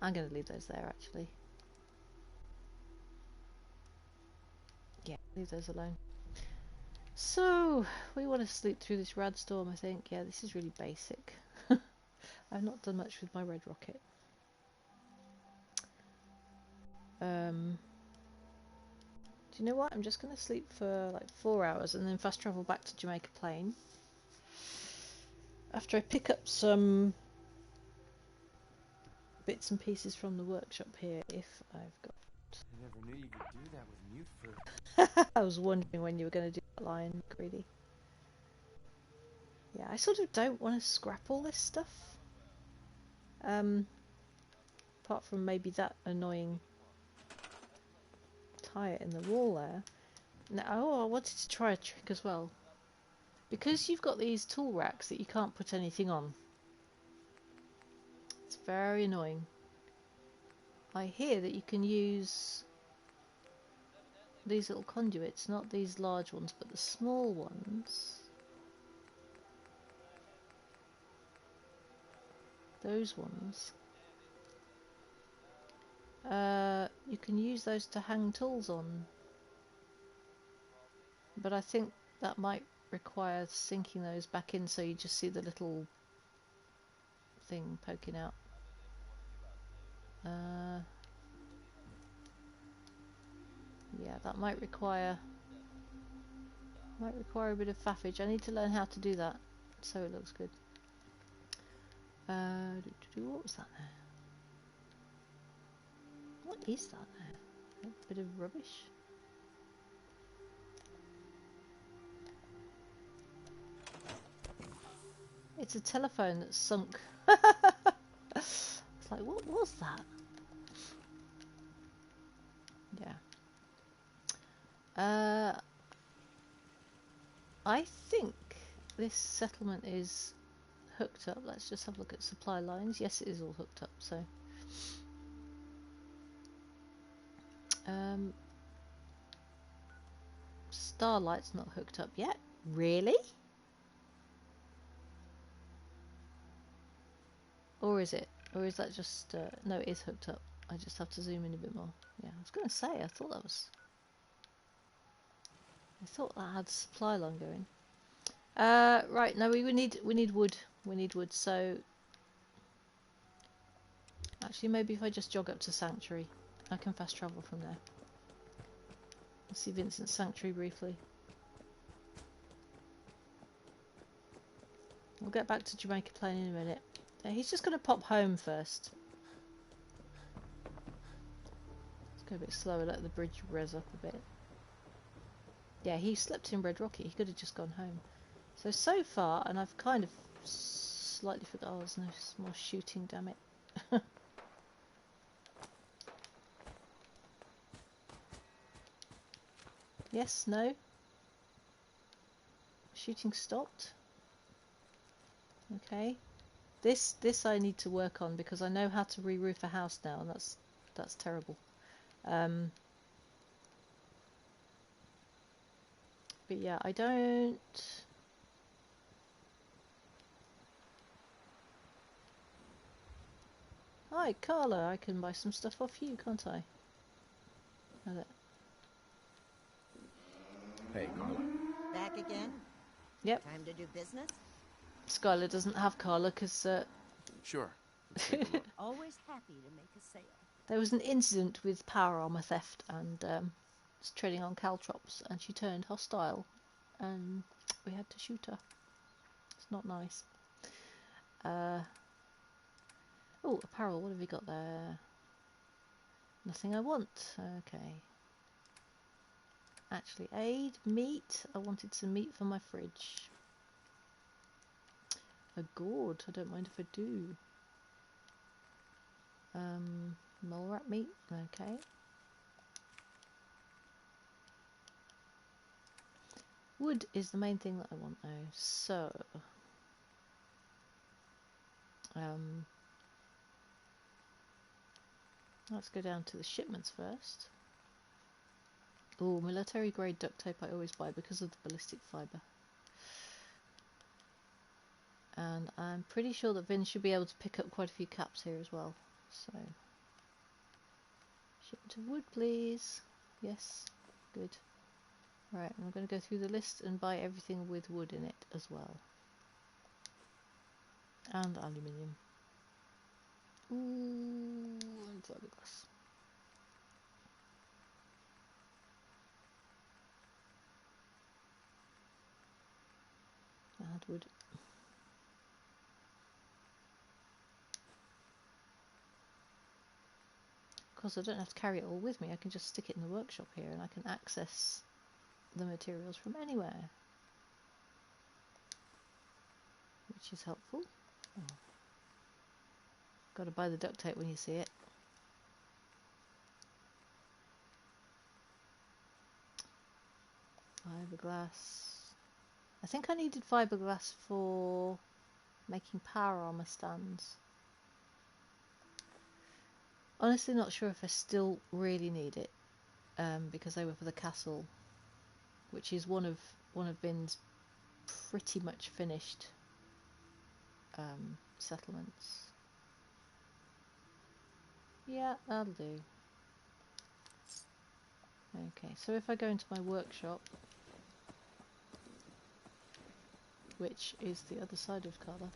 going to leave those there actually. Yeah, leave those alone. So, we want to sleep through this rad storm, I think. Yeah, this is really basic. I've not done much with my red rocket. Do you know what? I'm just going to sleep for like 4 hours and then fast travel back to Jamaica Plain. After I pick up some bits and pieces from the workshop here, if I've got... I never knew you could do that with mute fruit. I was wondering when you were going to do that line, Greedy. Yeah, I sort of don't want to scrap all this stuff. Apart from maybe that annoying tire in the wall there. Now, oh, I wanted to try a trick as well. Because you've got these tool racks that you can't put anything on. It's very annoying. I hear that you can use these little conduits, not these large ones, but the small ones. Those ones. You can use those to hang tools on. But I think that might require sinking those back in so you just see the little thing poking out. Yeah, that might require a bit of faffage. I need to learn how to do that so it looks good. What was that there? What is that there? A bit of rubbish. It's a telephone that's sunk. It's like, what was that? Yeah. I think this settlement is hooked up. Let's just have a look at supply lines. Yes, it is all hooked up, so Starlight's not hooked up yet. Really? Or is it? Or is that just no, it is hooked up. I just have to zoom in a bit more. Yeah, I was gonna say, I thought that had a supply line going. Right, no, we need wood. We need wood, so actually maybe if I just jog up to Sanctuary, I can fast travel from there. Let's see Vincent's Sanctuary briefly. We'll get back to Jamaica Plain in a minute. He's just gonna pop home first. Let's go a bit slower, let the bridge res up a bit. Yeah, he slept in Red Rocket. He could have just gone home. So far, and I've kind of slightly forgot. Oh, there's no more shooting, damn it. Yes, no. Shooting stopped. Okay. This I need to work on because I know how to re-roof a house now, and that's terrible. But yeah, I don't. Hi, Carla. I can buy some stuff off you, can't I? Oh, there. Hey, Carla. Back again? Yep. Time to do business? Skylar doesn't have Carla because Sure. Let's take a look. Always happy to make a sale. there was an incident with power armor theft and was trading on caltrops, and she turned hostile, and we had to shoot her. It's not nice. Oh, apparel. What have we got there? Nothing I want. Okay. Actually, aid, meat. I wanted some meat for my fridge. A gourd. I don't mind if I do. Mole rat meat. Okay. Wood is the main thing that I want now. So, let's go down to the shipments first. Oh, military grade duct tape I always buy because of the ballistic fibre. And I'm pretty sure that Vin should be able to pick up quite a few caps here as well. So, shipment of wood, please. Yes, good. Right, I'm going to go through the list and buy everything with wood in it as well. And aluminium. Ooh, and fiberglass. And wood. Of course, I don't have to carry it all with me. I can just stick it in the workshop here and I can access the materials from anywhere. Which is helpful. Oh. Got to buy the duct tape when you see it. Fiberglass. I think I needed fiberglass for making power armor stands. Honestly, not sure if I still really need it, because they were for the castle, which is one of Vin's pretty much finished settlements. Yeah, that'll do. Okay, so if I go into my workshop, which is the other side of Carla,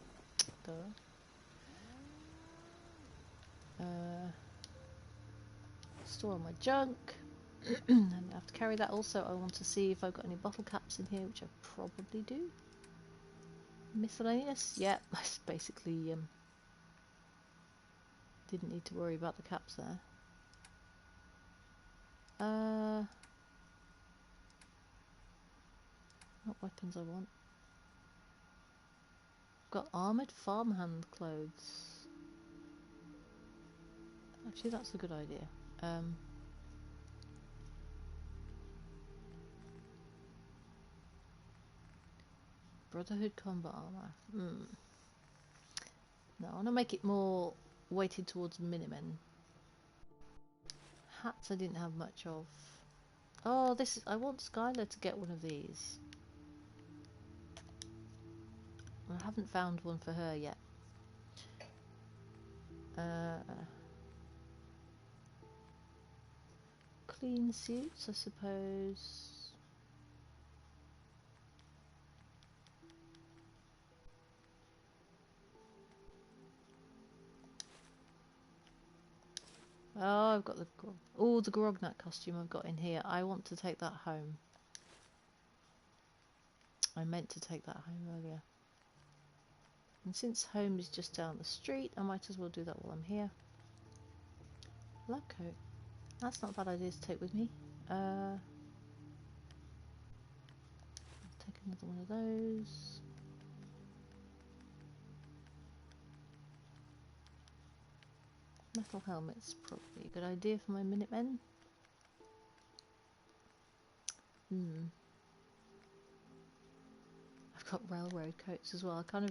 store all my junk, and I have to carry that. Also, I want to see if I've got any bottle caps in here, which I probably do. Miscellaneous? Yeah, I basically didn't need to worry about the caps there. What weapons I want? I've got armoured farmhand clothes. Actually, that's a good idea. Brotherhood combat armour. No, I want to make it more weighted towards Minutemen. Hats I didn't have much of. Oh, this is... I want Skylar to get one of these. I haven't found one for her yet. Clean suits, I suppose. Oh, I've got the Grognat costume I've got in here. I want to take that home. I meant to take that home earlier. And since home is just down the street, I might as well do that while I'm here. Lab coat. That's not a bad idea to take with me. I'll take another one of those. Metal helmet's probably a good idea for my Minutemen. I've got railroad coats as well. I kind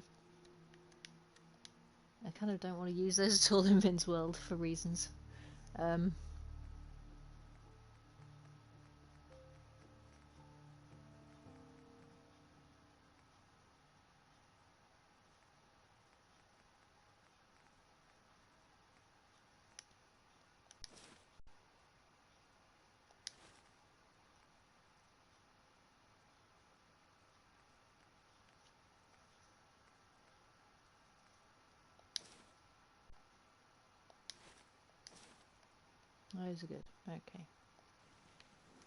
of don't want to use those at all in Vin's world for reasons. Those are good. Okay.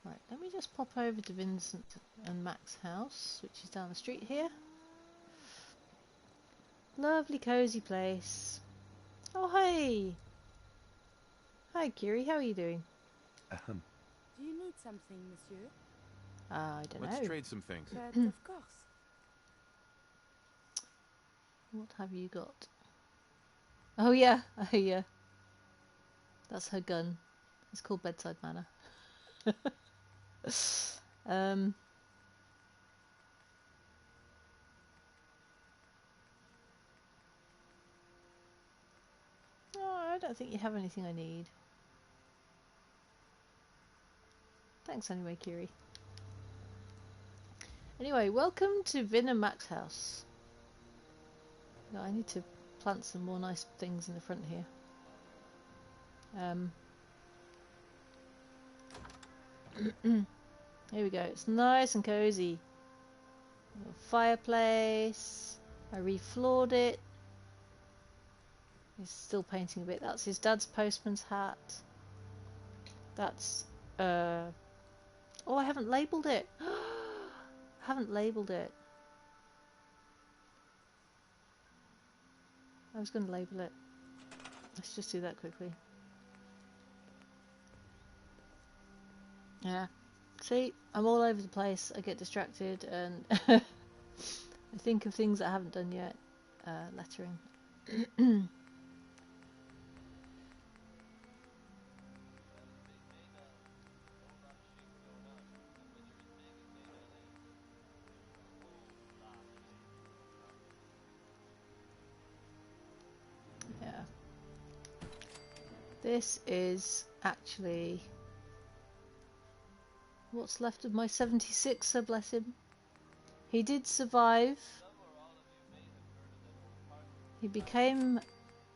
Right, let me just pop over to Vincent and Mac's house, which is down the street here. Lovely cozy place. Oh, hey! Hi, Kiri, how are you doing? Do you need something, monsieur? I don't Let's know. trade some things. But of course. What have you got? Oh yeah, oh yeah. That's her gun. It's called Bedside Manner. Oh, I don't think you have anything I need. Thanks anyway, Kiri. Anyway, welcome to Vin and Mac's house. No, I need to plant some more nice things in the front here. Here we go. It's nice and cozy. Fireplace. I refloored it. He's still painting a bit. That's his dad's postman's hat. That's oh, I haven't labelled it. Haven't labelled it. I was going to label it. Let's just do that quickly. Yeah. See, I'm all over the place. I get distracted and I think of things that I haven't done yet. Lettering. Yeah. This is actually what's left of my 76er, bless him. He did survive. He became,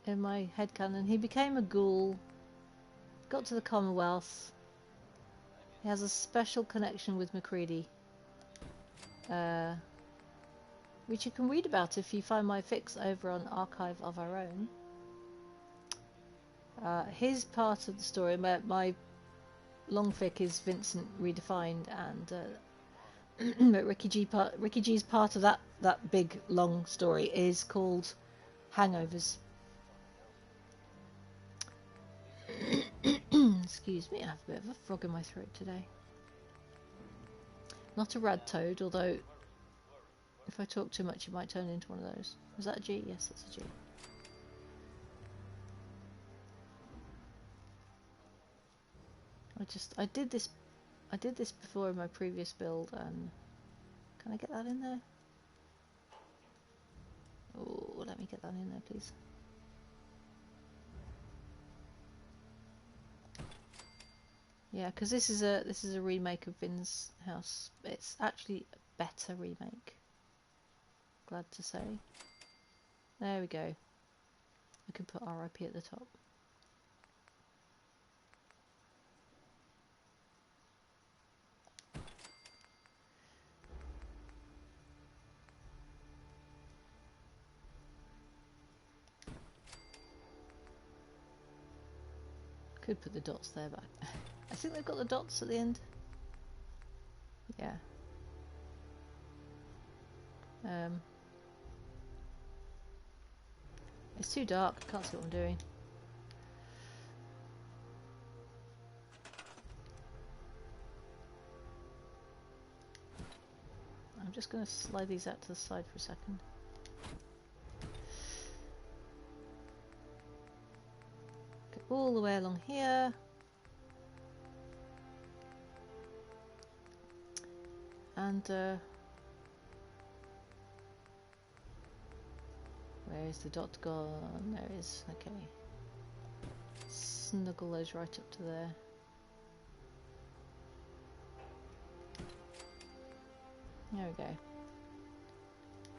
in my headcanon, he became a ghoul, got to the Commonwealth. He has a special connection with Macready, which you can read about if you find my fix over on Archive of Our Own. His part of the story, my long fic is Vincent Redefined, and Ricky G's part of that big long story is called Hangovers. Excuse me, I have a bit of a frog in my throat today. Not a rad toad, although if I talk too much it might turn into one of those. Is that a G? Yes, that's a G. I did this before in my previous build, and can I get that in there? Oh, let me get that in there, please. Yeah, because this is a remake of Vin's house. It's actually a better remake. Glad to say. There we go. I can put RIP at the top. Could put the dots there, but I think they've got the dots at the end. Yeah. It's too dark. I can't see what I'm doing. I'm just going to slide these out to the side for a second. Go all the way along here. And where is the dot gone? There it is. Okay. Snuggle those right up to there. There we go.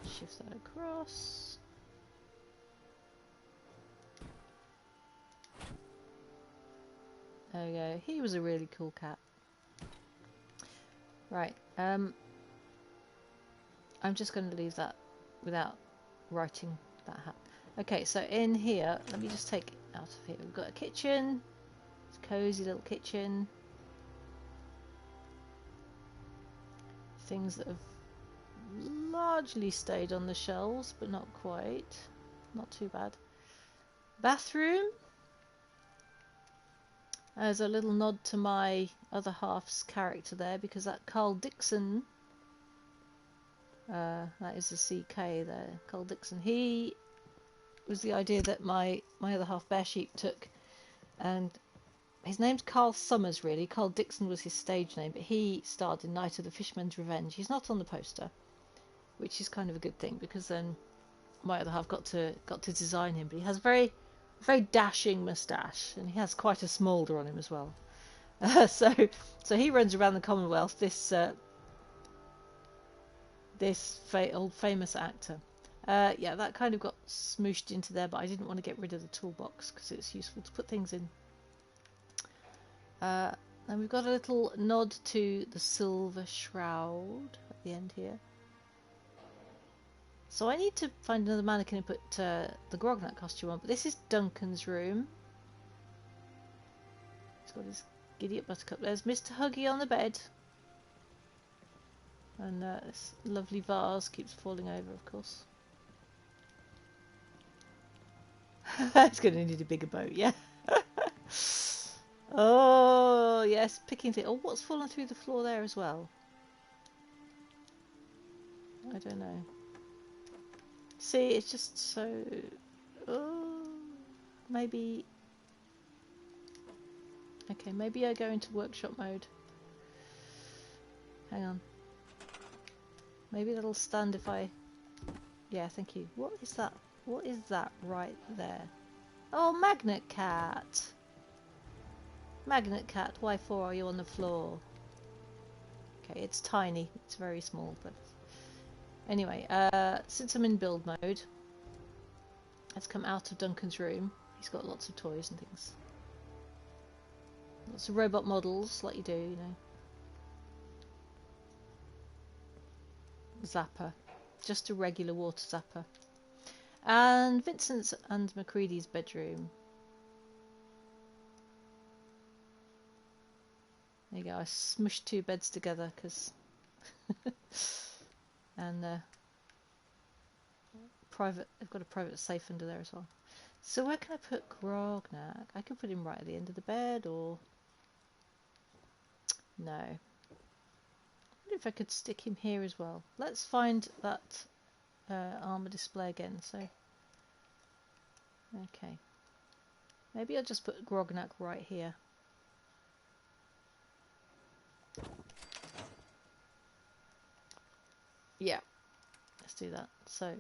Shift that across. There we go. He was a really cool cat. Right. I'm just going to leave that without writing that hat. Okay, so in here, let me just take it out of here. We've got a kitchen. It's a cozy little kitchen. Things that have largely stayed on the shelves, but not quite. Not too bad. Bathroom. There's a little nod to my other half's character there, because that Carl Dixon, that is a CK there, Carl Dixon, he was the idea that my other half Bear Sheep took, and his name's Carl Summers really. Carl Dixon was his stage name, but he starred in Night of the Fisherman's Revenge. He's not on the poster, which is kind of a good thing, because then my other half got to design him. But he has very dashing moustache, and he has quite a smoulder on him as well. So he runs around the Commonwealth. This old famous actor. Yeah, that kind of got smooshed into there, but I didn't want to get rid of the toolbox because it's useful to put things in. And we've got a little nod to the silver shroud at the end here. So I need to find another mannequin and put the Grognat costume on, but this is Duncan's room. He's got his giddy up buttercup. There's Mr. Huggy on the bed. And this lovely vase keeps falling over, of course. It's going to need a bigger boat, yeah. Oh, yes, picking things. Oh, what's fallen through the floor there as well? I don't know. See, it's just so... Oh, maybe... Okay, maybe I go into workshop mode. Hang on. Maybe that'll stand if I... Yeah, thank you. What is that? What is that right there? Oh, Magnet Cat! Magnet Cat, why for are you on the floor? Okay, it's tiny. It's very small, but... Anyway, since I'm in build mode, let's come out of Duncan's room. He's got lots of toys and things. Lots of robot models, like you do, you know. Zapper. Just a regular water zapper. And Vincent's and Macready's bedroom. There you go, I smushed two beds together, because... and I've got a private safe under there as well. So where can I put Grognak? I could put him right at the end of the bed, or... No. I wonder if I could stick him here as well. Let's find that armour display again, so... Okay. Maybe I'll just put Grognak right here. Yeah. Let's do that. So...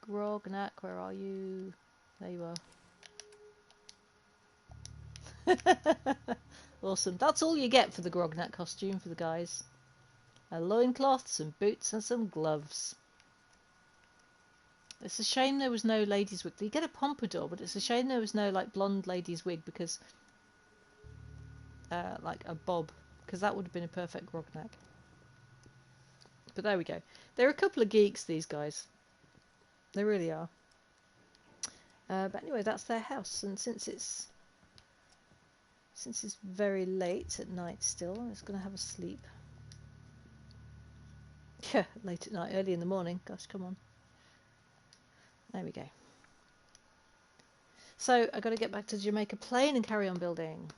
Grognak, where are you? There you are. Awesome. That's all you get for the Grognak costume for the guys. A loincloth, some boots, and some gloves. It's a shame there was no ladies' wig. You get a pompadour, but it's a shame there was no like blonde ladies' wig because, like a bob, because that would have been a perfect Grognak. But there we go. They're a couple of geeks, these guys. They really are. But anyway, that's their house, and since it's very late at night still, it's going to have a sleep. Yeah, late at night, early in the morning. Gosh, come on. There we go. So I got to get back to Jamaica Plain and carry on building.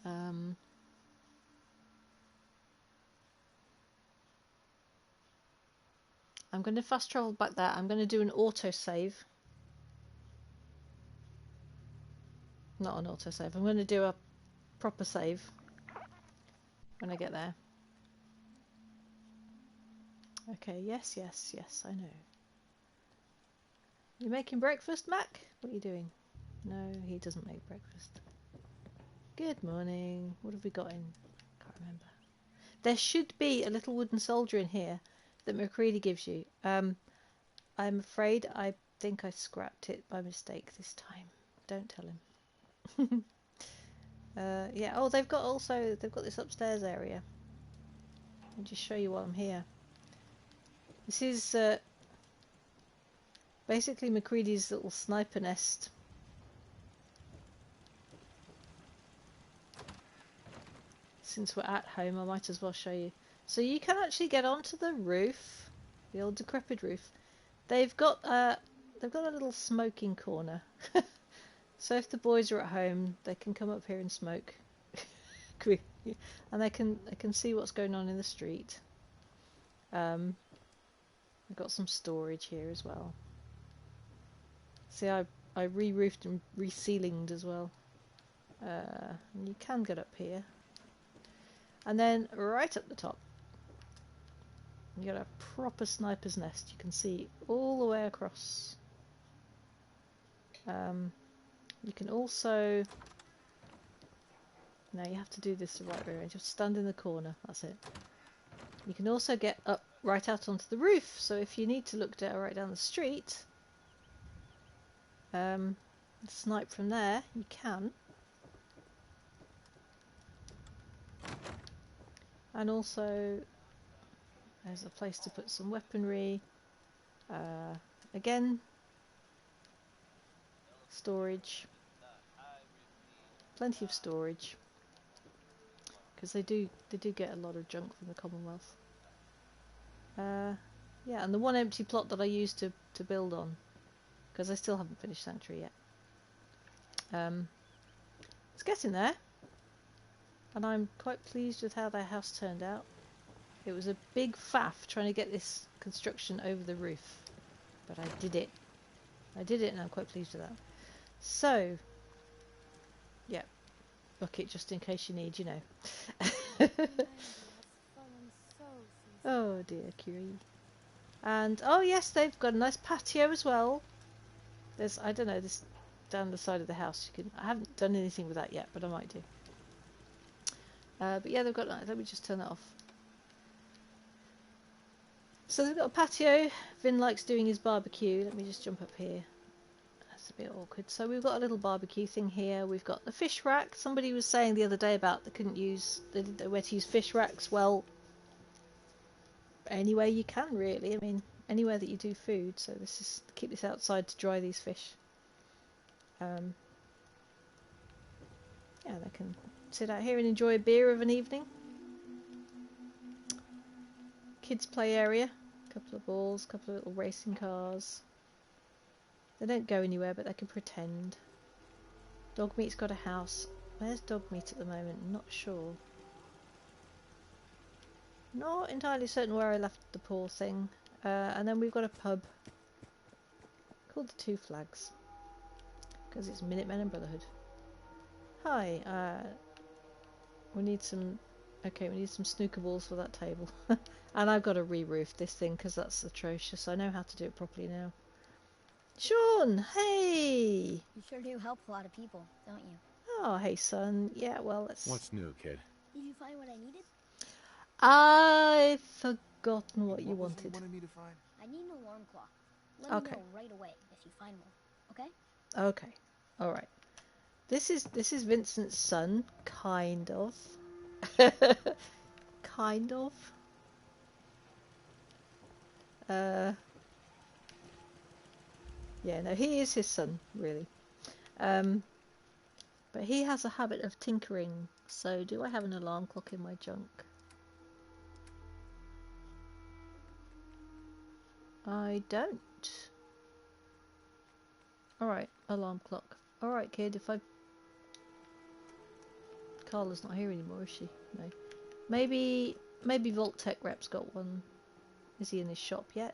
I'm going to fast travel back there. I'm going to do an autosave. Not an autosave. I'm going to do a proper save when I get there. Okay, yes, I know. You making breakfast, Mac? What are you doing? No, he doesn't make breakfast. Good morning. What have we got in? Can't remember. There should be a little wooden soldier in here that McCready gives you. I'm afraid I think I scrapped it by mistake this time. Don't tell him. Yeah. Oh, they've got this upstairs area. I'll just show you while I'm here. This is basically McCready's little sniper nest. Since we're at home, I might as well show you. So you can actually get onto the roof, the old decrepit roof. They've got a little smoking corner. So if the boys are at home, they can come up here and smoke, and they can see what's going on in the street. I've got some storage here as well. See, I re-roofed and re-ceilinged as well. And you can get up here. And then right up the top, you got a proper sniper's nest. You can see all the way across. You can also... No, you have to do this the right way around. Just stand in the corner. That's it. You can also get up right out onto the roof. So if you need to look down right down the street, snipe from there, you can. And also, there's a place to put some weaponry. Again, storage. Plenty of storage. Because they do get a lot of junk from the Commonwealth. Yeah, and the one empty plot that I used to build on. Because I still haven't finished Sanctuary yet. It's getting there. And I'm quite pleased with how their house turned out. It was a big faff trying to get this construction over the roof. But I did it. I did it and I'm quite pleased with that. So, yeah. Bucket just in case you need, you know. Oh dear, Curie. And, oh yes, they've got a nice patio as well. There's, I don't know, this down the side of the house. I haven't done anything with that yet, but I might do. But yeah, they've got, let me just turn that off. So they've got a patio. Vin likes doing his barbecue. Let me just jump up here. That's a bit awkward. So we've got a little barbecue thing here. We've got the fish rack. Somebody was saying the other day about they didn't know where to use fish racks. Well, anywhere you can really. I mean, anywhere that you do food. So this is keep this outside to dry these fish. Yeah, they can sit out here and enjoy a beer of an evening. Kids play area. Couple of balls, couple of little racing cars. They don't go anywhere, but they can pretend. Dog Meat's got a house. Where's Dog Meat at the moment? I'm not sure. Not entirely certain where I left the poor thing. And then we've got a pub called the Two Flags. Because it's Minutemen and Brotherhood. Hi, we need some... Okay, we need some snooker balls for that table. And I've got to re-roof this thing because that's atrocious. I know how to do it properly now. Sean, hey! You sure do help a lot of people, don't you? Oh, hey, son. Yeah, well, let's... What's new, kid? Did you find what I needed? I've forgotten what you was it you wanted. wanted me to find? I need an alarm clock. Let Okay. me know right away if you find one. Okay? Okay. All right. This is Vincent's son, kind of. Kind of. Yeah, no, he is his son, really. But he has a habit of tinkering. So, do I have an alarm clock in my junk? I don't. Alright, alarm clock. Alright, kid, if I... Carla's not here anymore, is she? No. Maybe Vault-Tec rep's got one. Is he in his shop yet?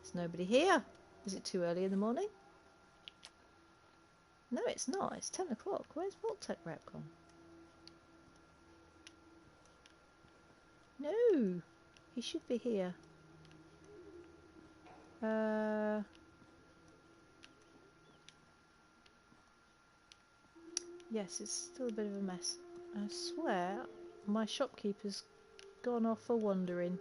There's nobody here. Is it too early in the morning? No, it's not. It's 10 o'clock. Where's Vault-Tec rep gone? No! He should be here. Yes, it's still a bit of a mess. I swear my shopkeeper's gone off for wandering.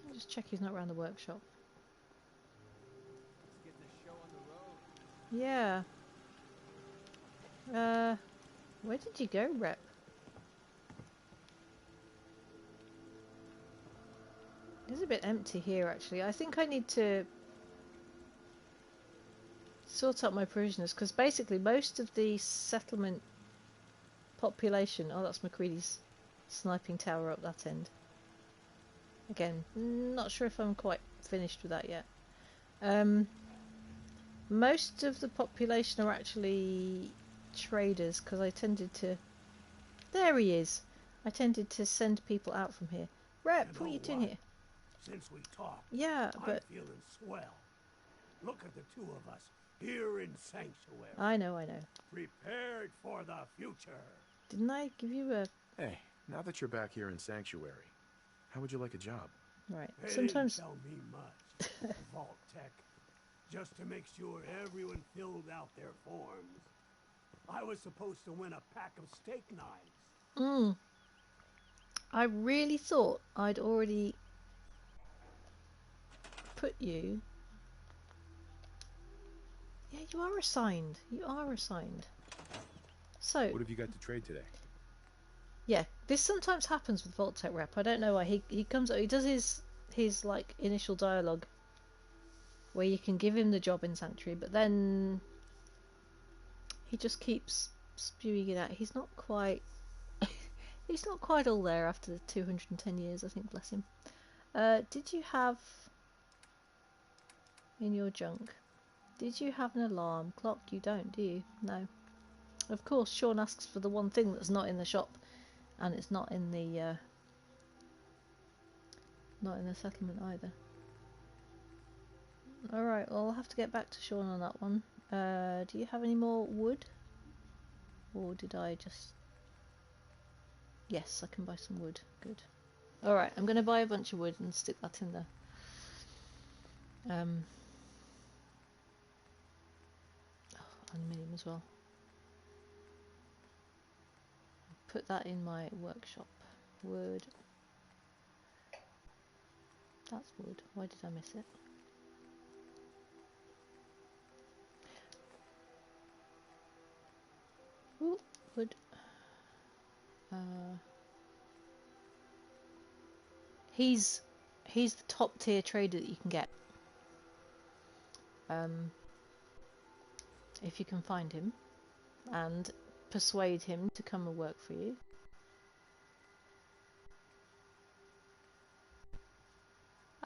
I'll just check he's not around the workshop. Let's get this show on the road. Yeah. Where did you go, Rep? It's a bit empty here, actually. I think I need to sort out my prisoners, because basically most of the settlement population... Oh, that's McCready's sniping tower up that end. Again, not sure if I'm quite finished with that yet. Most of the population are actually traders, because I tended to... There he is! I tended to send people out from here. Rep, what are you doing here? Since we talked, Yeah, but... I'm feeling swell. Look at the two of us here in Sanctuary. I know. Prepared for the future. Didn't I give you a... Hey, now that you're back here in Sanctuary, how would you like a job? Right, They sometimes... didn't tell me much. Vault Tech. Just to make sure everyone filled out their forms. I was supposed to win a pack of steak knives. I really thought I'd already put you... Yeah, you are assigned. You are assigned. So... What have you got to trade today? Yeah, this sometimes happens with Vault-Tec Rep. I don't know why. He comes... He does his like, initial dialogue where you can give him the job in Sanctuary, but then he just keeps spewing it out. He's not quite... He's not quite all there after the 210 years, I think, bless him. Did you have... In your junk... Did you have an alarm clock? You don't, do you? No. Of course, Sean asks for the one thing that's not in the shop, and it's not in the settlement either. Alright, well, I'll have to get back to Sean on that one. Do you have any more wood? Or did I just... Yes, I can buy some wood. Good. Alright, I'm going to buy a bunch of wood and stick that in there. Aluminium as well. Put that in my workshop. Wood. That's wood. Why did I miss it? Ooh, wood. He's the top tier trader that you can get. If you can find him and persuade him to come and work for you.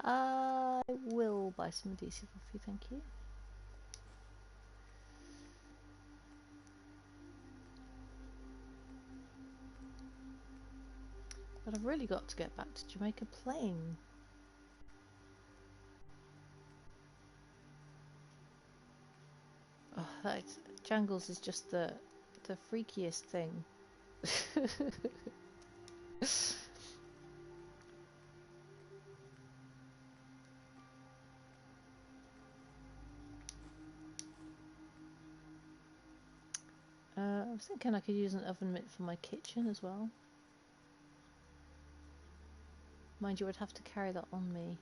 I will buy some adhesive off you, thank you. But I've really got to get back to Jamaica Plain. Oh, Jangles is just the freakiest thing. I was thinking I could use an oven mitt for my kitchen as well. Mind you, I'd have to carry that on me.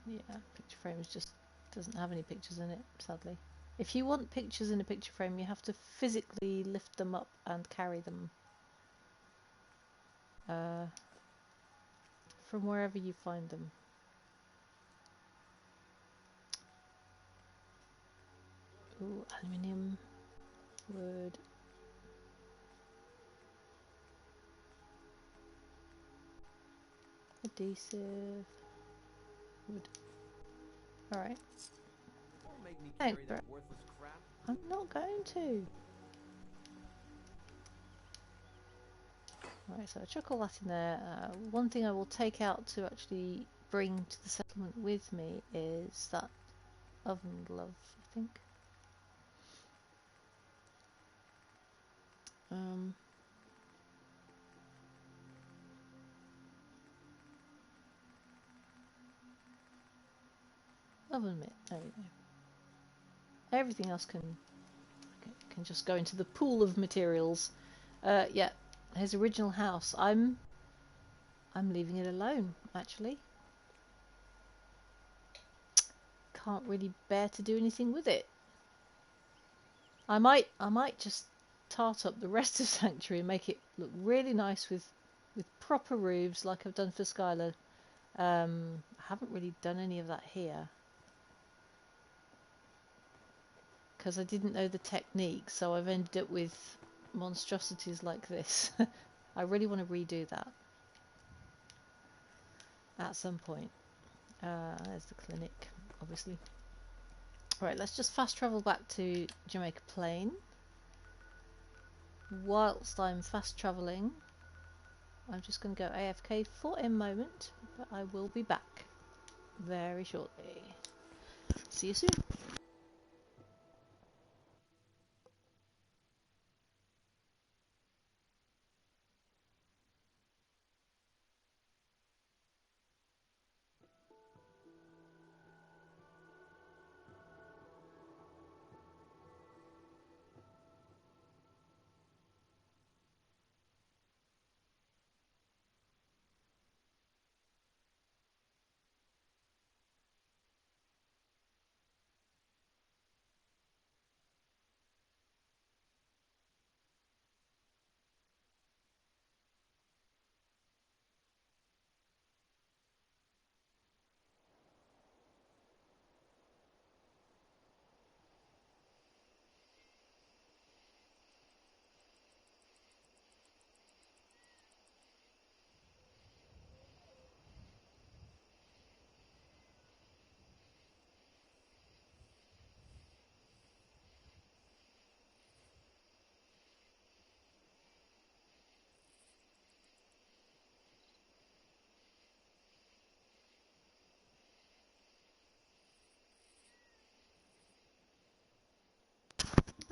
Yeah, picture frame just doesn't have any pictures in it, sadly. If you want pictures in a picture frame, you have to physically lift them up and carry them from wherever you find them. Ooh, aluminium, wood. Adhesive, wood. Alright. Don't make me Thanks, carry bro. that worthless crap. I'm not going to. Right, so I chuck all that in there. One thing I will take out to actually bring to the settlement with me is that oven glove, I think. Oven mitt, there we go. Everything else can just go into the pool of materials. Yeah, his original house. I'm leaving it alone, actually. Can't really bear to do anything with it. I might just tart up the rest of Sanctuary and make it look really nice with proper roofs like I've done for Skylar. I haven't really done any of that here because I didn't know the technique, so I've ended up with monstrosities like this. I really want to redo that at some point. There's the clinic, obviously. Right, let's just fast travel back to Jamaica Plain. Whilst I'm fast travelling, I'm just going to go AFK for a moment, but I will be back very shortly. See you soon.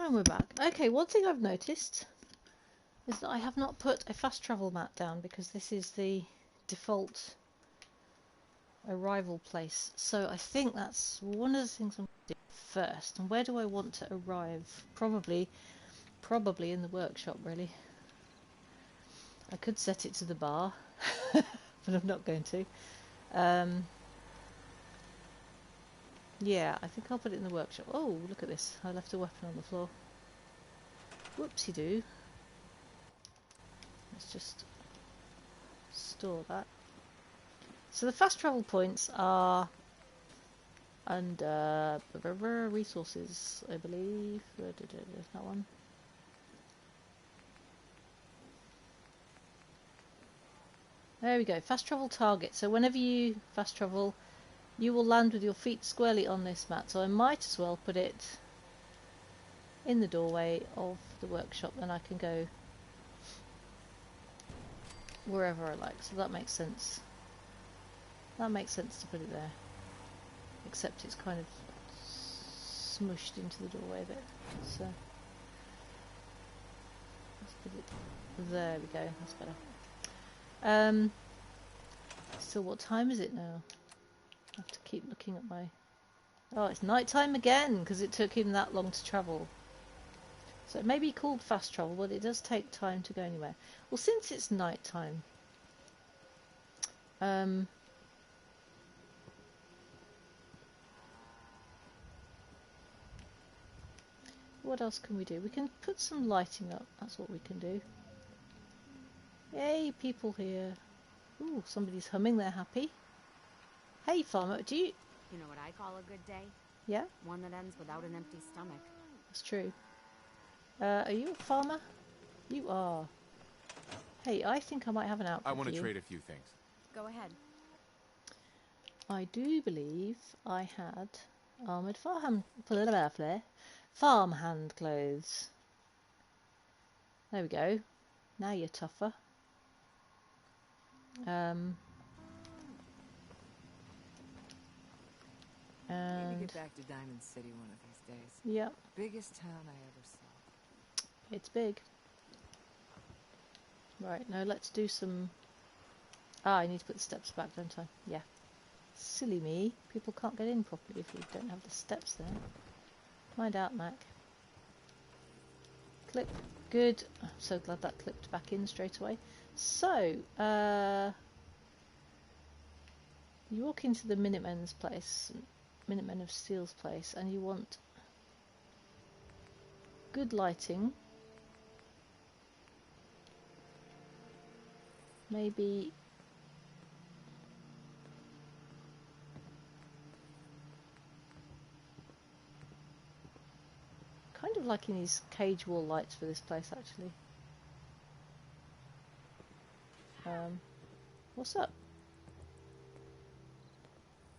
And we're back. Okay, one thing I've noticed is that I have not put a fast travel map down because this is the default arrival place. So I think that's one of the things I'm going to do first. And where do I want to arrive? Probably in the workshop, really. I could set it to the bar, but I'm not going to. Yeah, I think I'll put it in the workshop. Oh, look at this. I left a weapon on the floor. Whoopsie-doo. Let's just store that. So the fast travel points are under resources, I believe. That one. There we go. Fast travel target. So whenever you fast travel, you will land with your feet squarely on this mat. So I might as well put it in the doorway of the workshop, and I can go wherever I like. So that makes sense. That makes sense to put it there. Except it's kind of smushed into the doorway a bit. So There we go, that's better. So what time is it now? I have to keep looking at my... Oh, it's night time again, because it took him that long to travel. So it may be called fast travel, but it does take time to go anywhere. Well, since it's night time... what else can we do? We can put some lighting up, that's what we can do. Yay, people here. Ooh, somebody's humming, they're happy. Hey, farmer, do you... You know what I call a good day? Yeah? One that ends without an empty stomach. That's true. Are you a farmer? You are. Hey, I think I might have an outfit I want for to you. trade a few things. Go ahead. I do believe I had armoured farmhand clothes. There we go. Now you're tougher. Need to And get back to Diamond City one of these days. yep, Biggest town I ever saw. it's big. Right, now let's do some... I need to put the steps back, don't I? Yeah. Silly me. People can't get in properly if we don't have the steps there. Find out, Mac. Click. Good. I'm so glad that clipped back in straight away. So, you walk into the Minutemen's place, Minutemen of Steel's place, and you want good lighting. Maybe kind of liking these cage wall lights for this place, actually. What's up?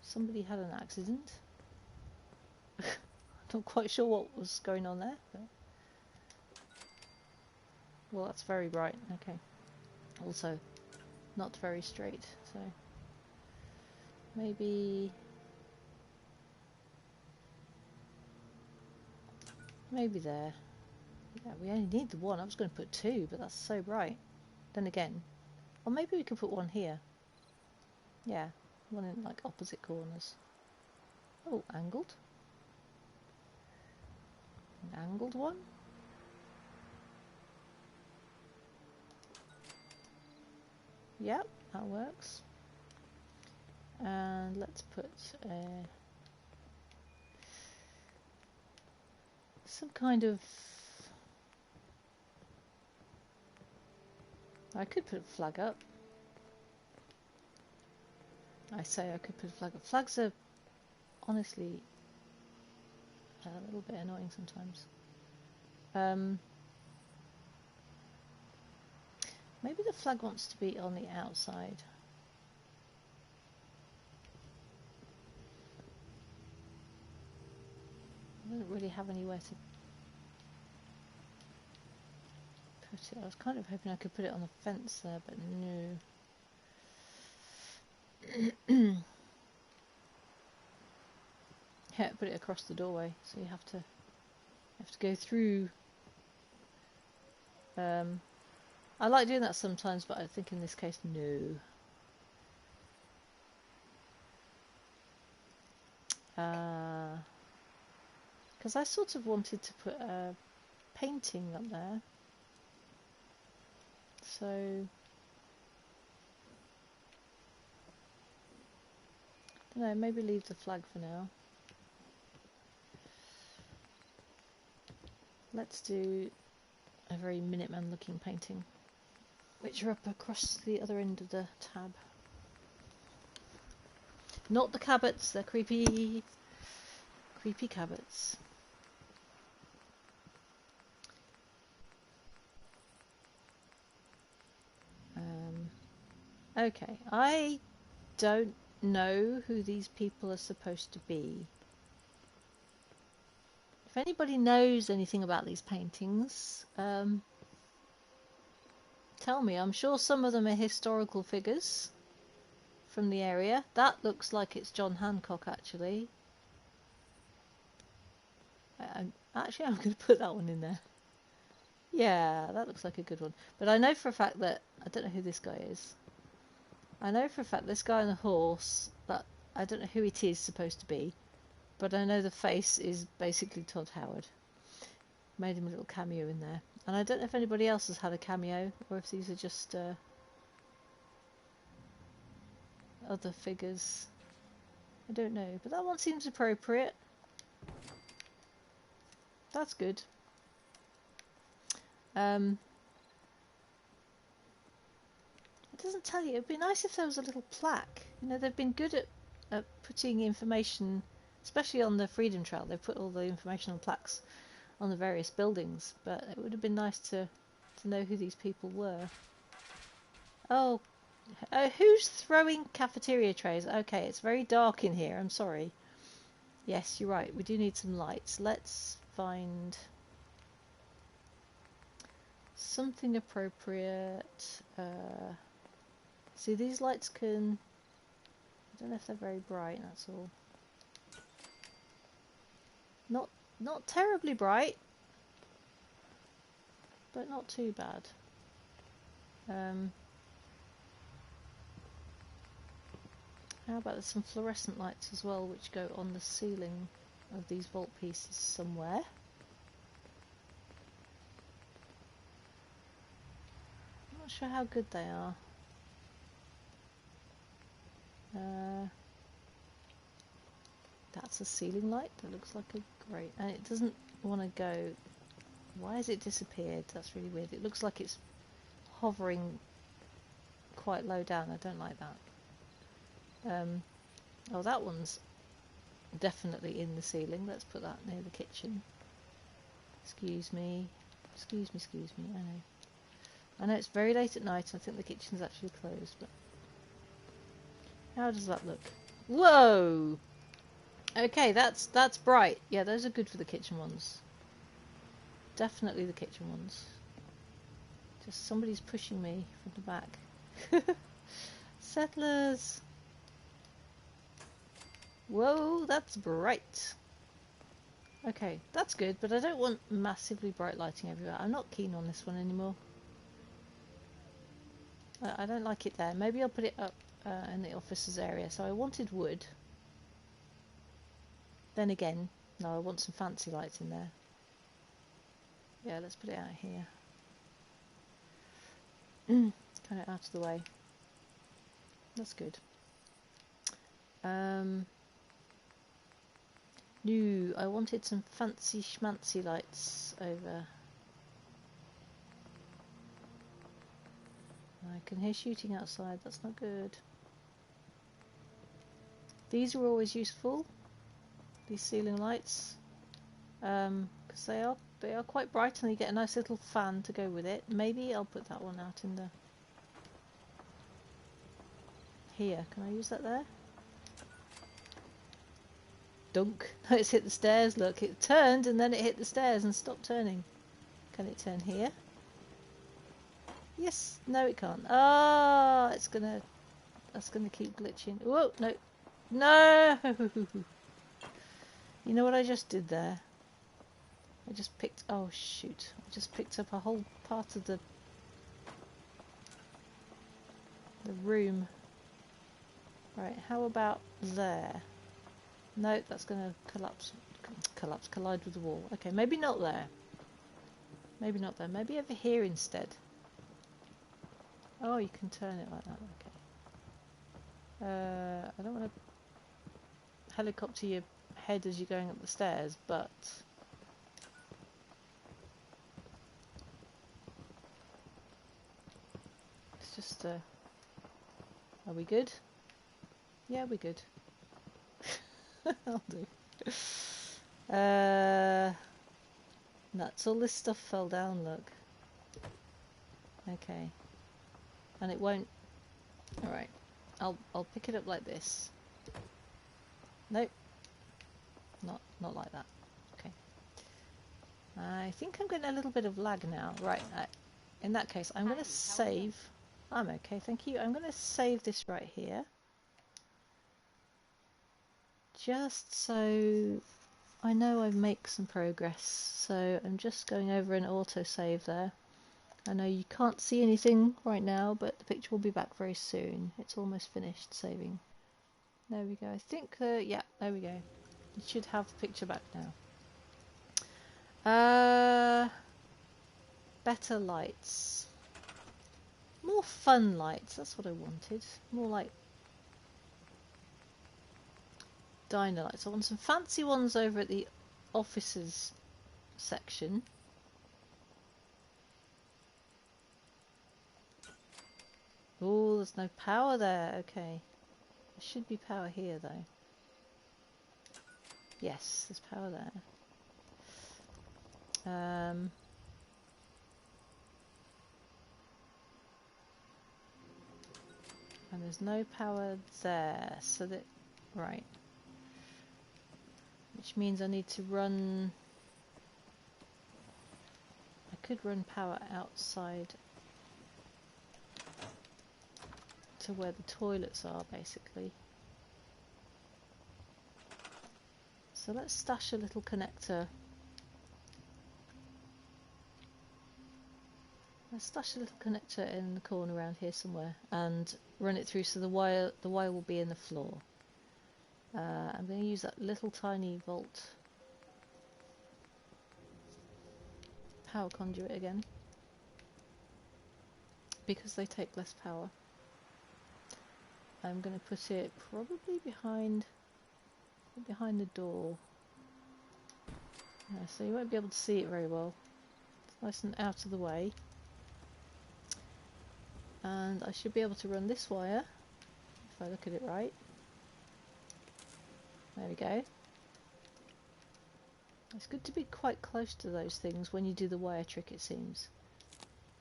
Somebody had an accident. Not quite sure what was going on there, but... Well, that's very bright. Okay. Also, not very straight, so... Maybe there. Yeah, we only need the one. I was going to put two, but that's so bright. Then again... Or maybe we could put one here. Yeah, one in, like, opposite corners. Oh, angled. An angled one. Yep, that works. And let's put some kind of... I could put a flag up. I say I could put a flag up. Flags are honestly a little bit annoying sometimes. Maybe the flag wants to be on the outside. I don't really have anywhere to put it. I was kind of hoping I could put it on the fence there, but no. Yeah, put it across the doorway, so you have to go through. I like doing that sometimes, but I think in this case, no. Because I sort of wanted to put a painting up there. So... I don't know, maybe leave the flag for now. Let's do a very Minuteman looking painting, which are up across the other end of the tab. Not the Cabots, they're creepy. Creepy Cabots. Okay, I don't know who these people are supposed to be. If anybody knows anything about these paintings, tell me. I'm sure some of them are historical figures from the area. That looks like it's John Hancock, actually. I'm going to put that one in there. Yeah, that looks like a good one. But I know for a fact that I don't know who this guy is. I know for a fact this guy on the horse, that I don't know who it is supposed to be, but I know the face is basically Todd Howard. Made him a little cameo in there. And I don't know if anybody else has had a cameo, or if these are just other figures. I don't know, but that one seems appropriate. That's good. It doesn't tell you. It'd be nice if there was a little plaque. You know, they've been good at putting information, especially on the Freedom Trail. They've put all the information on plaques on the various buildings, but it would have been nice to know who these people were. Oh, who's throwing cafeteria trays? Okay, it's very dark in here. I'm sorry. Yes, you're right. We do need some lights. Let's find something appropriate. See, these lights can... I don't know if they're very bright, that's all. Not terribly bright, but not too bad. How about there's some fluorescent lights as well, which go on the ceiling of these vault pieces somewhere. I'm not sure how good they are. That's a ceiling light. That looks like a great... And it doesn't want to go... Why has it disappeared? That's really weird. It looks like it's hovering quite low down. I don't like that. Oh, that one's definitely in the ceiling. Let's put that near the kitchen. Excuse me. Excuse me. I know it's very late at night. I think the kitchen's actually closed, but... How does that look? Whoa! Okay, that's bright. Yeah, those are good for the kitchen ones. Definitely the kitchen ones. Just somebody's pushing me from the back. Settlers! Whoa, that's bright. Okay, that's good, but I don't want massively bright lighting everywhere. I'm not keen on this one anymore. I don't like it there. Maybe I'll put it up in the officers area. So I wanted wood. Then again, no, I want some fancy lights in there. Yeah, let's put it out here. Kind of out of the way. That's good. No, I wanted some fancy schmancy lights over. I can hear shooting outside. That's not good. These are always useful. These ceiling lights, because they are quite bright, and you get a nice little fan to go with it. Maybe I'll put that one out in the... Here, can I use that there? Dunk! It's hit the stairs. Look, it turned and then it hit the stairs and stopped turning. Can it turn here? Yes. No, it can't. Ah, that's gonna keep glitching. Whoa! No, no! You know what I just did there? I just picked... Oh, shoot. I just picked up a whole part of the room. Right, how about there? No, that's going to collide with the wall. Okay, maybe not there. Maybe not there. Maybe over here instead. Oh, you can turn it like that. Okay. I don't want to helicopter your head as you're going up the stairs, but it's just are we good? Yeah, we're good. I'll do. Nuts, all this stuff fell down, look. Okay. And it won't... Alright. I'll pick it up like this. Nope. Not like that. Okay. I think I'm getting a little bit of lag now. Right. In that case, I'm going to save... I'm okay, thank you. I'm going to save this right here. Just so I know I make some progress, so I'm just going over an autosave there. I know you can't see anything right now, but the picture will be back very soon. It's almost finished saving. There we go. I think, yeah, there we go. You should have the picture back now. Better lights. More fun lights, that's what I wanted. More like diner lights. I want some fancy ones over at the officers section. Oh, there's no power there. Okay. There should be power here, though. Yes, there's power there. And there's no power there. So that... Right. Which means I need to run... I could run power outside to where the toilets are, basically. So let's stash a little connector. Let's stash a little connector in the corner around here somewhere and run it through so the wire will be in the floor. I'm going to use that little tiny volt power conduit again because they take less power. I'm going to put it probably behind the door. Yeah, so you won't be able to see it very well. It's nice and out of the way. And I should be able to run this wire if I look at it right. There we go. It's good to be quite close to those things when you do the wire trick, it seems.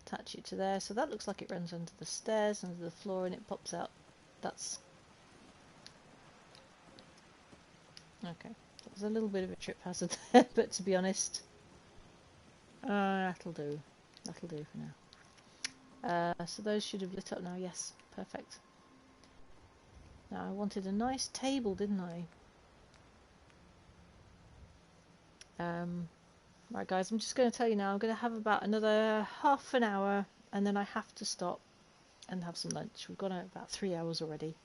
Attach it to there, so that looks like it runs under the stairs, under the floor, and it pops out. That's... okay. That was a little bit of a trip hazard there, but to be honest, that'll do. That'll do for now. So those should have lit up now, yes. Perfect. Now I wanted a nice table, didn't I? Right guys, I'm just going to tell you now, I'm going to have about another half an hour and then I have to stop and have some lunch. We've gone about 3 hours already.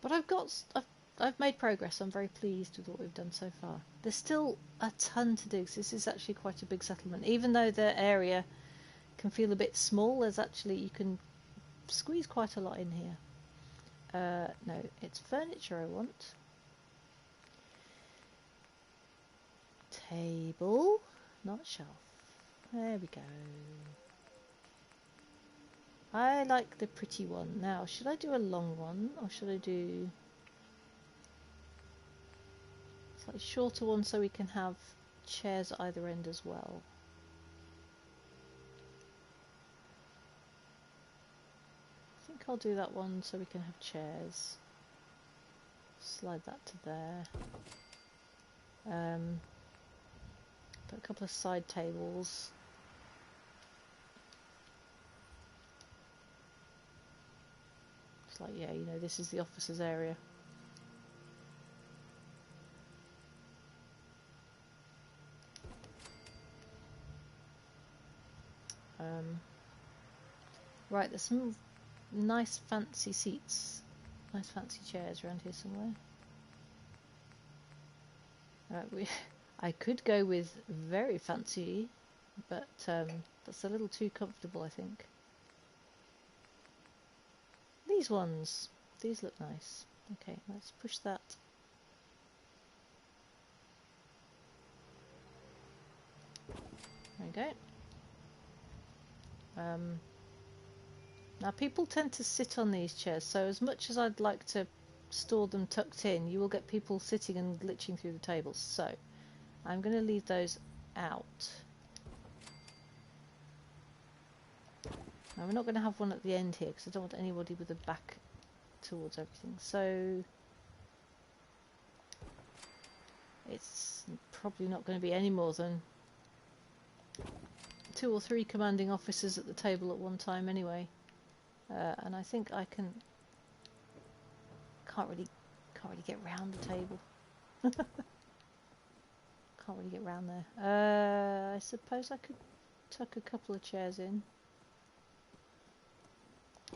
But I've made progress. I'm very pleased with what we've done so far. There's still a ton to do, 'cause this is actually quite a big settlement. Even though the area can feel a bit small, there's actually, you can squeeze quite a lot in here. No, it's furniture I want. Table, not shelf. There we go. I like the pretty one. Now, should I do a long one or should I do a slightly shorter one so we can have chairs at either end as well? I think I'll do that one so we can have chairs. Slide that to there. Put a couple of side tables. It's like, yeah, you know, this is the officers' area. Right, there's some nice fancy seats, nice fancy chairs around here somewhere. I could go with very fancy, but that's a little too comfortable, I think. These ones, these look nice. Okay, let's push that. There we go. Now people tend to sit on these chairs, so as much as I'd like to store them tucked in, you will get people sitting and glitching through the tables. So I'm going to leave those out. Now we're not going to have one at the end here because I don't want anybody with a back towards everything. So it's probably not going to be any more than 2 or 3 commanding officers at the table at one time anyway. And I think I can't really get round the table. can't really get round there. I suppose I could tuck a couple of chairs in.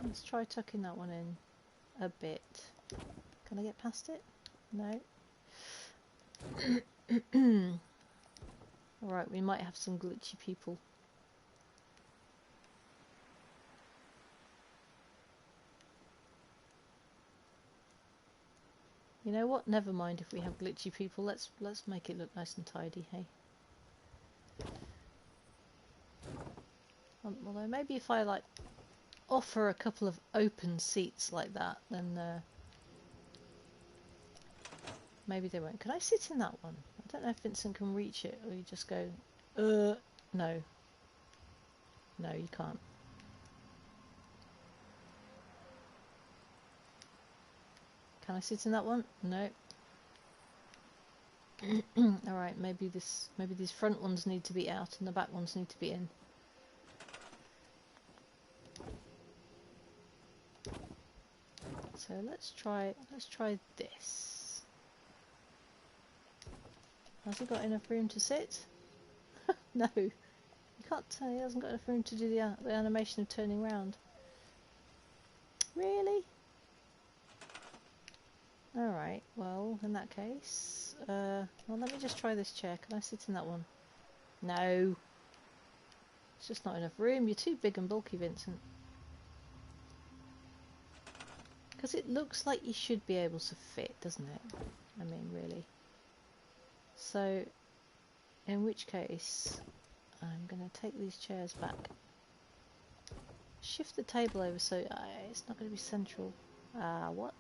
Let's try tucking that one in a bit. Can I get past it? No. Alright, we might have some glitchy people. You know what? Never mind if we have glitchy people. Let's make it look nice and tidy, hey? Although maybe if I like offer a couple of open seats like that, then maybe they won't. Can I sit in that one? I don't know if Vincent can reach it, or you just go, no. No, you can't. Can I sit in that one? No. Alright, maybe these front ones need to be out and the back ones need to be in. So let's try this. Has he got enough room to sit? No. You can't tell, he hasn't got enough room to do the animation of turning round. Really? Alright, well, in that case, well, let me just try this chair. Can I sit in that one? No. It's just not enough room. You're too big and bulky, Vincent. Because it looks like you should be able to fit, doesn't it? I mean, really. So, in which case, I'm going to take these chairs back. Shift the table over so it's not going to be central. What?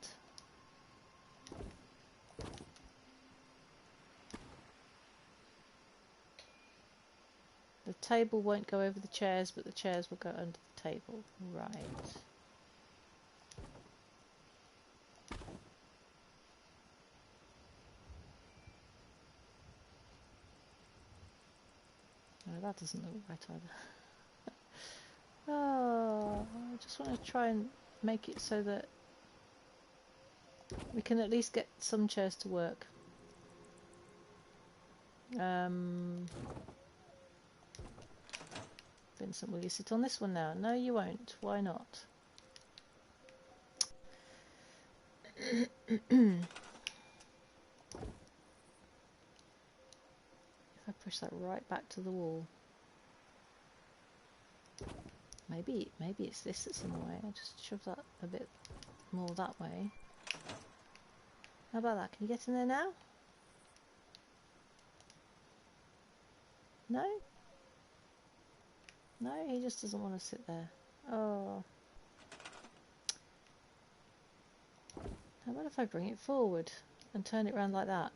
The table won't go over the chairs, but the chairs will go under the table. Right. No, that doesn't look right either. Oh, I just want to try and make it so that we can at least get some chairs to work. Vincent, will you sit on this one now? No, you won't. Why not? If I push that right back to the wall. Maybe it's this that's in the way. I just shove that a bit more that way. How about that? Can you get in there now? No? No, he just doesn't want to sit there. Oh. How about if I bring it forward and turn it around like that?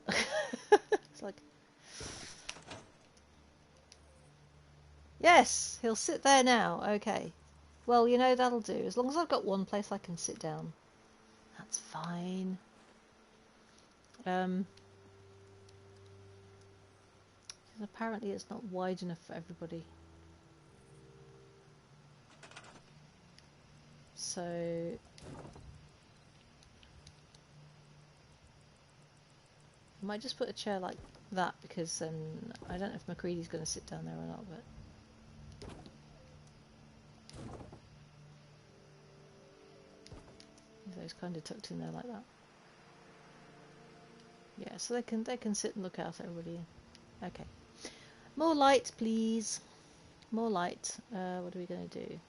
It's like... Yes! He'll sit there now. Okay. Well, you know, that'll do. As long as I've got one place I can sit down. That's fine. Apparently it's not wide enough for everybody. So... I might just put a chair like that, because then I don't know if McCready's going to sit down there or not, but... So he's kind of tucked in there like that. Yeah, so they can sit and look out at everybody. Okay. More light, please. More light. What are we going to do?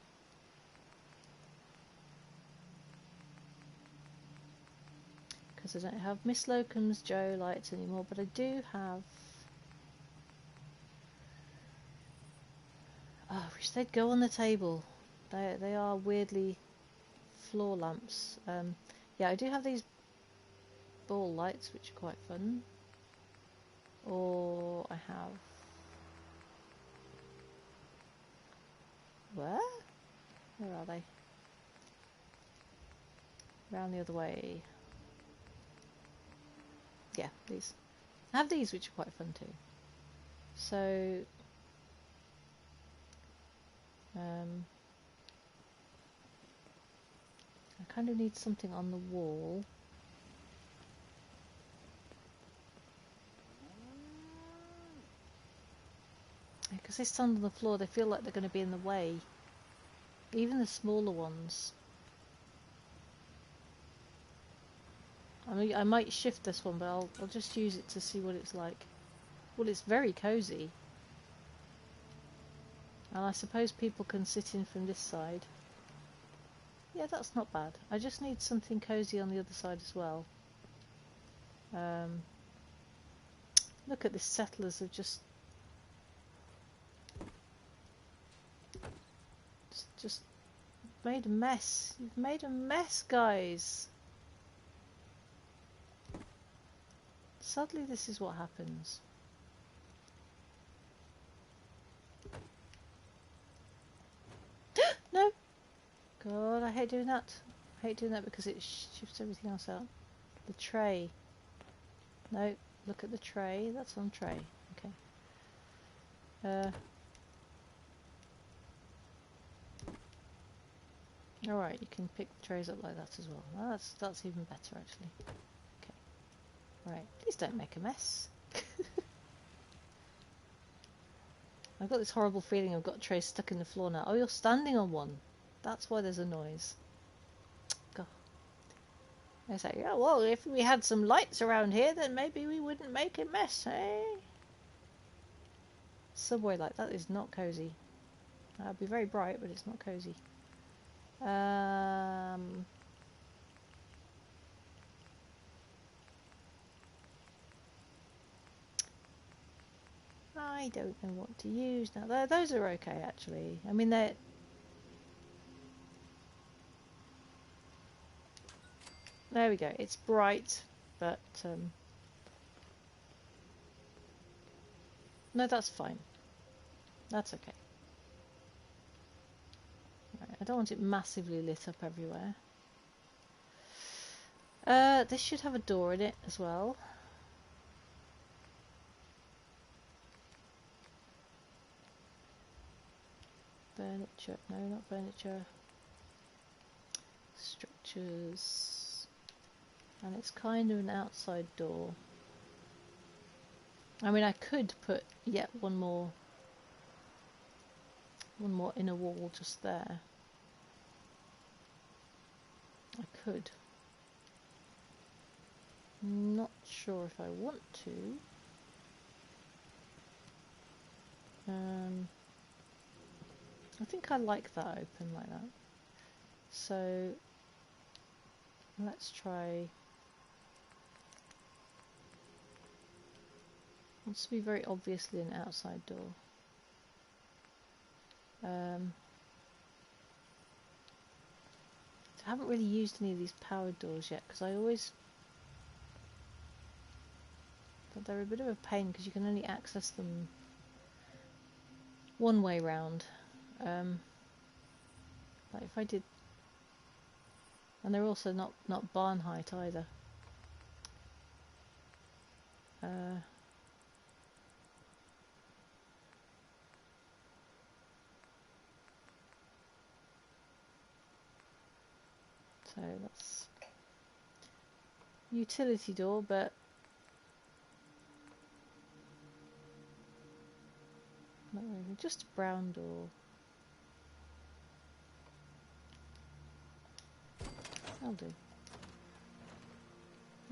Because I don't have Miss Locum's Joe lights anymore, but I do have... Oh, I wish they'd go on the table. They are weirdly floor lamps. Yeah, I do have these ball lights, which are quite fun. Or I have... Where? Where are they? Round the other way. Yeah, these. I have these, which are quite fun too. So... I kind of need something on the wall. because they stand on the floor, they feel like they're going to be in the way. Even the smaller ones. I mean, I might shift this one, but I'll just use it to see what it's like. Well, it's very cozy. And I suppose people can sit in from this side. Yeah, that's not bad. I just need something cozy on the other side as well. Look at this, settlers have just made a mess. You've made a mess, guys. Sadly, this is what happens. No! God, I hate doing that. I hate doing that because it shifts everything else out. The tray. No, look at the tray. That's on tray. Okay. Alright, you can pick the trays up like that as well. Oh, that's even better, actually. Okay. Right, please don't make a mess. I've got this horrible feeling I've got a tray stuck in the floor now. Oh, you're standing on one. That's why there's a noise. God. I say, yeah, well, if we had some lights around here, then maybe we wouldn't make a mess, eh? Subway light, that is not cozy. That'd be very bright, but it's not cozy. I don't know what to use now. Those are okay, actually. I mean, they're... There we go. It's bright, but... No, that's fine. That's okay. Right, I don't want it massively lit up everywhere. This should have a door in it as well. Furniture. No, not furniture. Structures. And it's kind of an outside door. I mean, I could put yet one more inner wall just there. I could. Not sure if I want to. I think I like that open like that. So let's try. Wants to be very obviously an outside door. I haven't really used any of these powered doors yet because I always thought they're a bit of a pain because you can only access them one way round. Like if I did, and they're also not barn height either. So that's utility door, but not really, just a brown door. That'll do.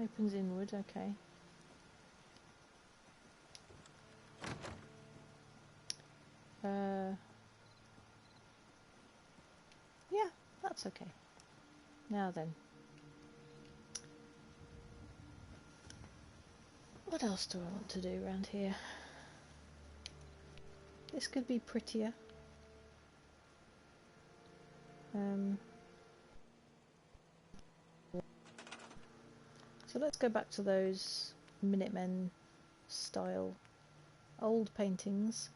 Opens inward, okay. Yeah, that's okay. Now then. What else do I want to do around here? This could be prettier. So let's go back to those Minutemen style old paintings.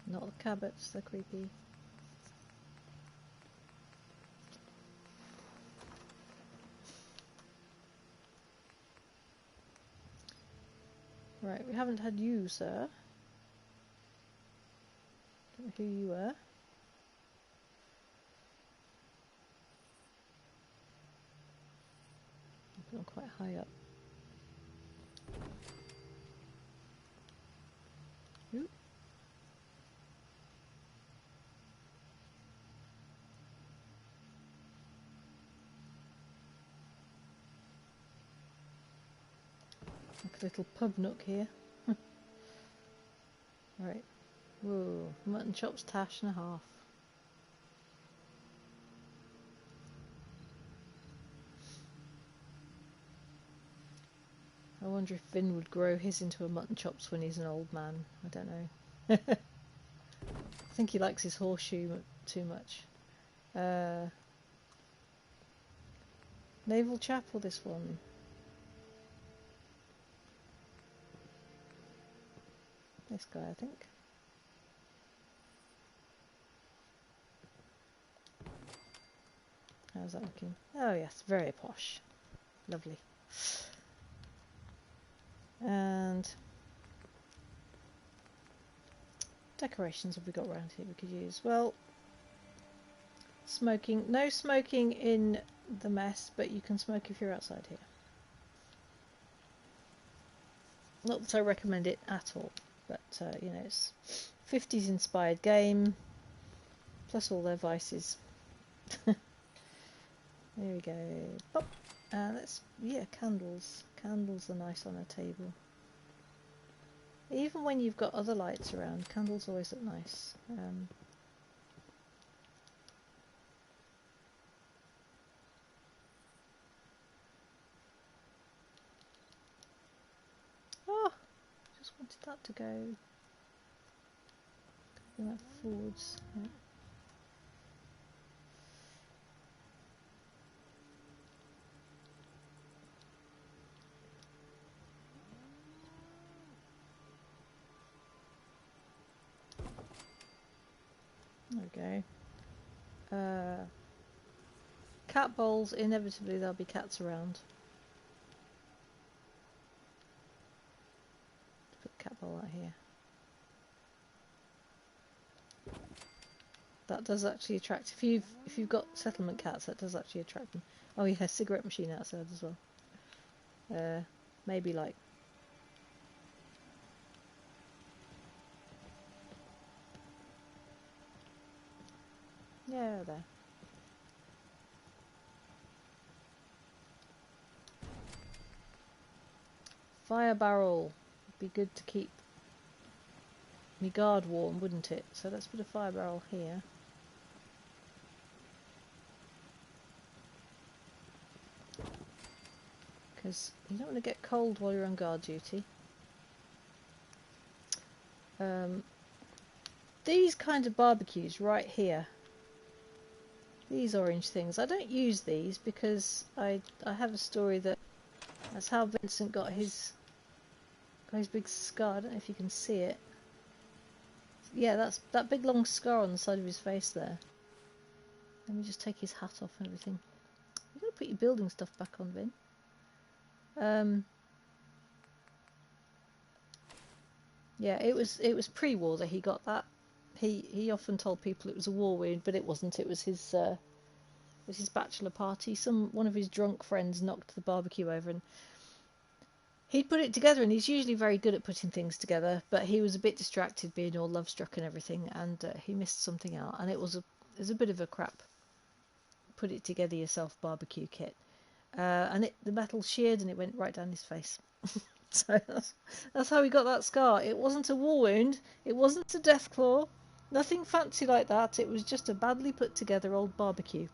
Not the Cabots, they're creepy. Right, we haven't had you, sir. Don't know who you were. put them quite high up. Ooh. Like a little pub nook here. Right. Whoa, mutton chops, tash and a half. I wonder if Vin would grow his into a mutton chops when he's an old man. I don't know. I think he likes his horseshoe too much. Naval Chapel, this one. This guy, I think. How's that looking? Oh yes, very posh. Lovely. And decorations have we got around here we could use? Well, smoking. No smoking in the mess, but you can smoke if you're outside here. Not that I recommend it at all, but you know, it's 50s inspired game, plus all their vices. There we go. Pop. Yeah, candles. Candles are nice on a table. Even when you've got other lights around, candles always look nice. Oh, just wanted that to go. Bring that forwards. Yeah. There we go. Cat bowls, inevitably there'll be cats around. Put the cat bowl out here. That does actually attract, if you've got settlement cats, that does actually attract them. Oh yeah, cigarette machine outside as well. Maybe like yeah, there. Fire barrel would be good to keep me guard warm, wouldn't it? So let's put a fire barrel here. Because you don't want to get cold while you're on guard duty. These kind of barbecues right here, these orange things, I don't use these because I have a story that's how Vincent got his big scar. I don't know if you can see it. Yeah, that's that big long scar on the side of his face there. Let me just take his hat off and everything. You've got to put your building stuff back on, Vin. Yeah, it was pre-war that he got that. He often told people it was a war wound, but it wasn't. It was his bachelor party. One of his drunk friends knocked the barbecue over, and he'd put it together. And he's usually very good at putting things together, but he was a bit distracted, being all love-struck and everything, and he missed something out. And it was a bit of a crap put it together yourself barbecue kit, and the metal sheared and it went right down his face. So that's how he got that scar. It wasn't a war wound. It wasn't a death claw. Nothing fancy like that. It was just a badly put together old barbecue.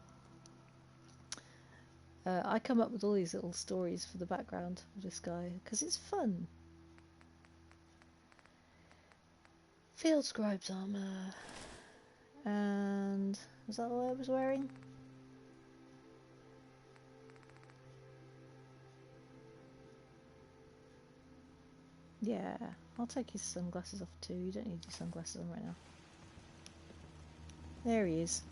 I come up with all these little stories for the background of this guy because it's fun. Field scribe's armour. And was that all I was wearing? Yeah, I'll take his sunglasses off too. You don't need your sunglasses on right now. There he is.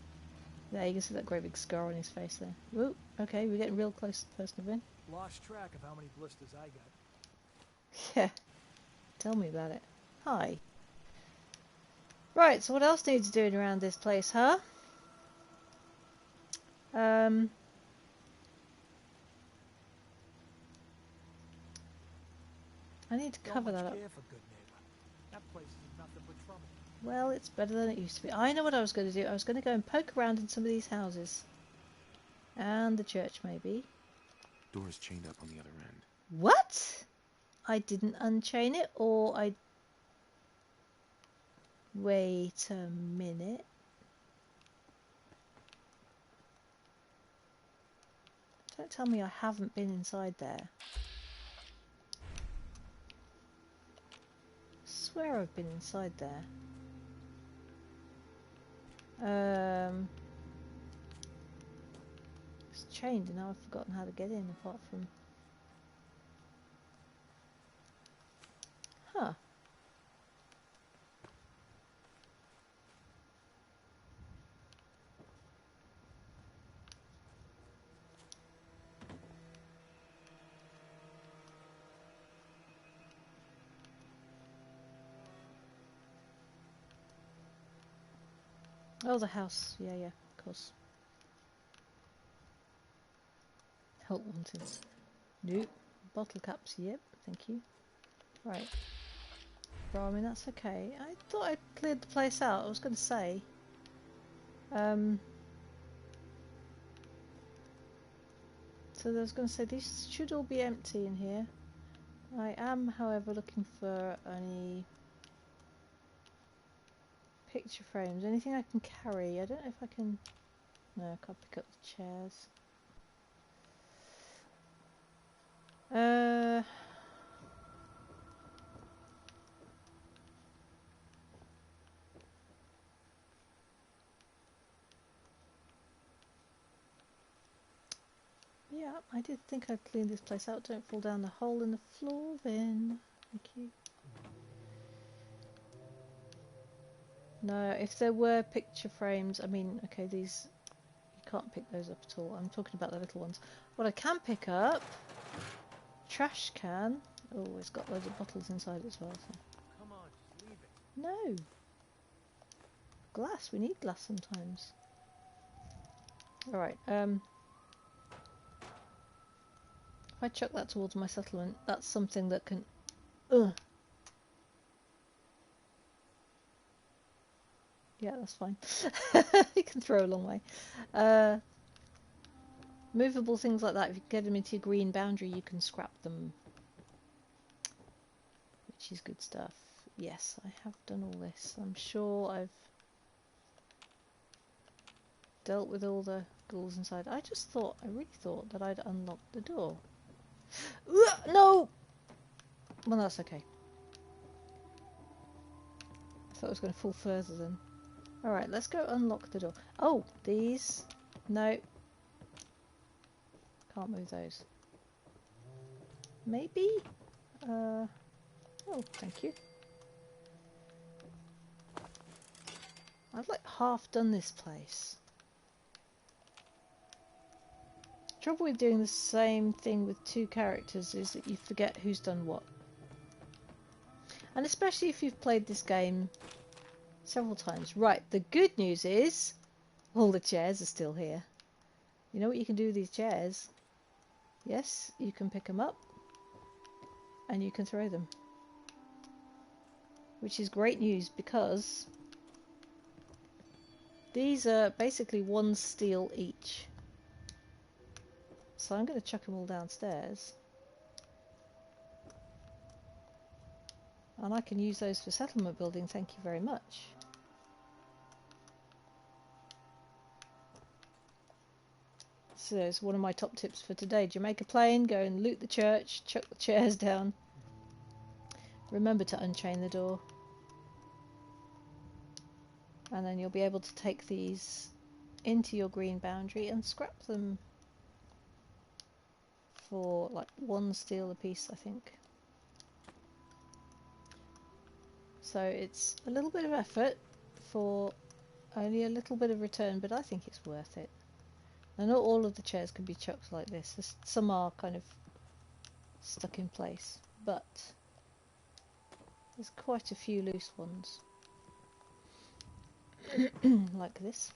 There, you can see that great big scar on his face there. Whoa, okay, we're getting real close to the person of in. Lost track of how many blisters I got. Yeah, tell me about it. Hi. Right, so what else needs doing around this place, huh? I need to Don't cover much that up. care for good neighbor. That place is nothing but trouble. Well, it's better than it used to be. I know what I was going to do. I was going to go and poke around in some of these houses. And the church, maybe. Door's chained up on the other end. What? I didn't unchain it, or I... Wait a minute. Don't tell me I haven't been inside there. I swear I've been inside there. It's chained and now I've forgotten how to get in apart from... Huh. Oh, the house. Yeah, yeah, of course. Help wanted. Nope. Bottle caps, yep, thank you. Right. Well, I mean, that's okay. I thought I cleared the place out, I was going to say. So I was going to say, these should all be empty in here. I am, however, looking for any picture frames. Anything I can carry. I don't know if I can... No, I can't pick up the chairs. Yeah, I did think I'd cleaned this place out. Don't fall down the hole in the floor, then. Thank you. No, if there were picture frames, I mean, okay, these... You can't pick those up at all. I'm talking about the little ones. What I can pick up... Trash can. Oh, it's got loads of bottles inside as well. So. Come on, just leave it. No! Glass. We need glass sometimes. Alright, if I chuck that towards my settlement, that's something that can... Ugh! Yeah, that's fine. You can throw a long way. Movable things like that, if you get them into your green boundary, you can scrap them. Which is good stuff. Yes, I have done all this. I'm sure I've dealt with all the ghouls inside. I really thought that I'd unlocked the door. Ugh, no! Well, that's okay. I thought I was going to fall further then. Alright, let's go unlock the door. Oh, these. No. Can't move those. Maybe? Oh, thank you. I've like half done this place. Trouble with doing the same thing with two characters is that you forget who's done what. And especially if you've played this game several times. Right, the good news is all the chairs are still here. You know what you can do with these chairs? Yes, you can pick them up and you can throw them. Which is great news because these are basically 1 steel each. So I'm going to chuck them all downstairs. And I can use those for settlement building, thank you very much. So it's one of my top tips for today. Jamaica plane, go and loot the church, chuck the chairs down. Remember to unchain the door. And then you'll be able to take these into your green boundary and scrap them for like 1 steel a piece, I think. So it's a little bit of effort for only a little bit of return, but I think it's worth it. Now, not all of the chairs can be chucked like this. Some are kind of stuck in place, but there's quite a few loose ones. Like this.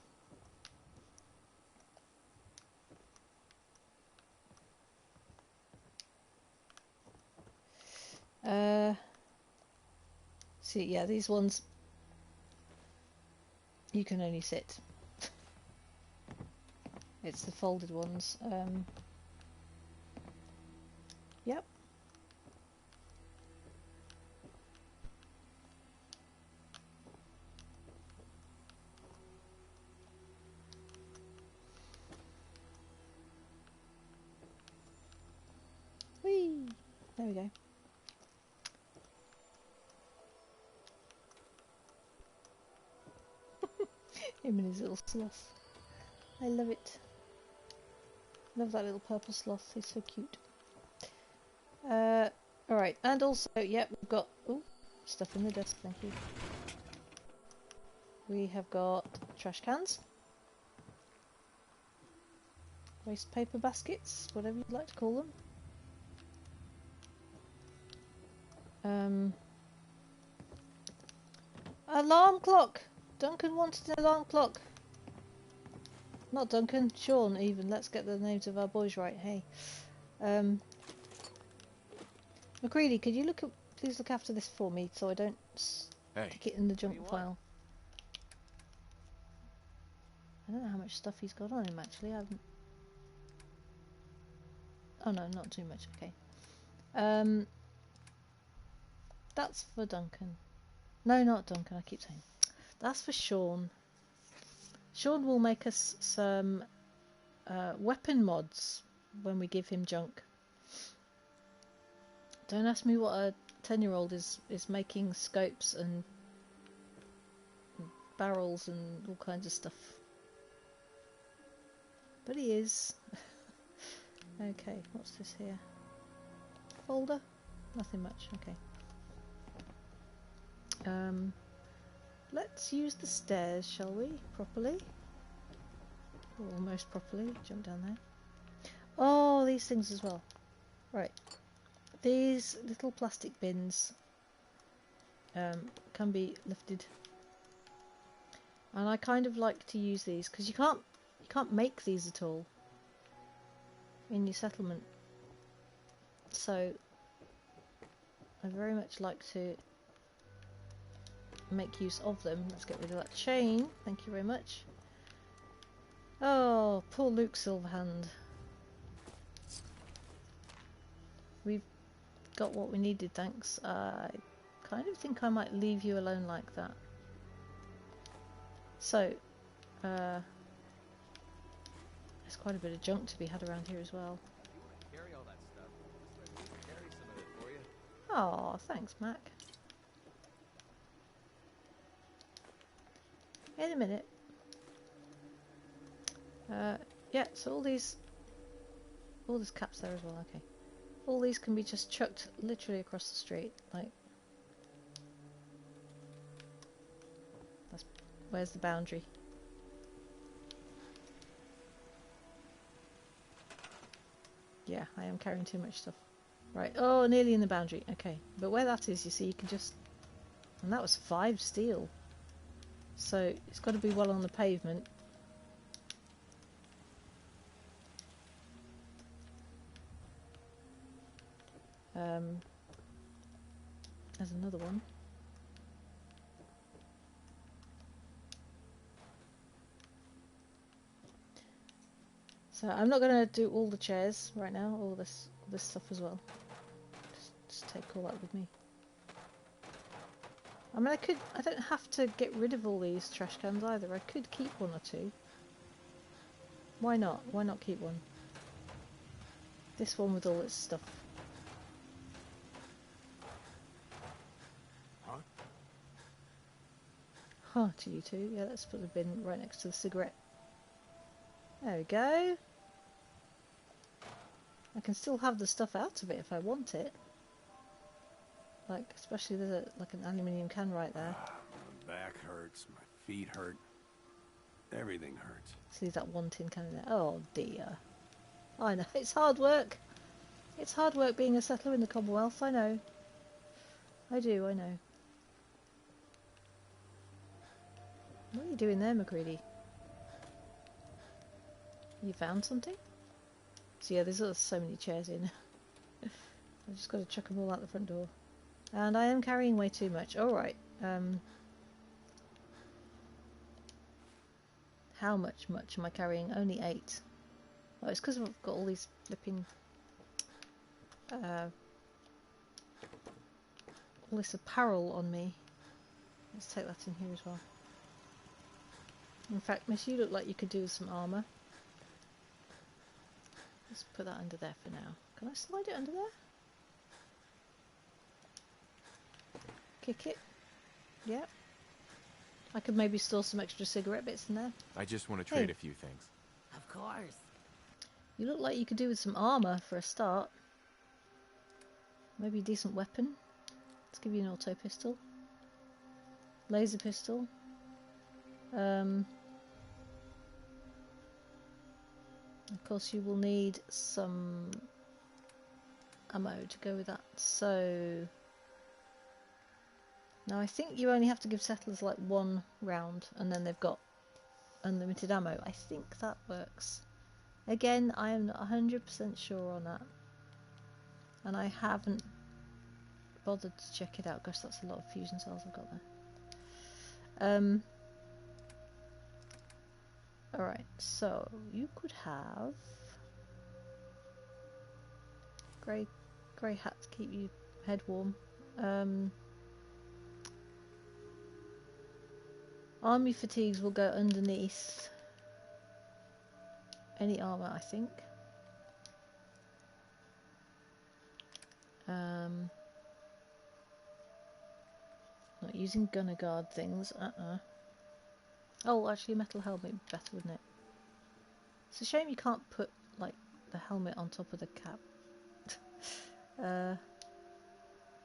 See, yeah, these ones you can only sit. It's the folded ones. Yep. Whee! There we go. Him and his little sloth. I love it. Love that little purple sloth. He's so cute. Alright, and also, yeah, we've got stuff in the desk, thank you. We have got trash cans. Waste paper baskets, whatever you'd like to call them. Alarm clock! Duncan wanted an alarm clock. Not Duncan, Sean even. Let's get the names of our boys right. Hey. McCready, could you please look after this for me so I don't stick it in the junk file? I don't know how much stuff he's got on him actually. I haven't. Oh no, not too much. Okay. That's for Duncan. No, not Duncan. I keep saying. That's for Sean. Sean will make us some weapon mods when we give him junk. Don't ask me what a 10-year-old is making scopes and barrels and all kinds of stuff. But he is. Okay, what's this here? Folder? Nothing much, okay. Let's use the stairs, shall we? Properly? Or almost properly. Jump down there. Oh, these things as well. Right. These little plastic bins can be lifted. And I kind of like to use these because you can't make these at all in your settlement. So I very much like to make use of them. Let's get rid of that chain. Thank you very much. Oh, poor Luke Silverhand. We've got what we needed, thanks. I kind of think I might leave you alone like that. So, there's quite a bit of junk to be had around here as well. Carry all that stuff. Let me carry some of it for you. Oh, thanks, Mac. In a minute. Yeah, so all this caps there as well, okay. All these can be just chucked literally across the street, like. Where's the boundary? Yeah, I am carrying too much stuff. Right, oh, nearly in the boundary, okay. But where that is, you see, you can just. And that was 5 steel. So it's got to be well on the pavement. There's another one. So I'm not going to do all the chairs right now, all this stuff as well. Just take all that with me. I mean, I don't have to get rid of all these trash cans either. I could keep 1 or 2. Why not? Why not keep 1? This one with all its stuff. Huh, to you two. Yeah, let's put the bin right next to the cigarette. There we go. I can still have the stuff out of it if I want it. Like, especially there's like an aluminium can right there. My back hurts, my feet hurt. Everything hurts. See that one tin can in there. Oh dear. I know, it's hard work. It's hard work being a settler in the Commonwealth, I know. I do, I know. What are you doing there, McCready? You found something? So yeah, there's so many chairs in. I've just got to chuck them all out the front door. And I am carrying way too much. Alright. How much am I carrying? Only 8. Oh, it's because I've got all these flipping... all this apparel on me. Let's take that in here as well. In fact, Miss, you look like you could do with some armour. Let's put that under there for now. Can I slide it under there? Kick it. Yep. I could maybe store some extra cigarette bits in there. I just want to trade a few things. Of course. You look like you could do with some armour for a start. Maybe a decent weapon. Let's give you an auto pistol. Laser pistol. Of course you will need some ammo to go with that. So now I think you only have to give settlers like 1 round and then they've got unlimited ammo. I think that works. Again, I am not 100% sure on that. And I haven't bothered to check it out. Gosh, that's a lot of fusion cells I've got there. Alright, so you could have grey hat to keep your head warm. Army fatigues will go underneath any armour, I think. Not using gunner guard things. Oh, actually, a metal helmet would be better, wouldn't it? It's a shame you can't put like the helmet on top of the cap.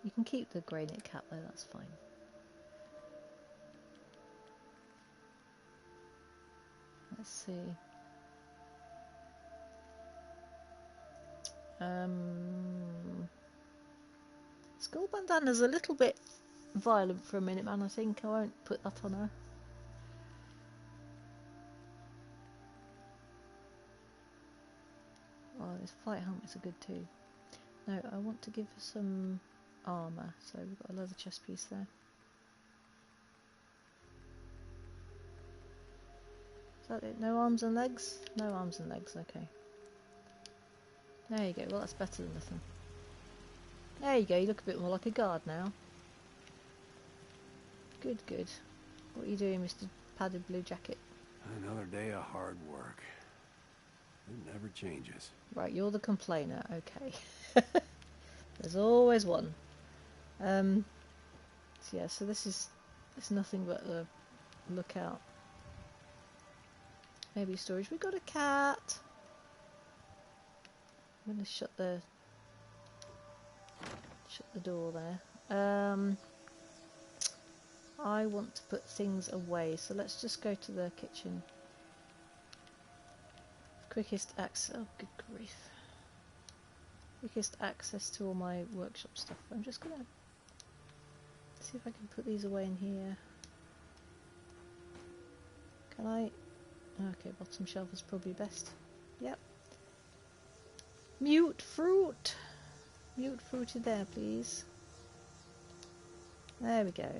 You can keep the grey knit cap though. That's fine. Let's see. Skull bandana's a little bit violent for a minute, man. I think I won't put that on her. Oh, these flight helmets are good too. No, I want to give her some armour, so we've got a leather chest piece there. Is that it? No arms and legs? No arms and legs, okay. There you go, well that's better than nothing. There you go, you look a bit more like a guard now. Good, good. What are you doing, Mr. Padded Blue Jacket? Another day of hard work. It never changes. Right, you're the complainer, okay. There's always one. So yeah, so this is nothing but a lookout. Maybe storage. We got a cat. I'm gonna shut the door there. I want to put things away, so let's just go to the kitchen. Quickest access. Oh, good grief. Quickest access to all my workshop stuff. I'm just gonna see if I can put these away in here. Can I? Okay, bottom shelf is probably best. Yep. Mute fruit. Mute fruited there, please. There we go.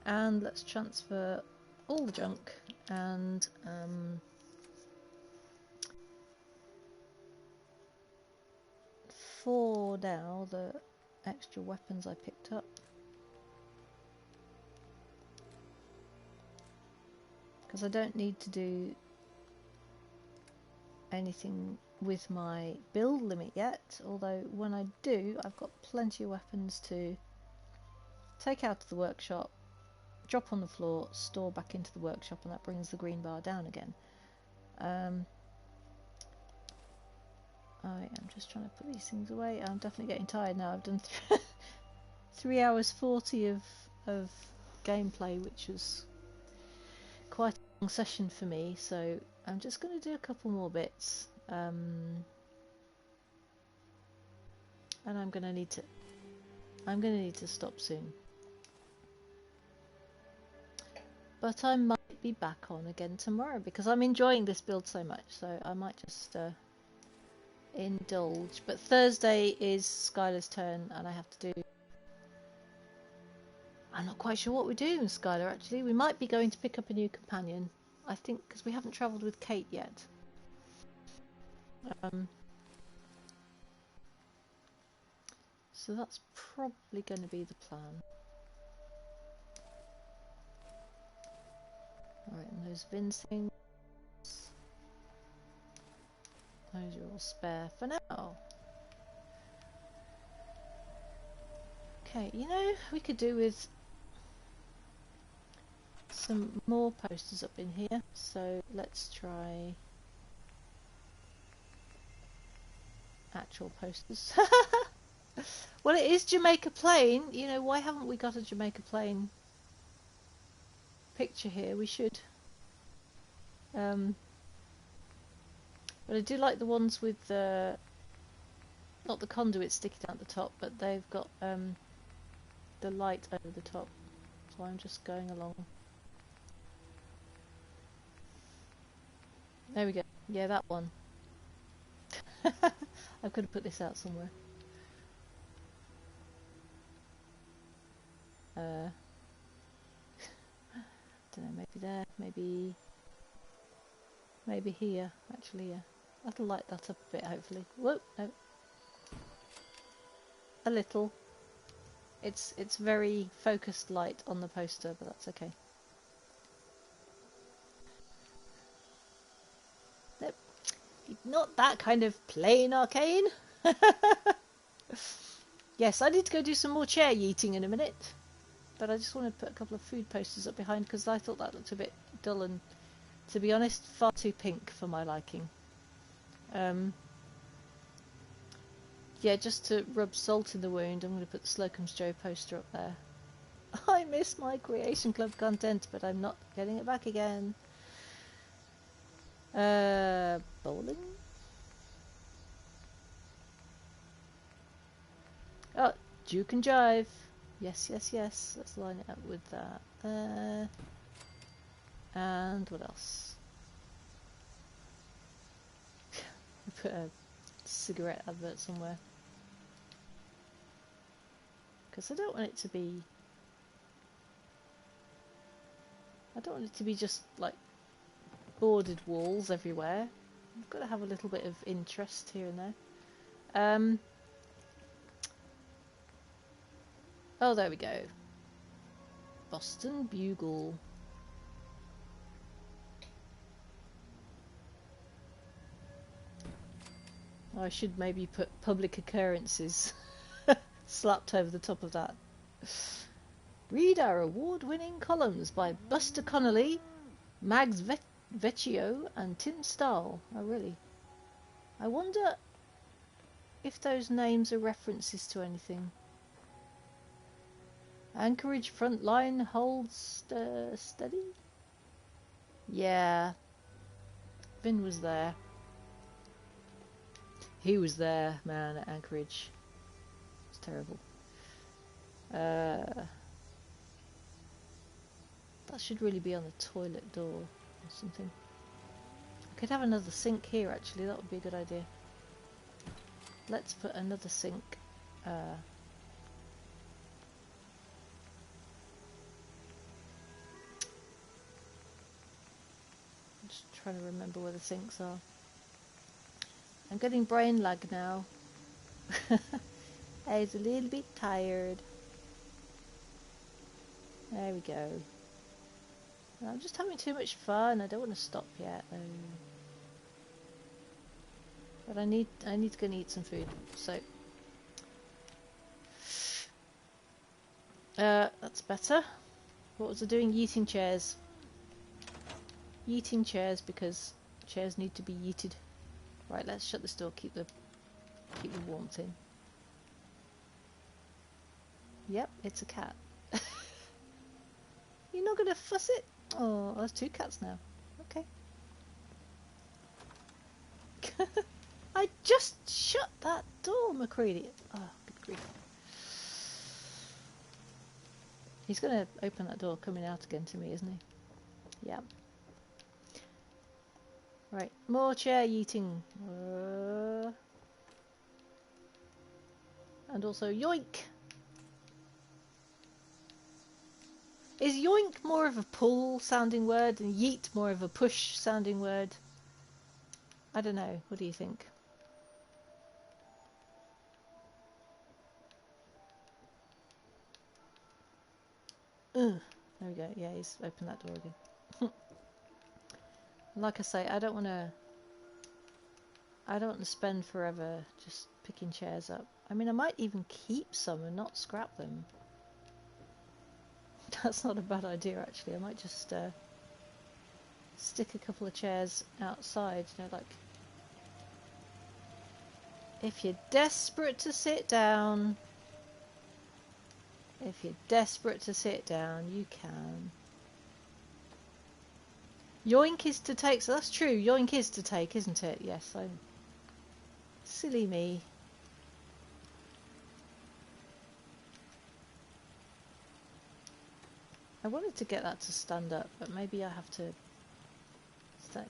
And let's transfer all the junk and for now the extra weapons I picked up. Because I don't need to do anything with my build limit yet, although when I do, I've got plenty of weapons to take out of the workshop, drop on the floor, store back into the workshop, and that brings the green bar down again. I am just trying to put these things away. I'm definitely getting tired now. I've done 3 hours 40 of gameplay, which was quite a long session for me, so I'm just going to do a couple more bits, and I'm going to need to stop soon. But I might be back on again tomorrow because I'm enjoying this build so much, so I might just indulge. But Thursday is Skylar's turn, and I have to do... I'm not quite sure what we're doing with Skylar, actually. We might be going to pick up a new companion, I think, because we haven't travelled with Kate yet. So that's probably going to be the plan. Alright, and those Vin's things, those are all spare for now. Okay, you know, we could do with some more posters up in here, so let's try actual posters. Well, it is Jamaica Plain, you know, why haven't we got a Jamaica Plain picture here? We should. But I do like the ones with the, not the conduit sticking out the top, but they've got the light over the top. So I'm just going along. There we go. Yeah, that one. I could have put this out somewhere. Don't know, maybe there, maybe here. Actually, yeah. That'll light that up a bit, hopefully. Whoa, no. A little. It's very focused light on the poster, but that's okay. Nope. Not that kind of plain arcane. Yes, I need to go do some more chair yeeting in a minute. But I just want to put a couple of food posters up behind because I thought that looked a bit dull and, to be honest, far too pink for my liking. Yeah, just to rub salt in the wound, I'm going to put the Slocum's Joe poster up there. I miss my Creation Club content, but I'm not getting it back again. Bowling? Oh, Duke and Jive. Yes, yes, yes. Let's line it up with that there. And what else? Put a cigarette advert somewhere. Because I don't want it to be... I don't want it to be just, like, boarded walls everywhere. I've got to have a little bit of interest here and there. Oh, there we go. Boston Bugle. I should maybe put public occurrences slapped over the top of that. Read our award-winning columns by Buster Connolly, Mags Vecchio and Tim Stahl. Oh, really? I wonder if those names are references to anything. Anchorage front line holds steady? Yeah. Vin was there. He was there, man, at Anchorage. It's terrible. That should really be on the toilet door or something. I could have another sink here, actually. That would be a good idea. Let's put another sink. I'm just trying to remember where the sinks are. I'm getting brain lag now. I was a little bit tired. There we go. I'm just having too much fun. I don't want to stop yet. But I need to go and eat some food. So that's better. What was I doing? Yeeting chairs. Yeeting chairs because chairs need to be yeeted. Right, let's shut this door. Keep the warmth in. Yep, it's a cat. You're not gonna fuss it? Oh, there's two cats now. Okay. I just shut that door, McCready. Oh, good grief. He's gonna open that door coming out again to me, isn't he? Yeah. Right, more chair yeeting. And also yoink. Is yoink more of a pull sounding word and yeet more of a push sounding word? I don't know. What do you think? Ugh. There we go. Yeah, he's opened that door again. Like I say, I don't want to spend forever just picking chairs up. I mean, I might even keep some and not scrap them. That's not a bad idea, actually. I might just stick a couple of chairs outside, you know, like... If you're desperate to sit down... If you're desperate to sit down, you can. Yoink is to take, so that's true. Yoink is to take, isn't it? Yes, I'm... Silly me. I wanted to get that to stand up, but maybe I have to...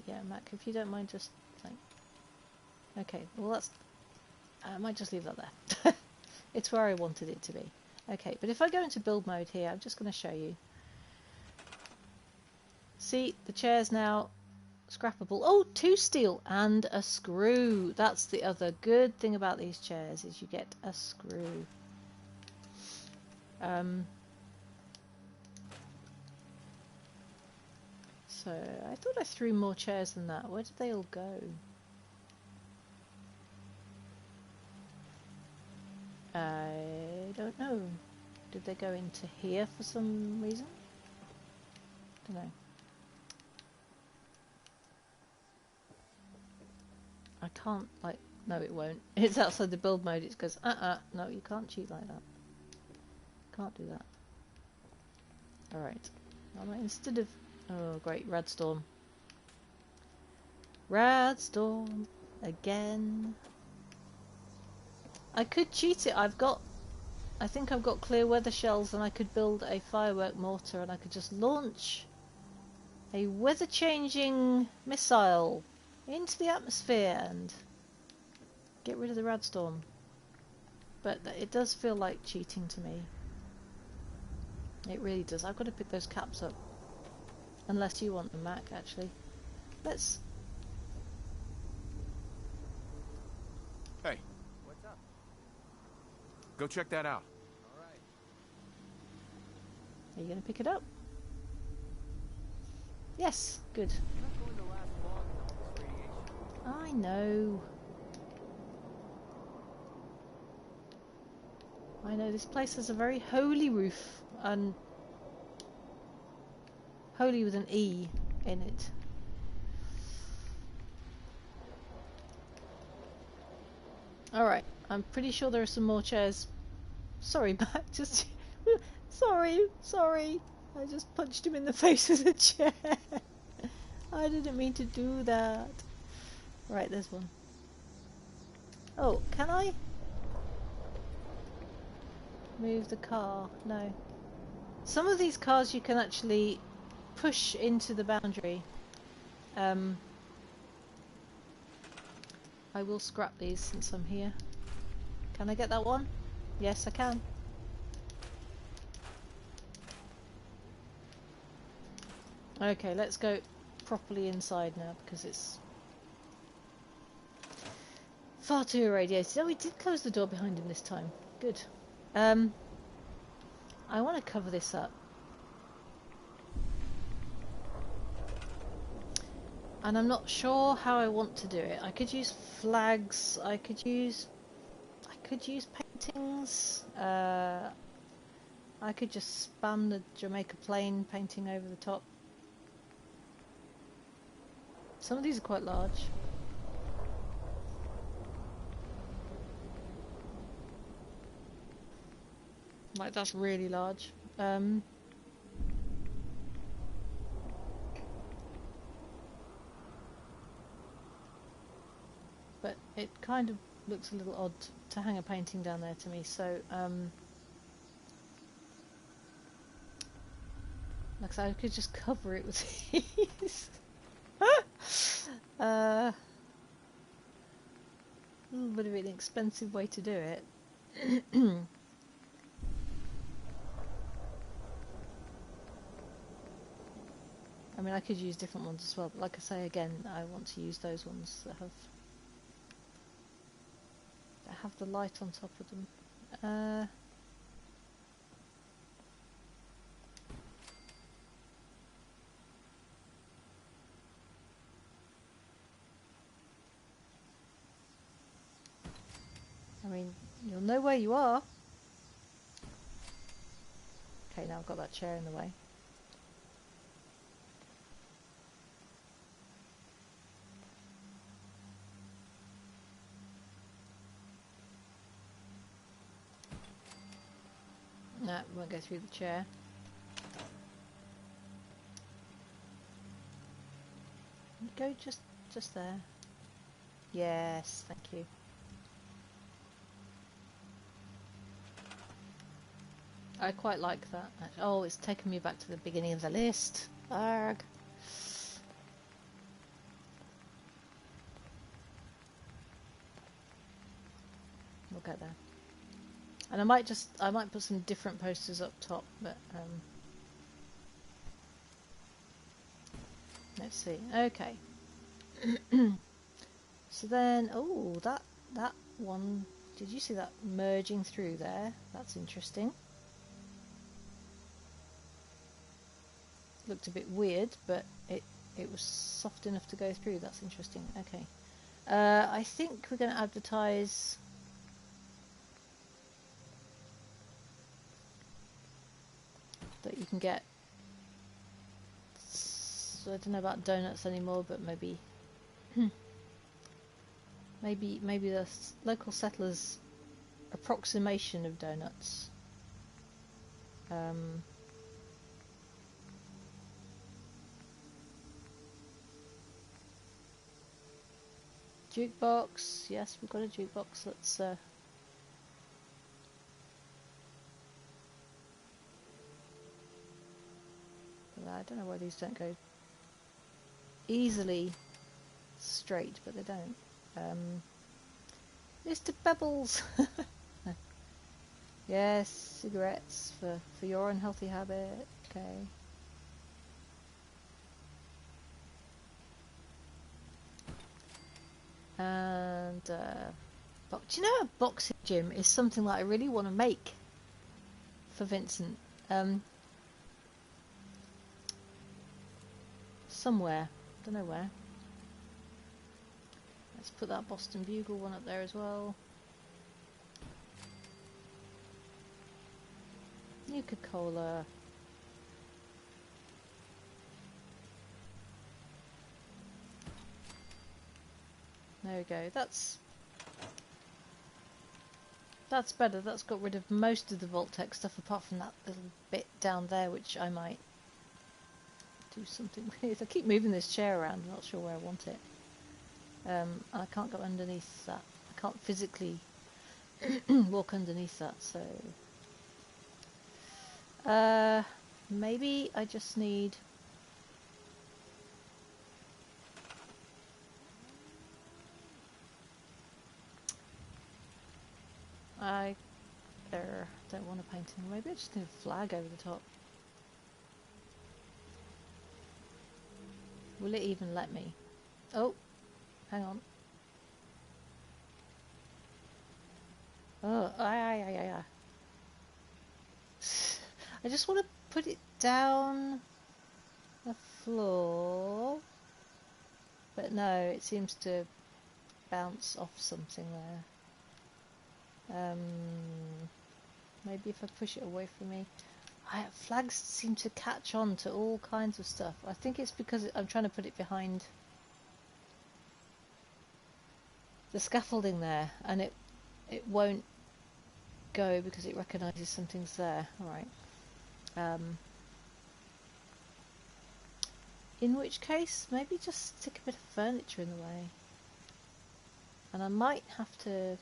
Yeah, Mac, if you don't mind just... Okay, well that's... I might just leave that there. It's where I wanted it to be. Okay, but if I go into build mode here, I'm just going to show you. See, the chair's now scrappable. Oh, 2 steel and a screw. That's the other good thing about these chairs, is you get a screw. So, I thought I threw more chairs than that. Where did they all go? I don't know. Did they go into here for some reason? Don't know. I can't, like, no it won't. It's outside the build mode. It goes, no, you can't cheat like that. Can't do that. Alright. Instead of... Oh, great. Radstorm. Radstorm. Again. I could cheat it. I think I've got clear weather shells, and I could build a firework mortar, and I could just launch a weather-changing missile into the atmosphere and get rid of the radstorm. But it does feel like cheating to me. It really does. I've got to pick those caps up. Unless you want them, Mac, actually. Let's... Hey. What's up? Go check that out. Alright. Are you going to pick it up? Yes, good. You're not going to last long in all this radiation. I know. I know, this place has a very holy roof, and holy with an E in it. Alright, I'm pretty sure there are some more chairs. Sorry, Matt, just... sorry. I just punched him in the face with a chair. I didn't mean to do that. Right, there's one. Oh, can I move the car? No. Some of these cars you can actually push into the boundary. I will scrap these since I'm here. Can I get that one? Yes, I can. Okay, let's go properly inside now, because it's far too irradiated. Oh, we did close the door behind him this time. Good. I want to cover this up. And I'm not sure how I want to do it. I could use flags, I could use paintings, I could just spam the Jamaica plane painting over the top. Some of these are quite large. Like, that's really large. But it kind of looks a little odd to hang a painting down there to me, so like I said, I could just cover it with these. A little bit of an expensive way to do it. I mean, I could use different ones as well, but like I say again, I want to use those ones that have the light on top of them. I mean, you'll know where you are. Okay, now I've got that chair in the way. No, won't go through the chair. Go just there. Yes, thank you. I quite like that. Oh, it's taken me back to the beginning of the list. Arg. We'll get there. And I might put some different posters up top, but let's see. Okay. So then, oh, that one. Did you see that merging through there? That's interesting. Looked a bit weird, but it was soft enough to go through. That's interesting. Okay. I think we're going to advertise. That you can get. So I don't know about donuts anymore, but maybe. maybe the local settlers' approximation of donuts. Jukebox. Yes, we've got a jukebox. Let's. I don't know why these don't go easily straight, but they don't. Mr. Pebbles! Yes, cigarettes for your unhealthy habit. Okay. And do you know a boxing gym is something that I really want to make for Vincent? Somewhere, don't know where. Let's put that Boston Bugle one up there as well. Nuka-Cola. There we go. That's better. That's got rid of most of the Vault-Tec stuff, apart from that little bit down there, which I might do something with. I keep moving this chair around. I'm not sure where I want it. I can't go underneath that. I can't physically walk underneath that, so maybe I just need I don't want to paint it. Maybe I just need a flag over the top. Will it even let me? Oh, hang on. Oh, I just want to put it down the floor, but no, it seems to bounce off something there. Maybe if I push it away from me. Flags seem to catch on to all kinds of stuff. I think it's because I'm trying to put it behind the scaffolding there, and it won't go because it recognises something's there. Alright. In which case, maybe just stick a bit of furniture in the way. And I might have to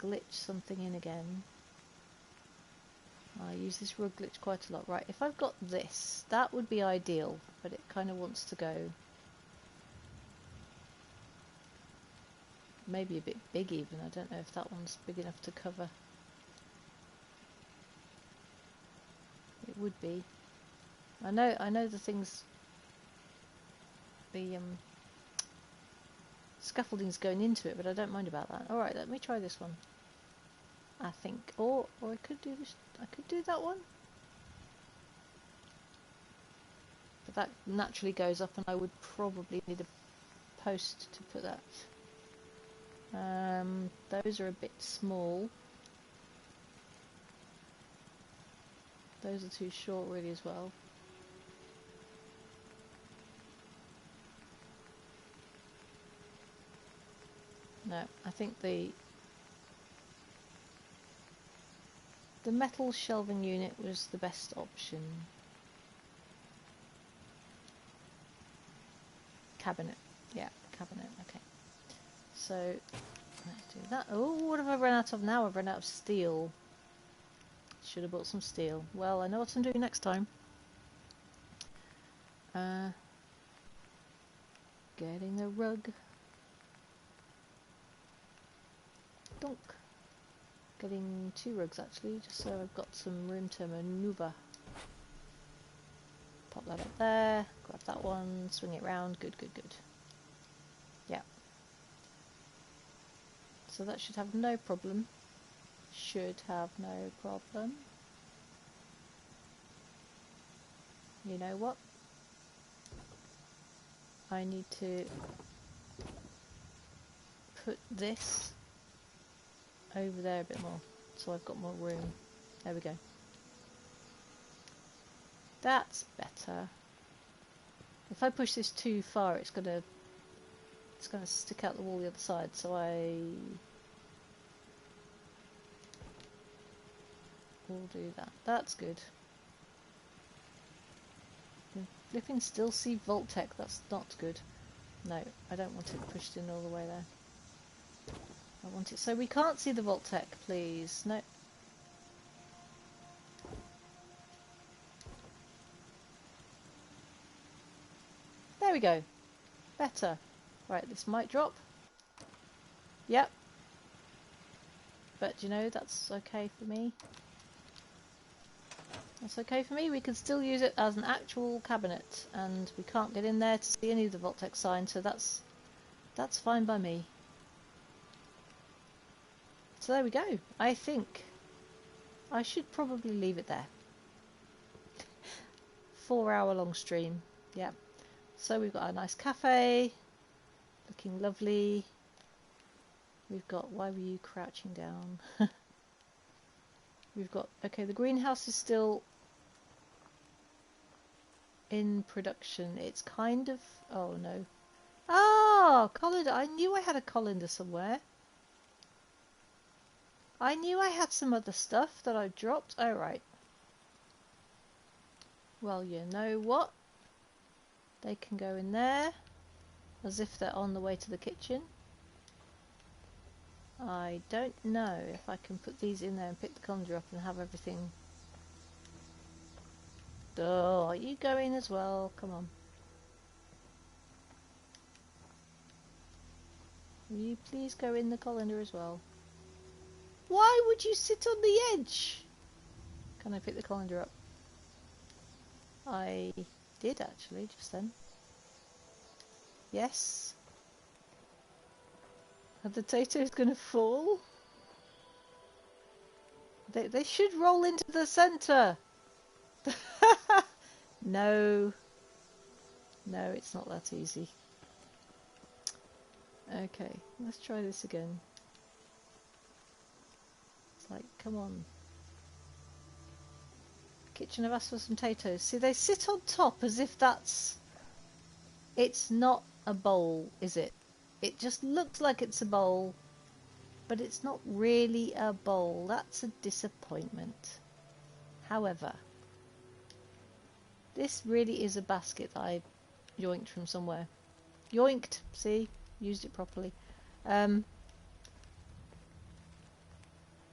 glitch something in again. I use this rug glitch quite a lot. Right, if I've got this, that would be ideal, but it kind of wants to go maybe a bit big even. I don't know if that one's big enough to cover. It would be. I know the things, the scaffolding's going into it, but I don't mind about that. Alright, let me try this one. I think. Or I could do this, I could do that one. But that naturally goes up, and I would probably need a post to put that. Those are a bit small. Those are too short really as well. No, I think the metal shelving unit was the best option. Cabinet. Yeah, cabinet, okay. So, let's do that. Oh, what have I run out of now? I've run out of steel. Should have bought some steel. Well, I know what I'm doing next time. Getting a rug. Donk. Getting 2 rugs actually, just so I've got some room to maneuver. Pop that up there, grab that one, swing it round, good, good, good. Yeah. So that should have no problem. Should have no problem. You know what? I need to put this over there a bit more, so I've got more room. There we go. That's better. If I push this too far, it's gonna stick out the wall the other side, so I will do that. That's good. Flipping still see Vault-Tec, that's not good. No, I don't want it pushed in all the way there. I want it so we can't see the Vault-Tec, please. No. There we go. Better. Right, this might drop. Yep. But you know, that's okay for me. That's okay for me. We can still use it as an actual cabinet, and we can't get in there to see any of the Vault-Tec signs, so that's fine by me. So there we go. I think I should probably leave it there. 4-hour long stream. Yeah. So we've got a nice cafe, looking lovely. We've got, why were you crouching down? We've got, okay, the greenhouse is still in production. It's kind of, oh no. Oh, colander. I knew I had a colander somewhere. I knew I had some other stuff that I dropped. Oh, right. Well, you know what? They can go in there as if they're on the way to the kitchen. I don't know if I can put these in there and pick the colander up and have everything. Oh, you go in as well. Come on. Will you please go in the colander as well? Why would you sit on the edge? Can I pick the colander up? I did actually just then. Yes. Are the potatoes going to fall? They should roll into the centre. No. No, it's not that easy. Okay, let's try this again. It's like, come on. Kitchen have asked for some potatoes. See, they sit on top as if that's... It's not a bowl, is it? It just looks like it's a bowl, but it's not really a bowl. That's a disappointment. However, this really is a basket that I yoinked from somewhere. Yoinked, see? Used it properly.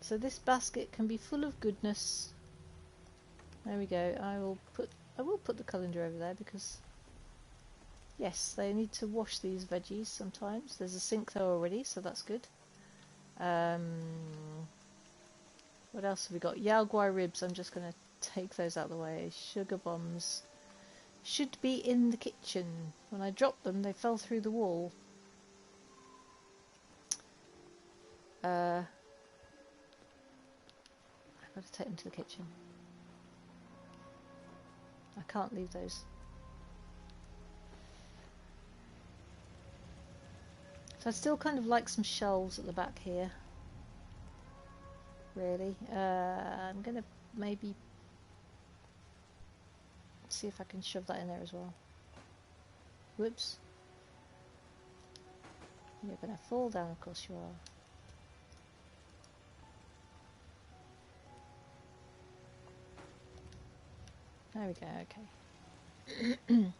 So this basket can be full of goodness. There we go. I will put the colander over there because yes, they need to wash these veggies sometimes. There's a sink there already, so that's good. What else have we got? Yao guai ribs. I'm just going to take those out of the way. Sugar bombs should be in the kitchen. When I dropped them, they fell through the wall. I've got to take them to the kitchen. I can't leave those. So I'd still kind of like some shelves at the back here. Really. I'm going to maybe see if I can shove that in there as well. Whoops. You're going to fall down, of course you are. There we go, okay.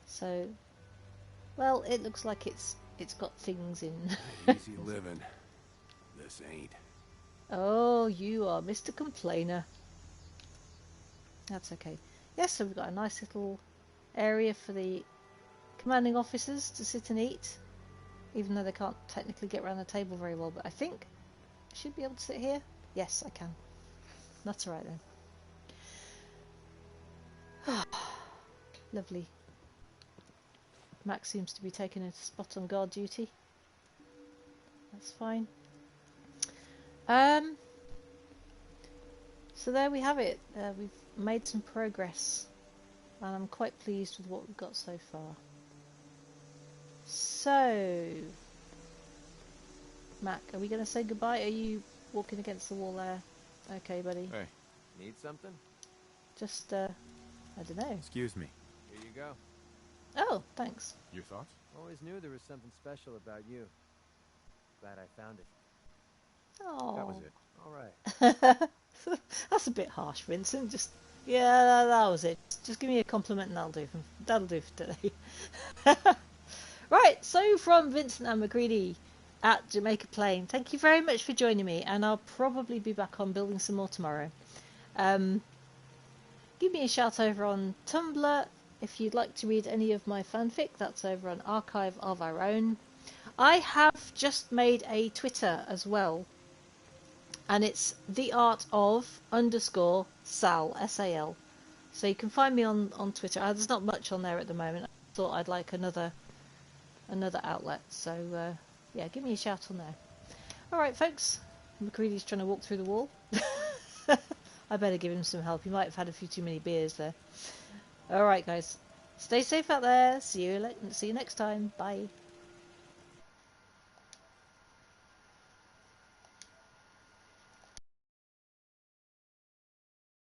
So, well, it looks like it's got things in. Easy living. This ain't. Oh, you are Mr. Complainer. That's okay. Yes, so we've got a nice little area for the commanding officers to sit and eat, even though they can't technically get around the table very well, but I think I should be able to sit here. Yes, I can. That's alright then. Lovely. Max seems to be taking a spot on guard duty. That's fine. So there we have it. We've made some progress, and I'm quite pleased with what we've got so far. So, Mac, are we going to say goodbye? Are you walking against the wall there? Okay, buddy. Hey, need something? Just, I don't know. Excuse me. Here you go. Oh, thanks. Your thoughts? Always knew there was something special about you. Glad I found it. Oh. That was it. All right. That's a bit harsh, Vincent. Just, yeah, that was it. Just give me a compliment and that'll do. That'll do for today. Right, so from Vincent and McCready at Jamaica Plain, thank you very much for joining me, and I'll probably be back on building some more tomorrow. Give me a shout over on Tumblr if you'd like to read any of my fanfic. That's over on Archive of Our Own. I have just made a Twitter as well, and it's theartof_Sal, S-A-L. So you can find me on Twitter. There's not much on there at the moment. I thought I'd like another outlet. So yeah, give me a shout on there. Alright folks, McCready's trying to walk through the wall. I better give him some help. He might have had a few too many beers there. Alright guys, stay safe out there. See you next time. Bye.